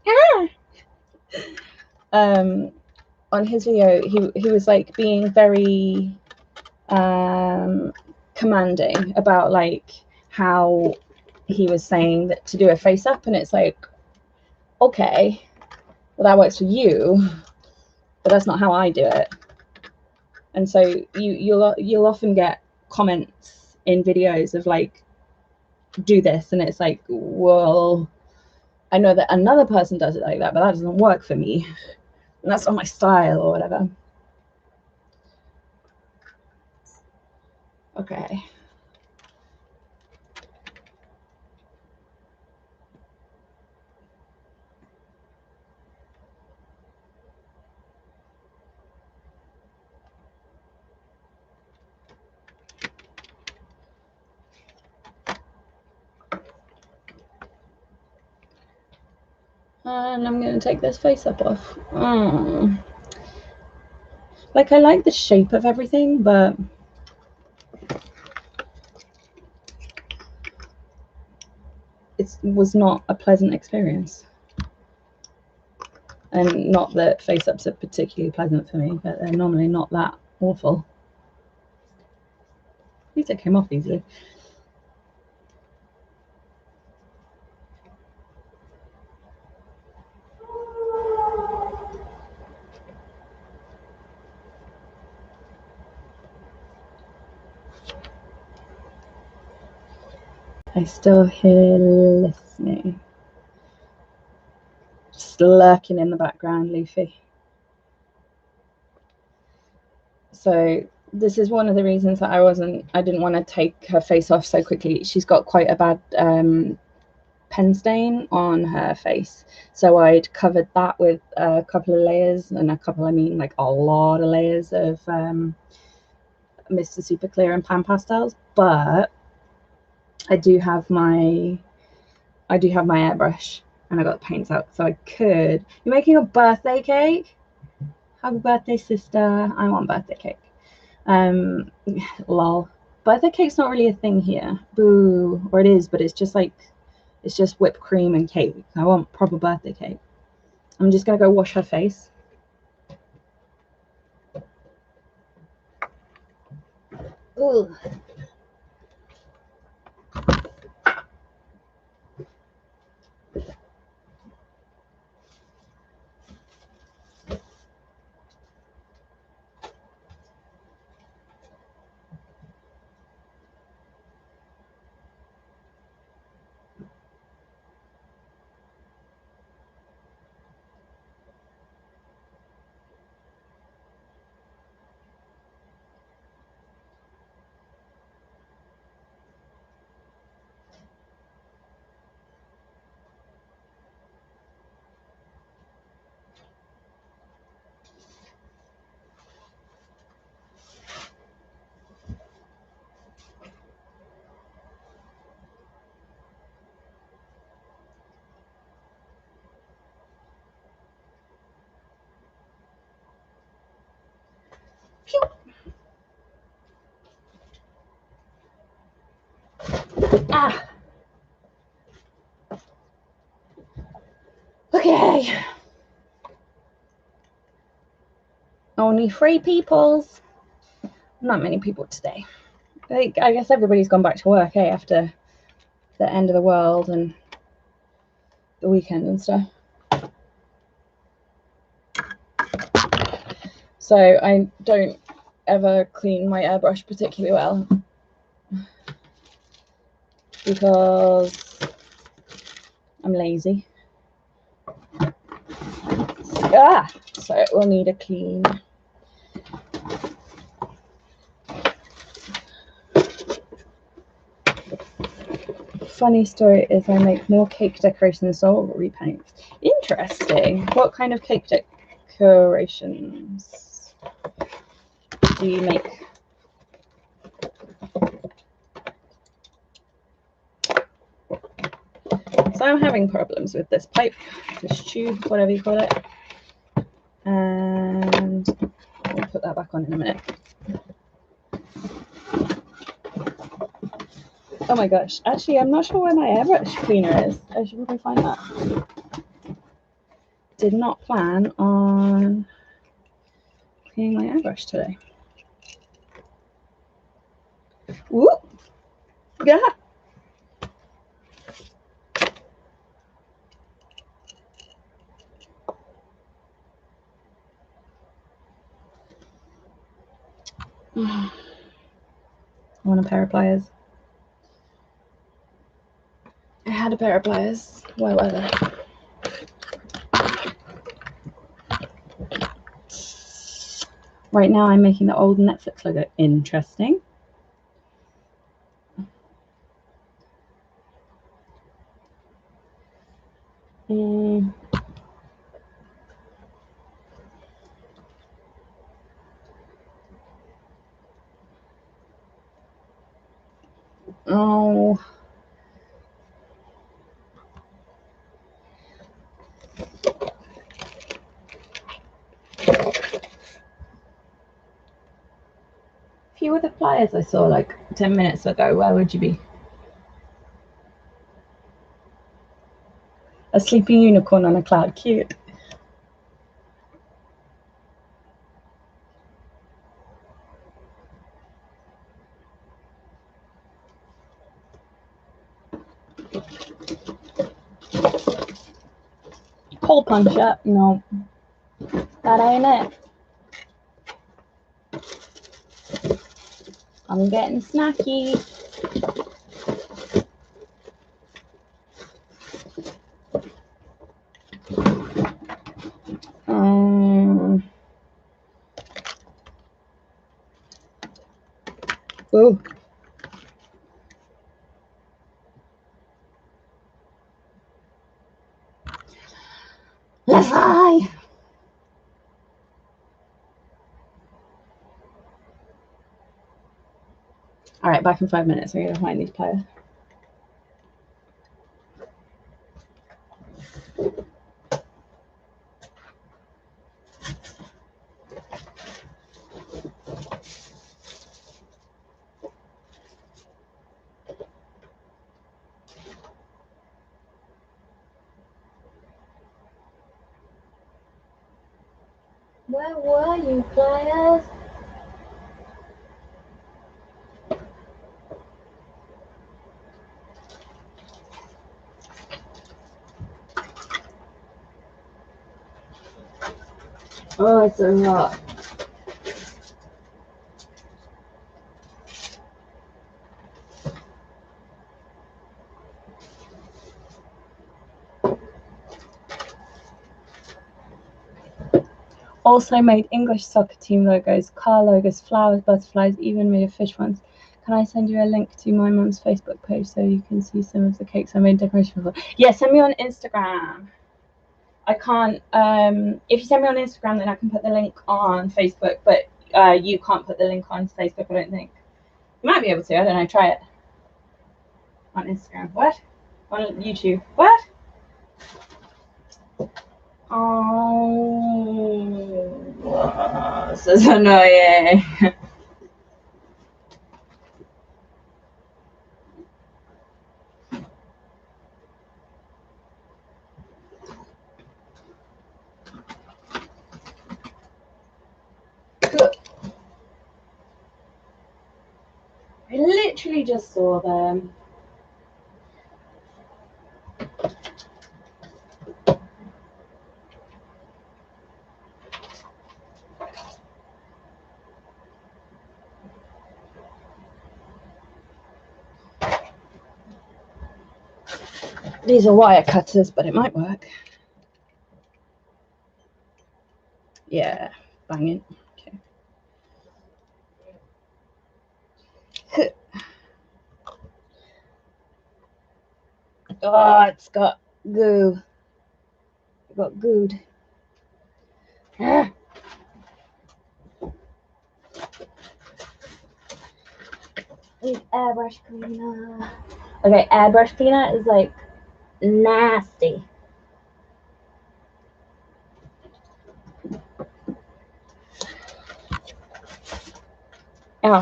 on his video he was like being very commanding about like how he was saying that to do a face up, and it's like, okay, well, that works for you, but that's not how I do it. And so you'll often get comments in videos of like, do this, and it's like, well, I know that another person does it like that, but that doesn't work for me, and that's not my style or whatever. Okay. And I'm going to take this face up off. Like, I like the shape of everything, but it was not a pleasant experience. And not that face ups are particularly pleasant for me, but they're normally not that awful. At least it came off easily. I still hear listening. Just lurking in the background, Luffy. So this is one of the reasons that I didn't want to take her face off so quickly. She's got quite a bad pen stain on her face. So I'd covered that with a couple of layers, and a couple, I mean like a lot of layers of Mr. Super Clear and Pan Pastels, but I do have my airbrush, and I got the paints out, so I could. You're making a birthday cake? Happy birthday, sister. I want birthday cake. Lol. Birthday cake's not really a thing here. Boo. Or it is, but it's just like, it's just whipped cream and cake. I want proper birthday cake. I'm just gonna go wash her face. Ooh. Pew. Ah. Okay. Only 3 peoples. Not many people today. I guess everybody's gone back to work, after the end of the world and the weekend and stuff. So I don't ever clean my airbrush particularly well, because I'm lazy. So it will need a clean. Funny story is I make more cake decorations than all repaints. Interesting. What kind of cake decorations do you make? So I'm having problems with this pipe, this tube, whatever you call it. And I'll put that back on in a minute. Oh my gosh, actually I'm not sure where my airbrush cleaner is. I should probably find that. Did not plan on cleaning my airbrush today. Whoop! Yeah. I want a pair of pliers. I had a pair of pliers. Where were they? Right now I'm making the old Netflix logo interesting. Oh. If you were the pliers I saw like 10 minutes ago, where would you be? A sleeping unicorn on a cloud. Cute. Hole puncher? No. That ain't it. I'm getting snacky. Oh. Let's fly. All right, back in 5 minutes. I'm gonna find these pliers. Where were you, pliers? Oh, it's so hot. Also made English soccer team logos, car logos, flowers, butterflies, even made a fish ones. Can I send you a link to my mum's Facebook page so you can see some of the cakes I made decoration for? Yeah, send me on Instagram. I can't, if you send me on Instagram, then I can put the link on Facebook, but you can't put the link on Facebook, I don't think. You might be able to, I don't know, try it. On Instagram. What? On YouTube. What? Oh, this is annoying. I literally just saw them. These are wire cutters, but it might work. Yeah, banging. Okay. Oh, it's got goo. It got gooed. Ah. Need airbrush cleaner. Okay, airbrush cleaner is like nasty. Ow.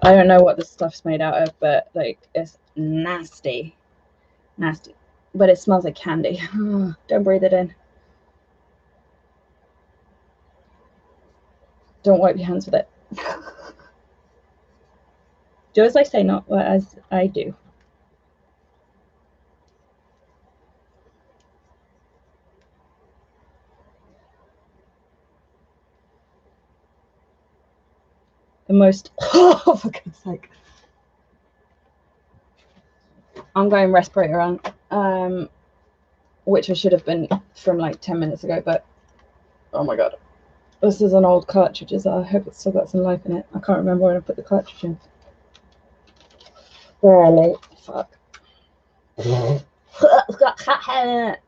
I don't know what this stuff's made out of, but like it's nasty. Nasty. But it smells like candy. Don't breathe it in. Don't wipe your hands with it. Do as I say, not as I do. the most, oh, for God's sake. I'm going respirator on, which I should have been from like 10 minutes ago, but oh my God. This is an old cartridge. I hope it's still got some life in it. I can't remember when I put the cartridge in. Barely. Fuck. It's got cat hair in it.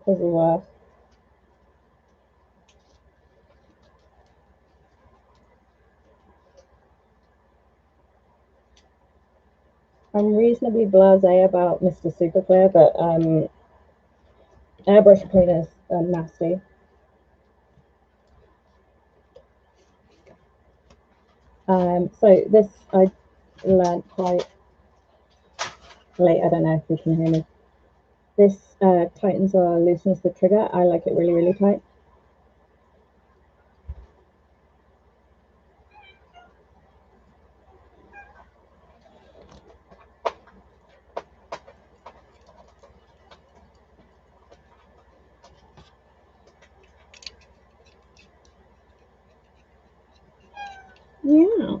Everywhere. I'm reasonably blasé about Mr. Super Clear, but airbrush cleaners are nasty. So this I learned quite late. I don't know if you can hear me. This tightens or loosens the trigger. I like it really, really tight. Yeah.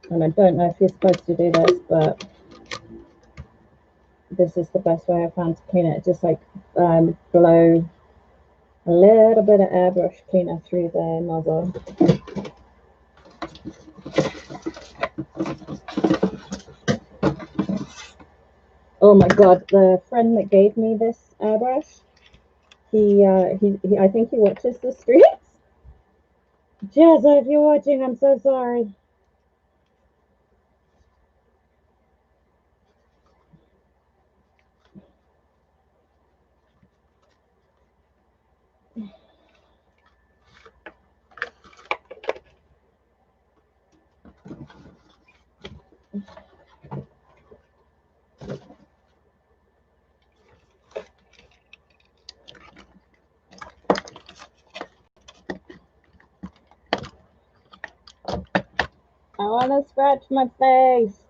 And I don't know if you're supposed to do this, but this is the best way I found to clean it. Just like blow a little bit of airbrush cleaner through the nozzle. Oh my God, the friend that gave me this airbrush, he I think he watches the streams. Jazza, if you're watching, I'm so sorry. I want to scratch my face.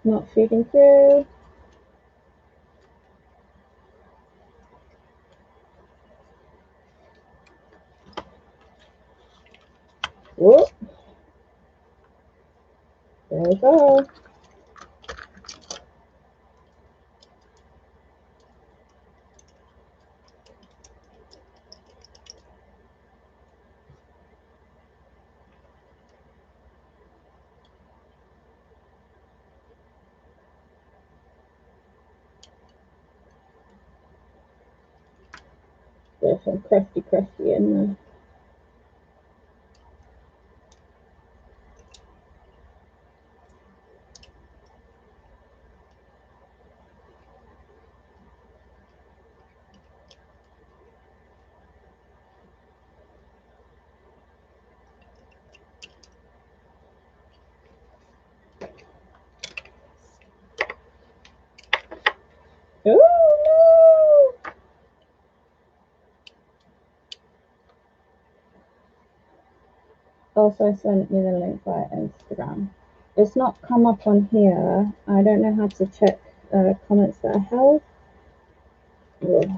Not feeding through. Whoop. There we go. There's some crusty in there. Oh no! Also sent me the link via Instagram. It's not come up on here. I don't know how to check comments that I held. Ugh.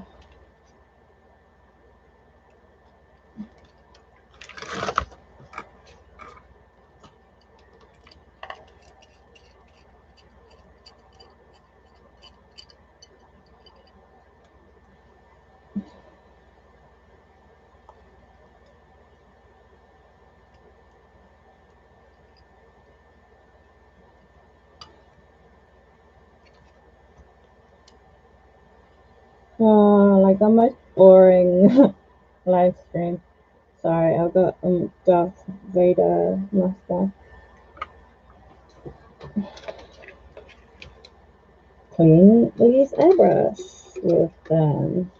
Like the most boring live stream. Sorry, I've got Darth Vader mustache. Clean these airbrush with them.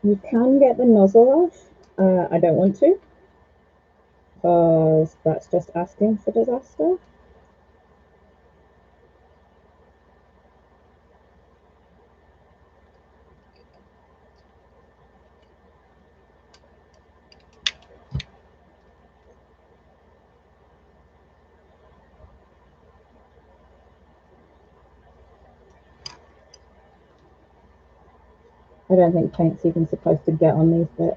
You can get the nozzle off. I don't want to, because that's just asking for disaster. I don't think paint's even supposed to get on these bits.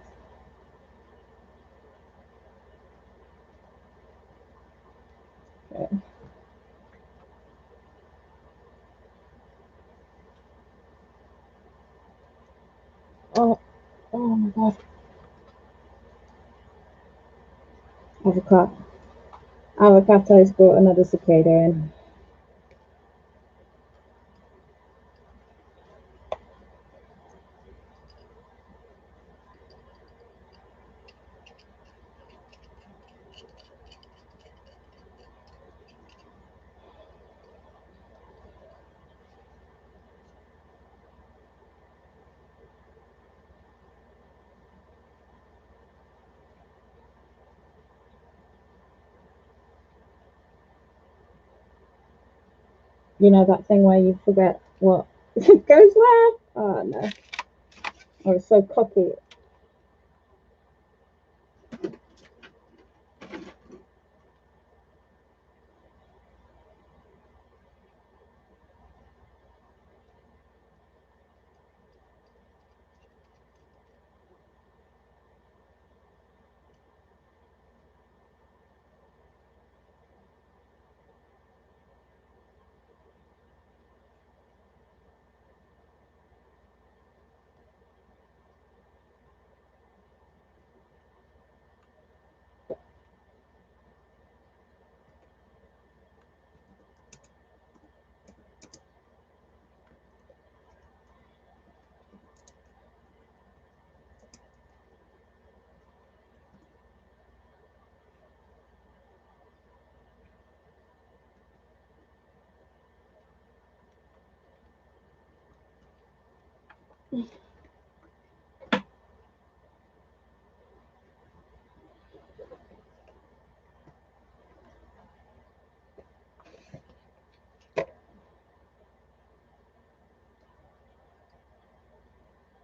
Okay. Oh, oh my god. Avocado's brought another cicada in. You know that thing where you forget what goes where? Oh no. I was so cocky.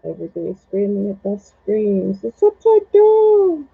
Everybody's screaming at their screens. It's upside down.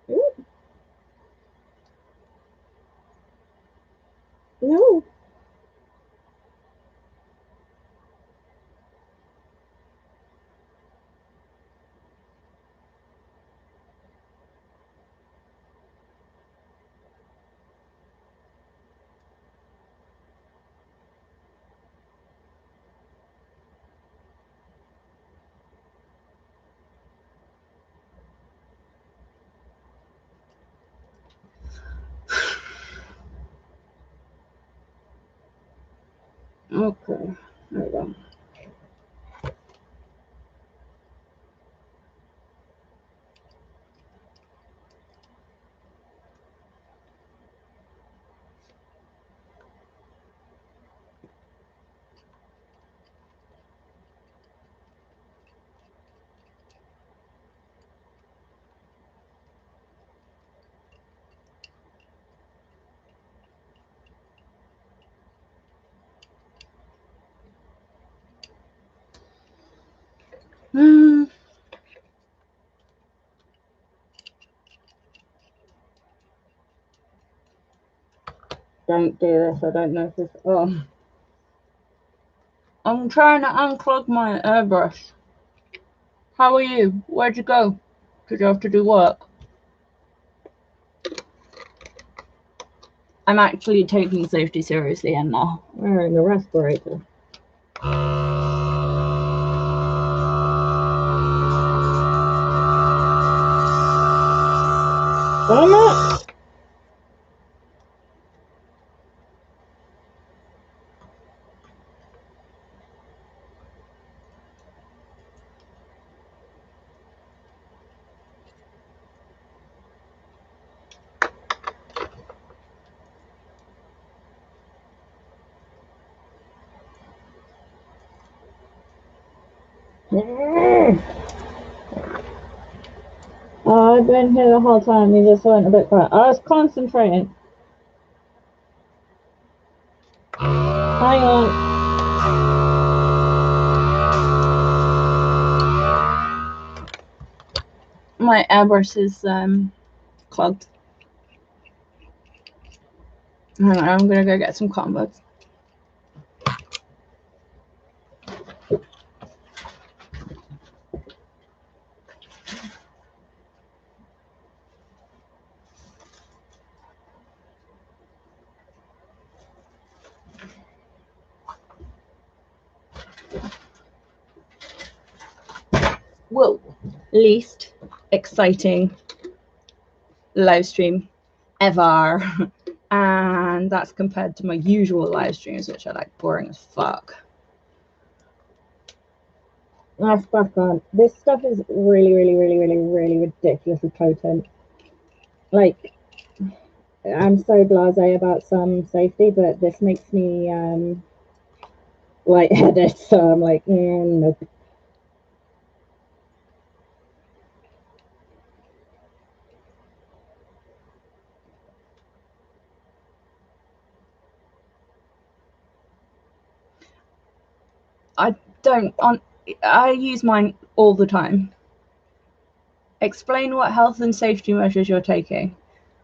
Ooh, no. Okay, there we go. Don't do this. I don't know if this. Oh. I'm trying to unclog my airbrush. How are you? Where'd you go? Did you have to do work? I'm actually taking safety seriously and now wearing a respirator. Damn it! Oh, I've been here the whole time. You just went a bit quiet. I was concentrating. Hang on. My airbrush is clogged. Hang on, I'm gonna go get some cotton buds. Whoa, least exciting live stream ever. And that's compared to my usual live streams, which are like boring as fuck. That's back on. This stuff is really ridiculously potent. Like, I'm so blasé about some safety, but this makes me lightheaded, so I'm like, nope. I use mine all the time. Explain what health and safety measures you're taking.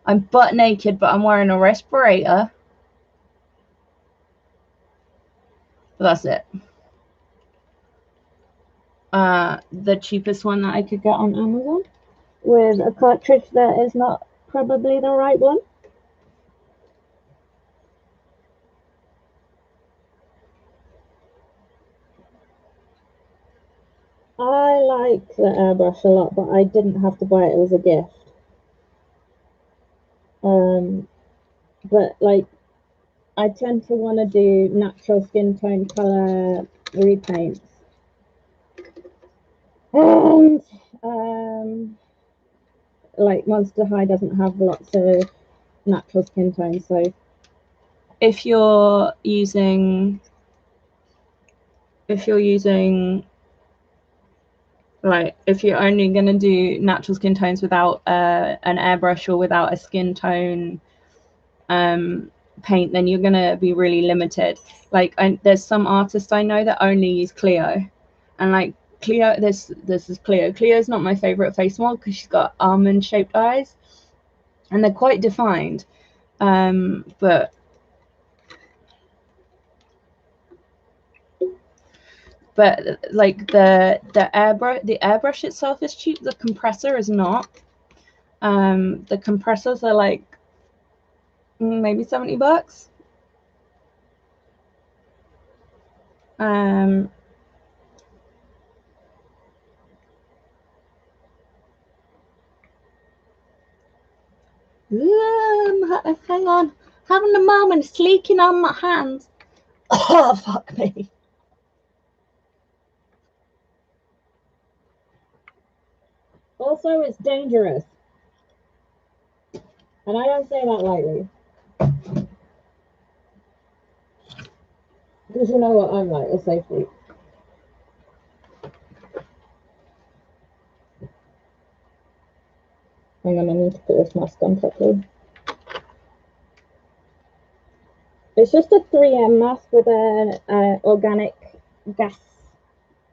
I'm butt naked, but I'm wearing a respirator. But that's it. The cheapest one that I could get on Amazon with a cartridge that is not probably the right one. I like the airbrush a lot, but I didn't have to buy it. It was a gift. But like, I tend to want to do natural skin tone color repaints. And like Monster High doesn't have lots of natural skin tones, so if you're using like, if you're only going to do natural skin tones without an airbrush or without a skin tone paint, then you're going to be really limited. Like, there's some artists I know that only use Cleo, and like Cleo, this is Cleo. Cleo's not my favorite face model because she's got almond shaped eyes and they're quite defined, but like the airbrush itself is cheap. The compressor is not. The compressors are like maybe $70. Hang on, having a moment. It's leaking on my hands. Oh, fuck me. Also, it's dangerous. And I don't say that lightly. Because you know what I'm like with safety. Hang on, I need to put this mask on properly. It's just a 3M mask with an organic gas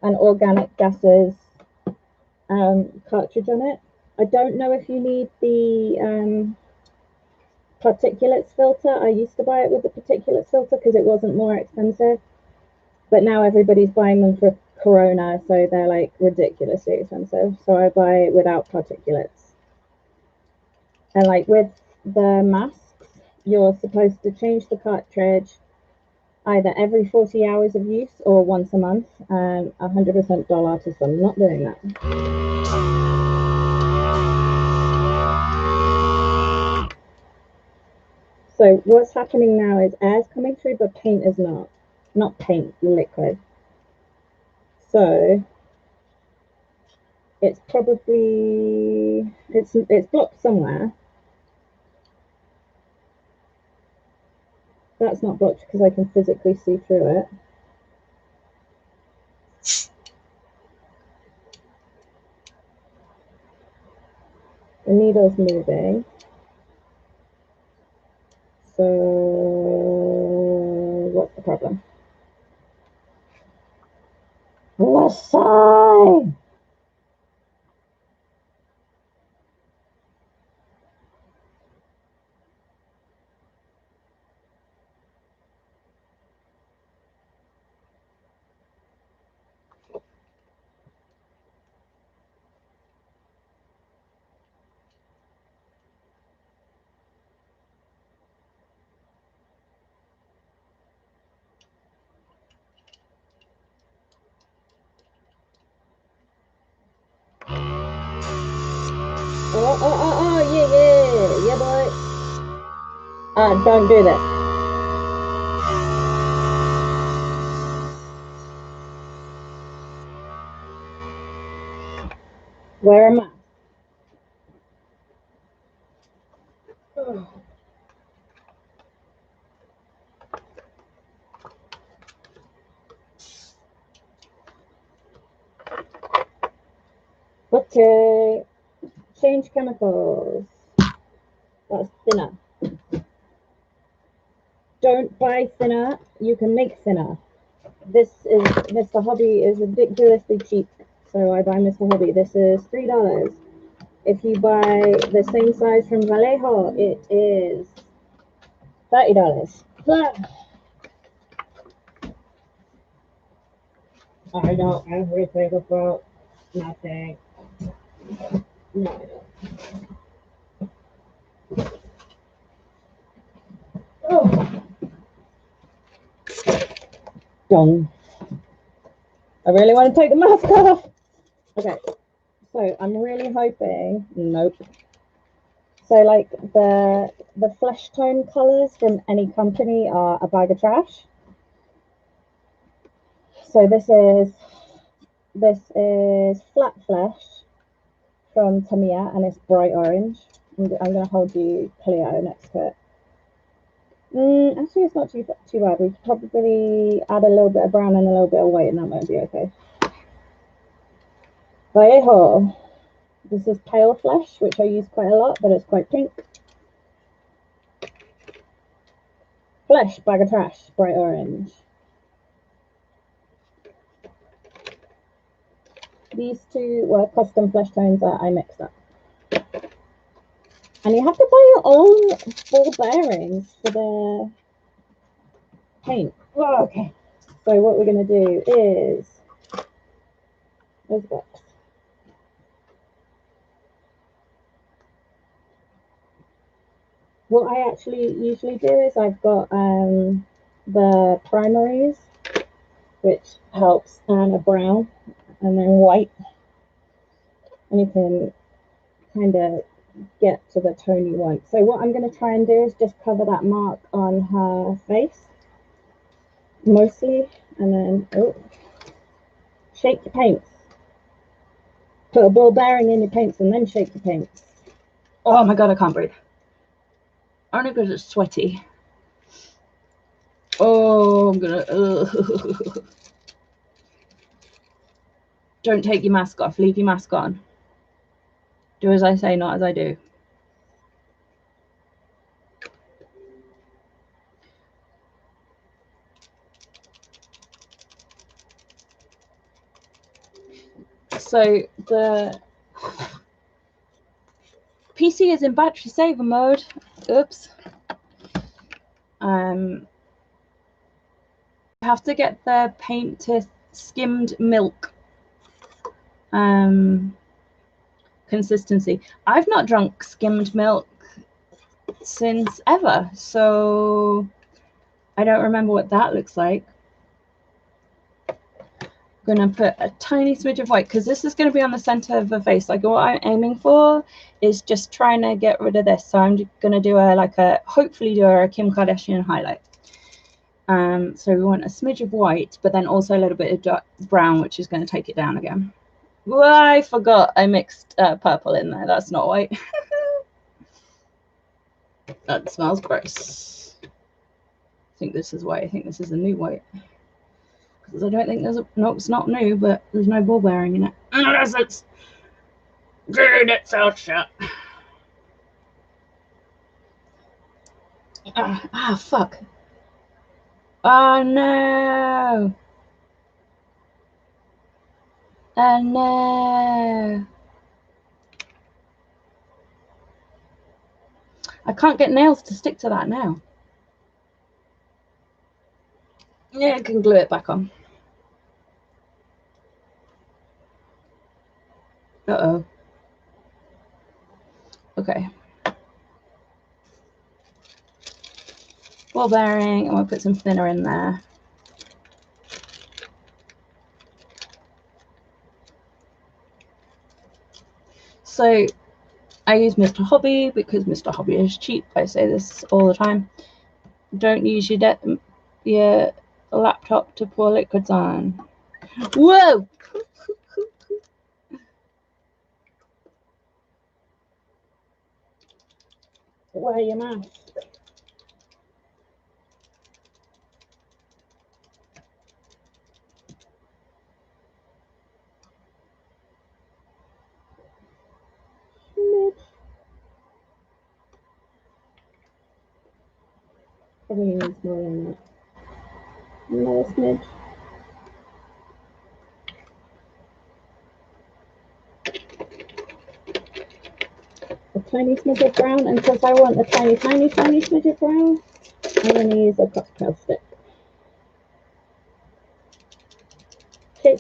and organic gases cartridge on it. I don't know if you need the particulates filter. I used to buy it with the particulates filter because it wasn't more expensive. But now everybody's buying them for Corona, so they're like ridiculously expensive. So I buy it without particulates. And like with the masks, you're supposed to change the cartridge either every 40 hours of use or once a month. And 100% doll artist, I'm not doing that. So what's happening now is air's coming through, but paint is not paint, liquid. So it's probably, it's blocked somewhere. That's not blocked because I can physically see through it. The needle's moving. So what's the problem? Listen! Oh, yeah, boy. Don't do that. Wear a mask. Okay, change chemicals. That's thinner. Don't buy thinner. You can make thinner. This is Mr. Hobby is ridiculously cheap, so I buy Mr. Hobby. This is $3. If you buy the same size from Vallejo, it is $30. I know everything about nothing. No. Oh. Done. I really want to take the mask off. Okay, so I'm really hoping. Nope. So like the flesh tone colors from any company are a bag of trash. So this is flat flesh from Tamiya, and it's bright orange. I'm going to hold you Cleo next to it. Actually, it's not too bad. We could probably add a little bit of brown and a little bit of white, and that might be okay. Vallejo. This is pale flesh, which I use quite a lot, but it's quite pink. Flesh, bag of trash, bright orange. These two were custom flesh tones that I mixed up. And you have to buy your own ball bearings for the paint. Oh, okay. So what we're going to do is, where's the box? What I actually usually do is I've got the primaries, which helps, and a brown, and then white. And you can kind of get to the tone you want. So what I'm going to try and do is just cover that mark on her face, mostly, and then shake your paints. Put a ball bearing in your paints and then shake your paints. Oh my god, I can't breathe. Only because it's sweaty. Oh, I'm gonna. Don't take your mask off. Leave your mask on. Do as I say, not as I do. So the PC is in battery saver mode. Oops. You have to get the paint to skimmed milk consistency. I've not drunk skimmed milk since ever, so I don't remember what that looks like. I'm gonna put a tiny smidge of white because this is going to be on the center of the face. Like what I'm aiming for is just trying to get rid of this. So I'm going to do hopefully do a Kim Kardashian highlight. So we want a smidge of white, but then also a little bit of dark brown, which is going to take it down again. Well, I forgot I mixed purple in there. That's not white. That smells gross. I think this is white. I think this is a new white. Because I don't think there's no, it's not new, but there's no ball bearing in it. Unless it's glued itself shut. Fuck. Oh no. Oh no. I can't get nails to stick to that now. Yeah, I can glue it back on. Uh-oh. Okay. Ball bearing, and we'll put some thinner in there. So I use Mr. Hobby because Mr. Hobby is cheap. I say this all the time. Don't use your laptop to pour liquids on. Whoa! Wear your mask. Probably needs more than that. Another smidge. A tiny smidge of brown, and because I want a tiny smidge of brown, I'm going to use a cocktail stick. Okay.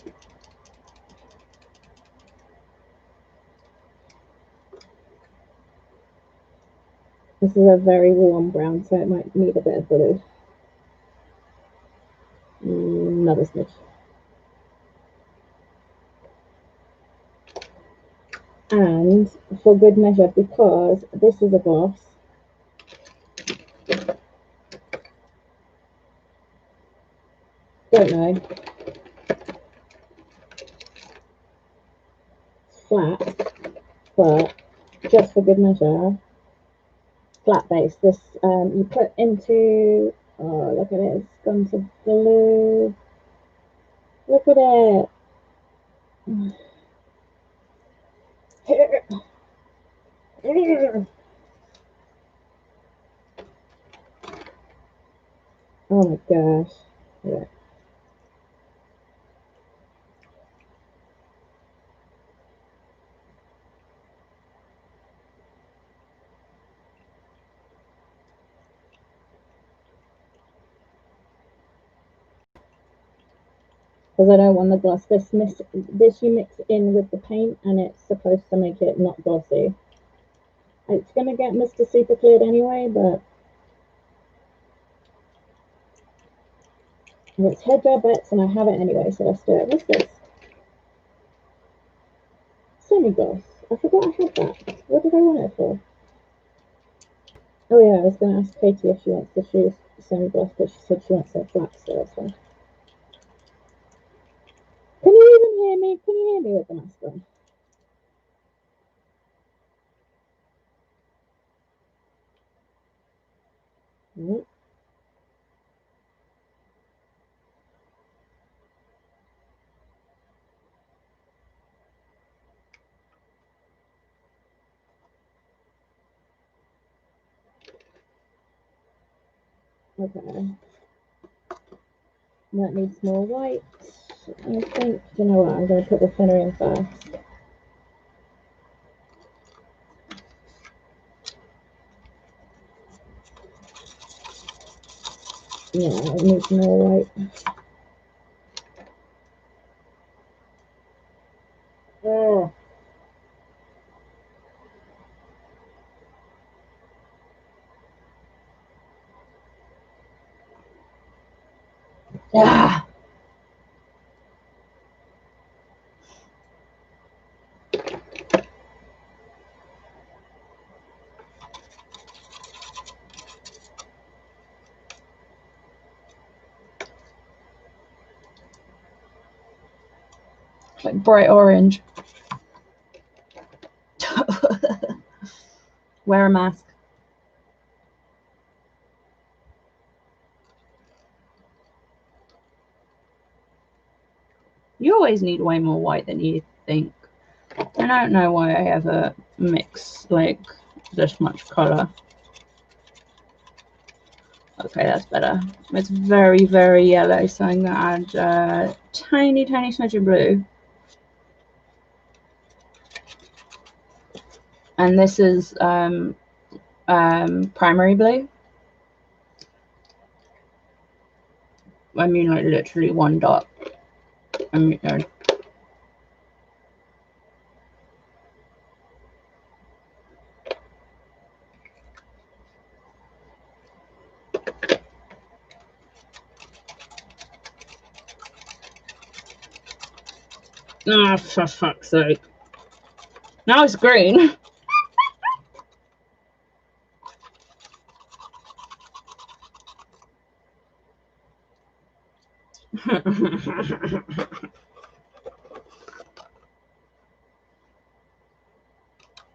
This is a very warm brown, so it might need a bit of blue. Another smidge. And for good measure, because this is a gloss, don't know, flat, but just for good measure, flat base. This you put into, oh look at it, it's gone to blue. Look at it. Oh my gosh. Yeah. Because I don't want the gloss. This you mix in with the paint, and it's supposed to make it not glossy. It's gonna get Mr. Super cleared anyway, but it's Head Job Bets, and I have it anyway, so let's do it. What's this? Semi-gloss. I forgot I had that. What did I want it for? Oh yeah, I was going to ask Katie if she wants to choose semi-gloss, but she said she wants it flat, so that's fine. Can you even hear me? Can you hear me with the mask on? Nope. Okay. That needs more white. I think, you know what, I'm going to put the thinner in first. Yeah, it needs more white. Oh. Yeah. Like bright orange. Wear a mask. You always need way more white than you think. I don't know why I ever mix like this much color. Okay, that's better. It's very, very yellow, so I'm going to add a tiny, tiny smidge of blue. And this is primary blue. I mean, like literally one dot. I mean, oh, for fuck's sake. Now it's green.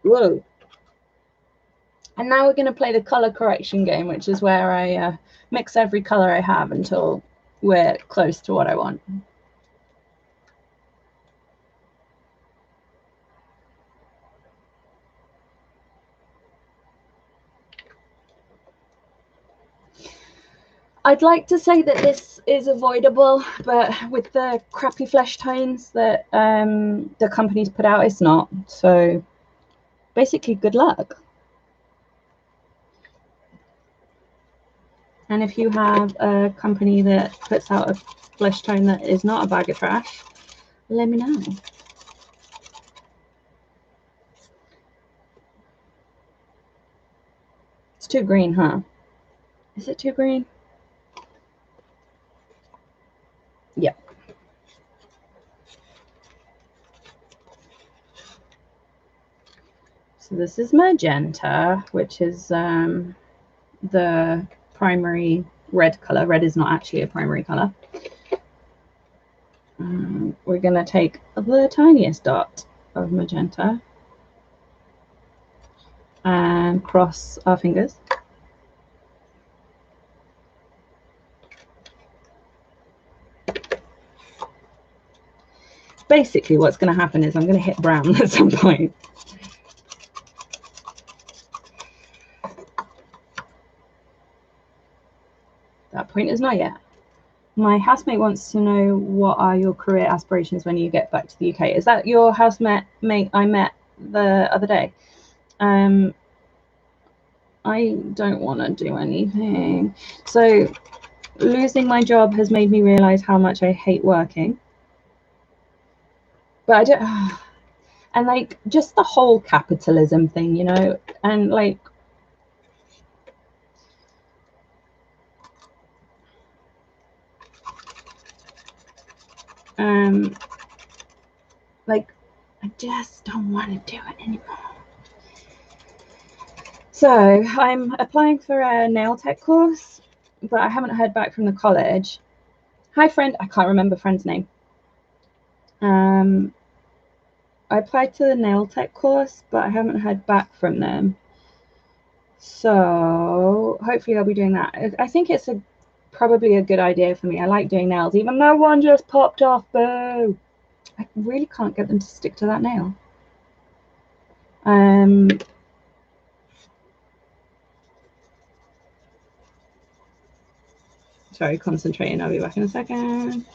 Whoa. And now we're going to play the color correction game, which is where I mix every color I have until we're close to what I want. I'd like to say that this is avoidable, but with the crappy flesh tones that the companies put out, it's not. So basically, good luck. And if you have a company that puts out a flesh tone that is not a bag of trash, let me know. It's too green, huh? Is it too green? Yep. So this is magenta, which is the primary red color. Red is not actually a primary color. We're going to take the tiniest dot of magenta and cross our fingers. Basically, what's going to happen is I'm going to hit brown at some point. That point is not yet. My housemate wants to know, what are your career aspirations when you get back to the UK? Is that your housemate I met the other day? I don't want to do anything. So losing my job has made me realize how much I hate working. But I don't, and like just the whole capitalism thing, you know, and like, like I just don't want to do it anymore. So I'm applying for a nail tech course, but I haven't heard back from the college. Hi, friend. I can't remember friend's name. I applied to the nail tech course, but I haven't heard back from them. So hopefully I'll be doing that. I think it's probably a good idea for me. I like doing nails, even though one just popped off. Boo! I really can't get them to stick to that nail. Sorry, concentrating. I'll be back in a second.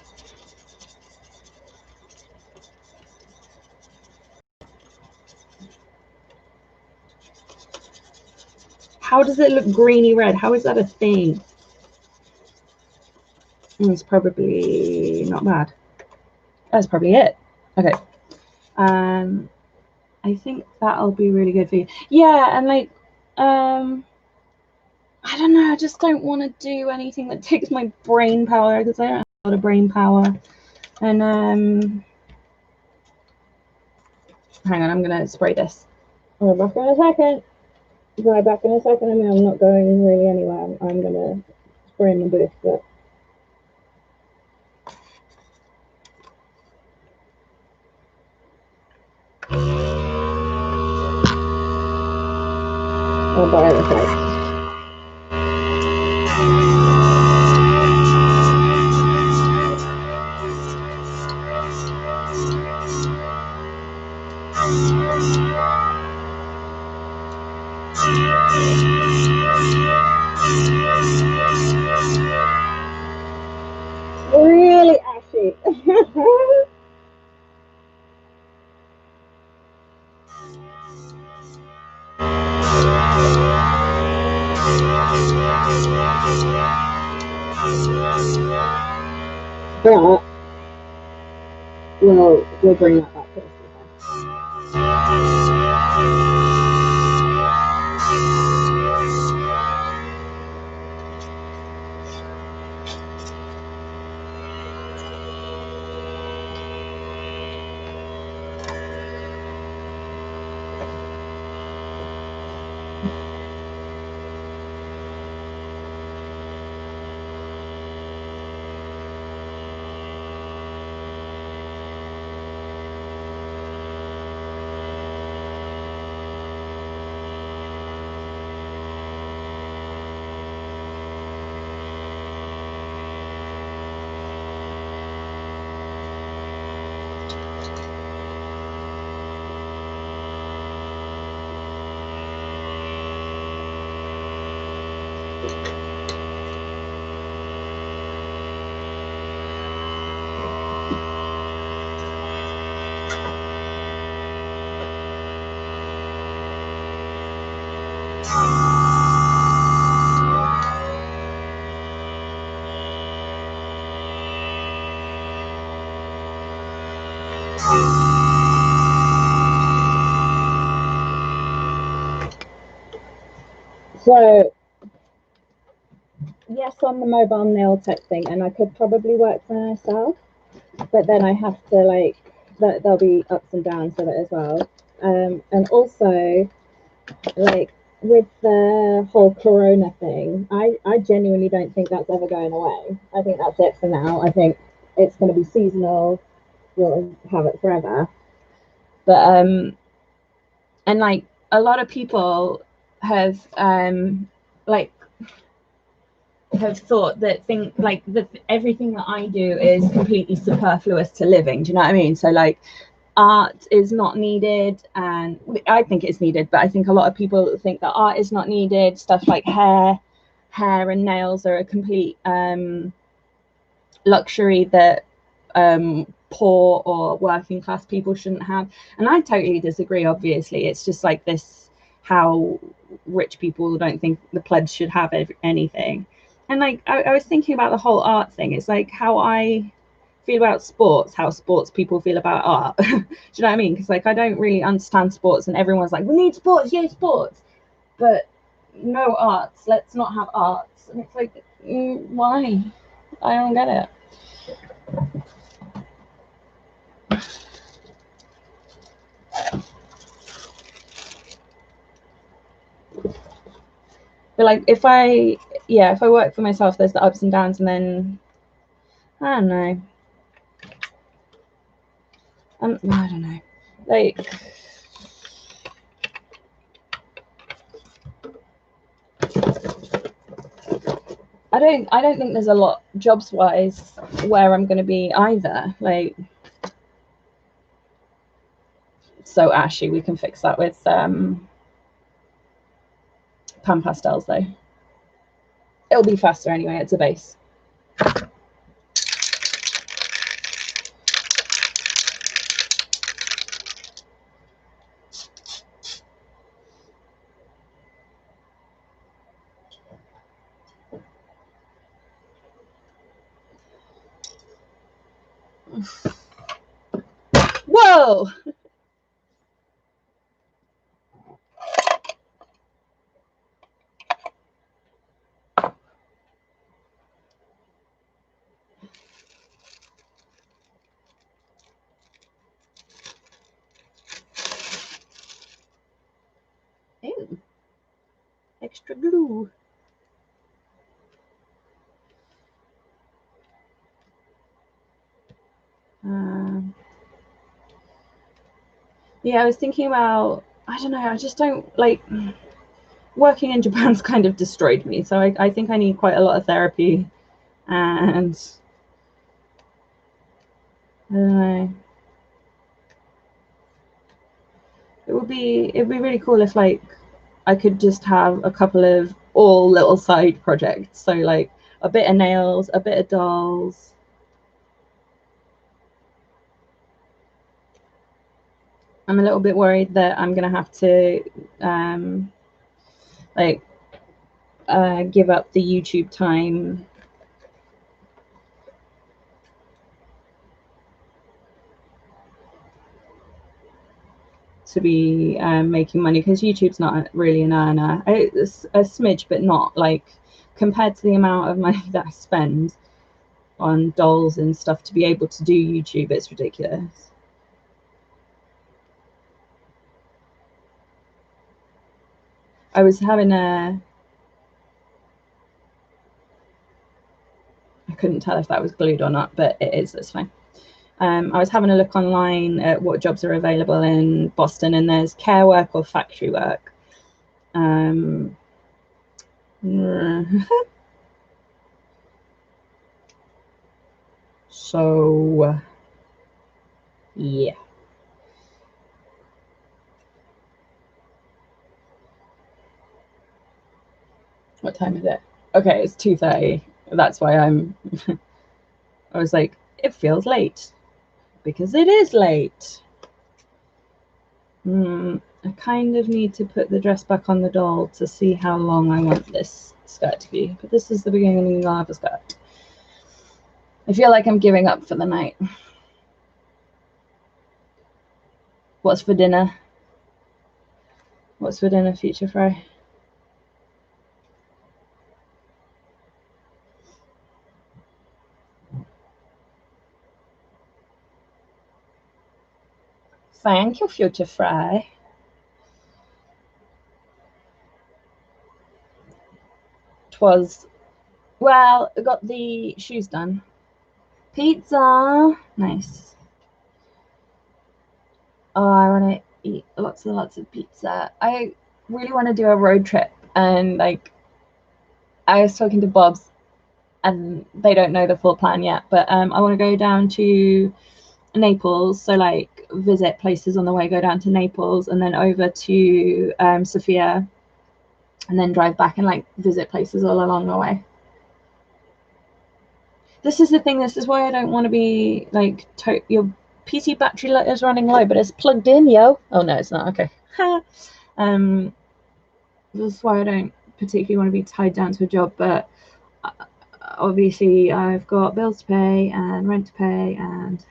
How does it look greeny red? How is that a thing? It's probably not bad. That's probably it. Okay. I think that'll be really good for you. Yeah, and like, I don't know, I just don't want to do anything that takes my brain power, because I don't have a lot of brain power. And hang on, I'm gonna spray this. I'll be back in a second. Right back in a second. I mean, I'm not going really anywhere. I'm gonna spray in the booth, but I'll buy it right. Really ashy. But we'll bring that back to the So, yes, on the mobile nail tech thing, and I could probably work for myself, but then I have to like there'll be ups and downs with it as well. And also, like with the whole Corona thing, I genuinely don't think that's ever going away. I think that's it for now. I think it's going to be seasonal. We'll have it forever. But and like a lot of people have like have thought that everything that I do is completely superfluous to living. Do you know what I mean? So like art is not needed, and I think it's needed, but I think a lot of people think that art is not needed. Stuff like hair and nails are a complete luxury that poor or working class people shouldn't have, and I totally disagree. Obviously, it's just like this, how rich people don't think the plebs should have anything. And like I was thinking about the whole art thing. It's like how I feel about sports, how sports people feel about art. Do you know what I mean? Because like I don't really understand sports, and everyone's like, we need sports, yeah, sports, but no arts. Let's not have arts. And it's like, why? I don't get it. But like if I work for myself, there's the ups and downs, and then I don't know. I don't know. Like I don't think there's a lot jobs wise where I'm going to be either. Like so ashy, we can fix that with pan pastels though. It'll be faster anyway. It's a base. Whoa! Ew. Extra glue. Yeah, I was thinking about, I don't know, I just don't like, working in Japan's kind of destroyed me. So I think I need quite a lot of therapy, and I don't know. It'd be really cool if like I could just have a couple of all little side projects. So like a bit of nails, a bit of dolls. I'm a little bit worried that I'm gonna have to like give up the YouTube time to be making money, because YouTube's not really an earner. It's a smidge, but not like compared to the amount of money that I spend on dolls and stuff to be able to do YouTube. It's ridiculous. I was having a, I couldn't tell if that was glued or not, but it is, that's fine. I was having a look online at what jobs are available in Boston, and there's care work or factory work. So, yeah. What time is it? Okay, it's 2:30. That's why I was like, it feels late, because it is late. I kind of need to put the dress back on the doll to see how long I want this skirt to be. But this is the beginning of the skirt. I feel like I'm giving up for the night. What's for dinner? What's for dinner, Future Fry? Thank you, Future Fry. Twas, well, I got the shoes done. Pizza, nice. Oh, I want to eat lots and lots of pizza. I really want to do a road trip, and like I was talking to Bob's, and they don't know the full plan yet, but I want to go down to Naples, so like visit places on the way, go down to Naples, and then over to Sofia, and then drive back and like visit places all along the way. This is the thing, this is why I don't want to be like, your PC battery is running low, but it's plugged in, yo. Oh no, it's not. Okay. This is why I don't particularly want to be tied down to a job, but obviously I've got bills to pay and rent to pay, and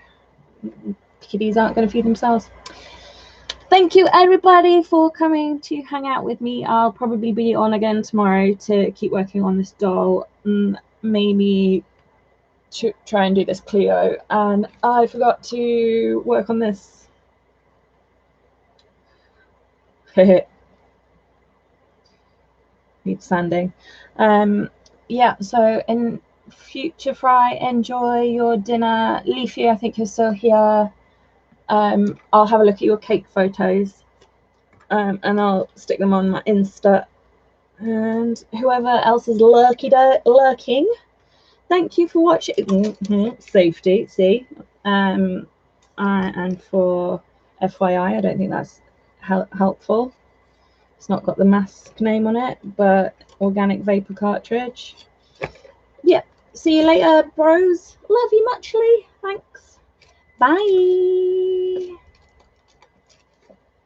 kiddies aren't going to feed themselves. Thank you everybody for coming to hang out with me. I'll probably be on again tomorrow to keep working on this doll, maybe to try and do this Cleo. And I forgot to work on this. Need sanding. Yeah, so in Future Fry, enjoy your dinner. Leafy, I think you're still here. I'll have a look at your cake photos, and I'll stick them on my Insta. And whoever else is lurking, thank you for watching. Safety, see. And for FYI, I don't think that's helpful. It's not got the mask name on it, but organic vapor cartridge. Yeah, see you later, bros. Love you muchly. Thanks. Bye.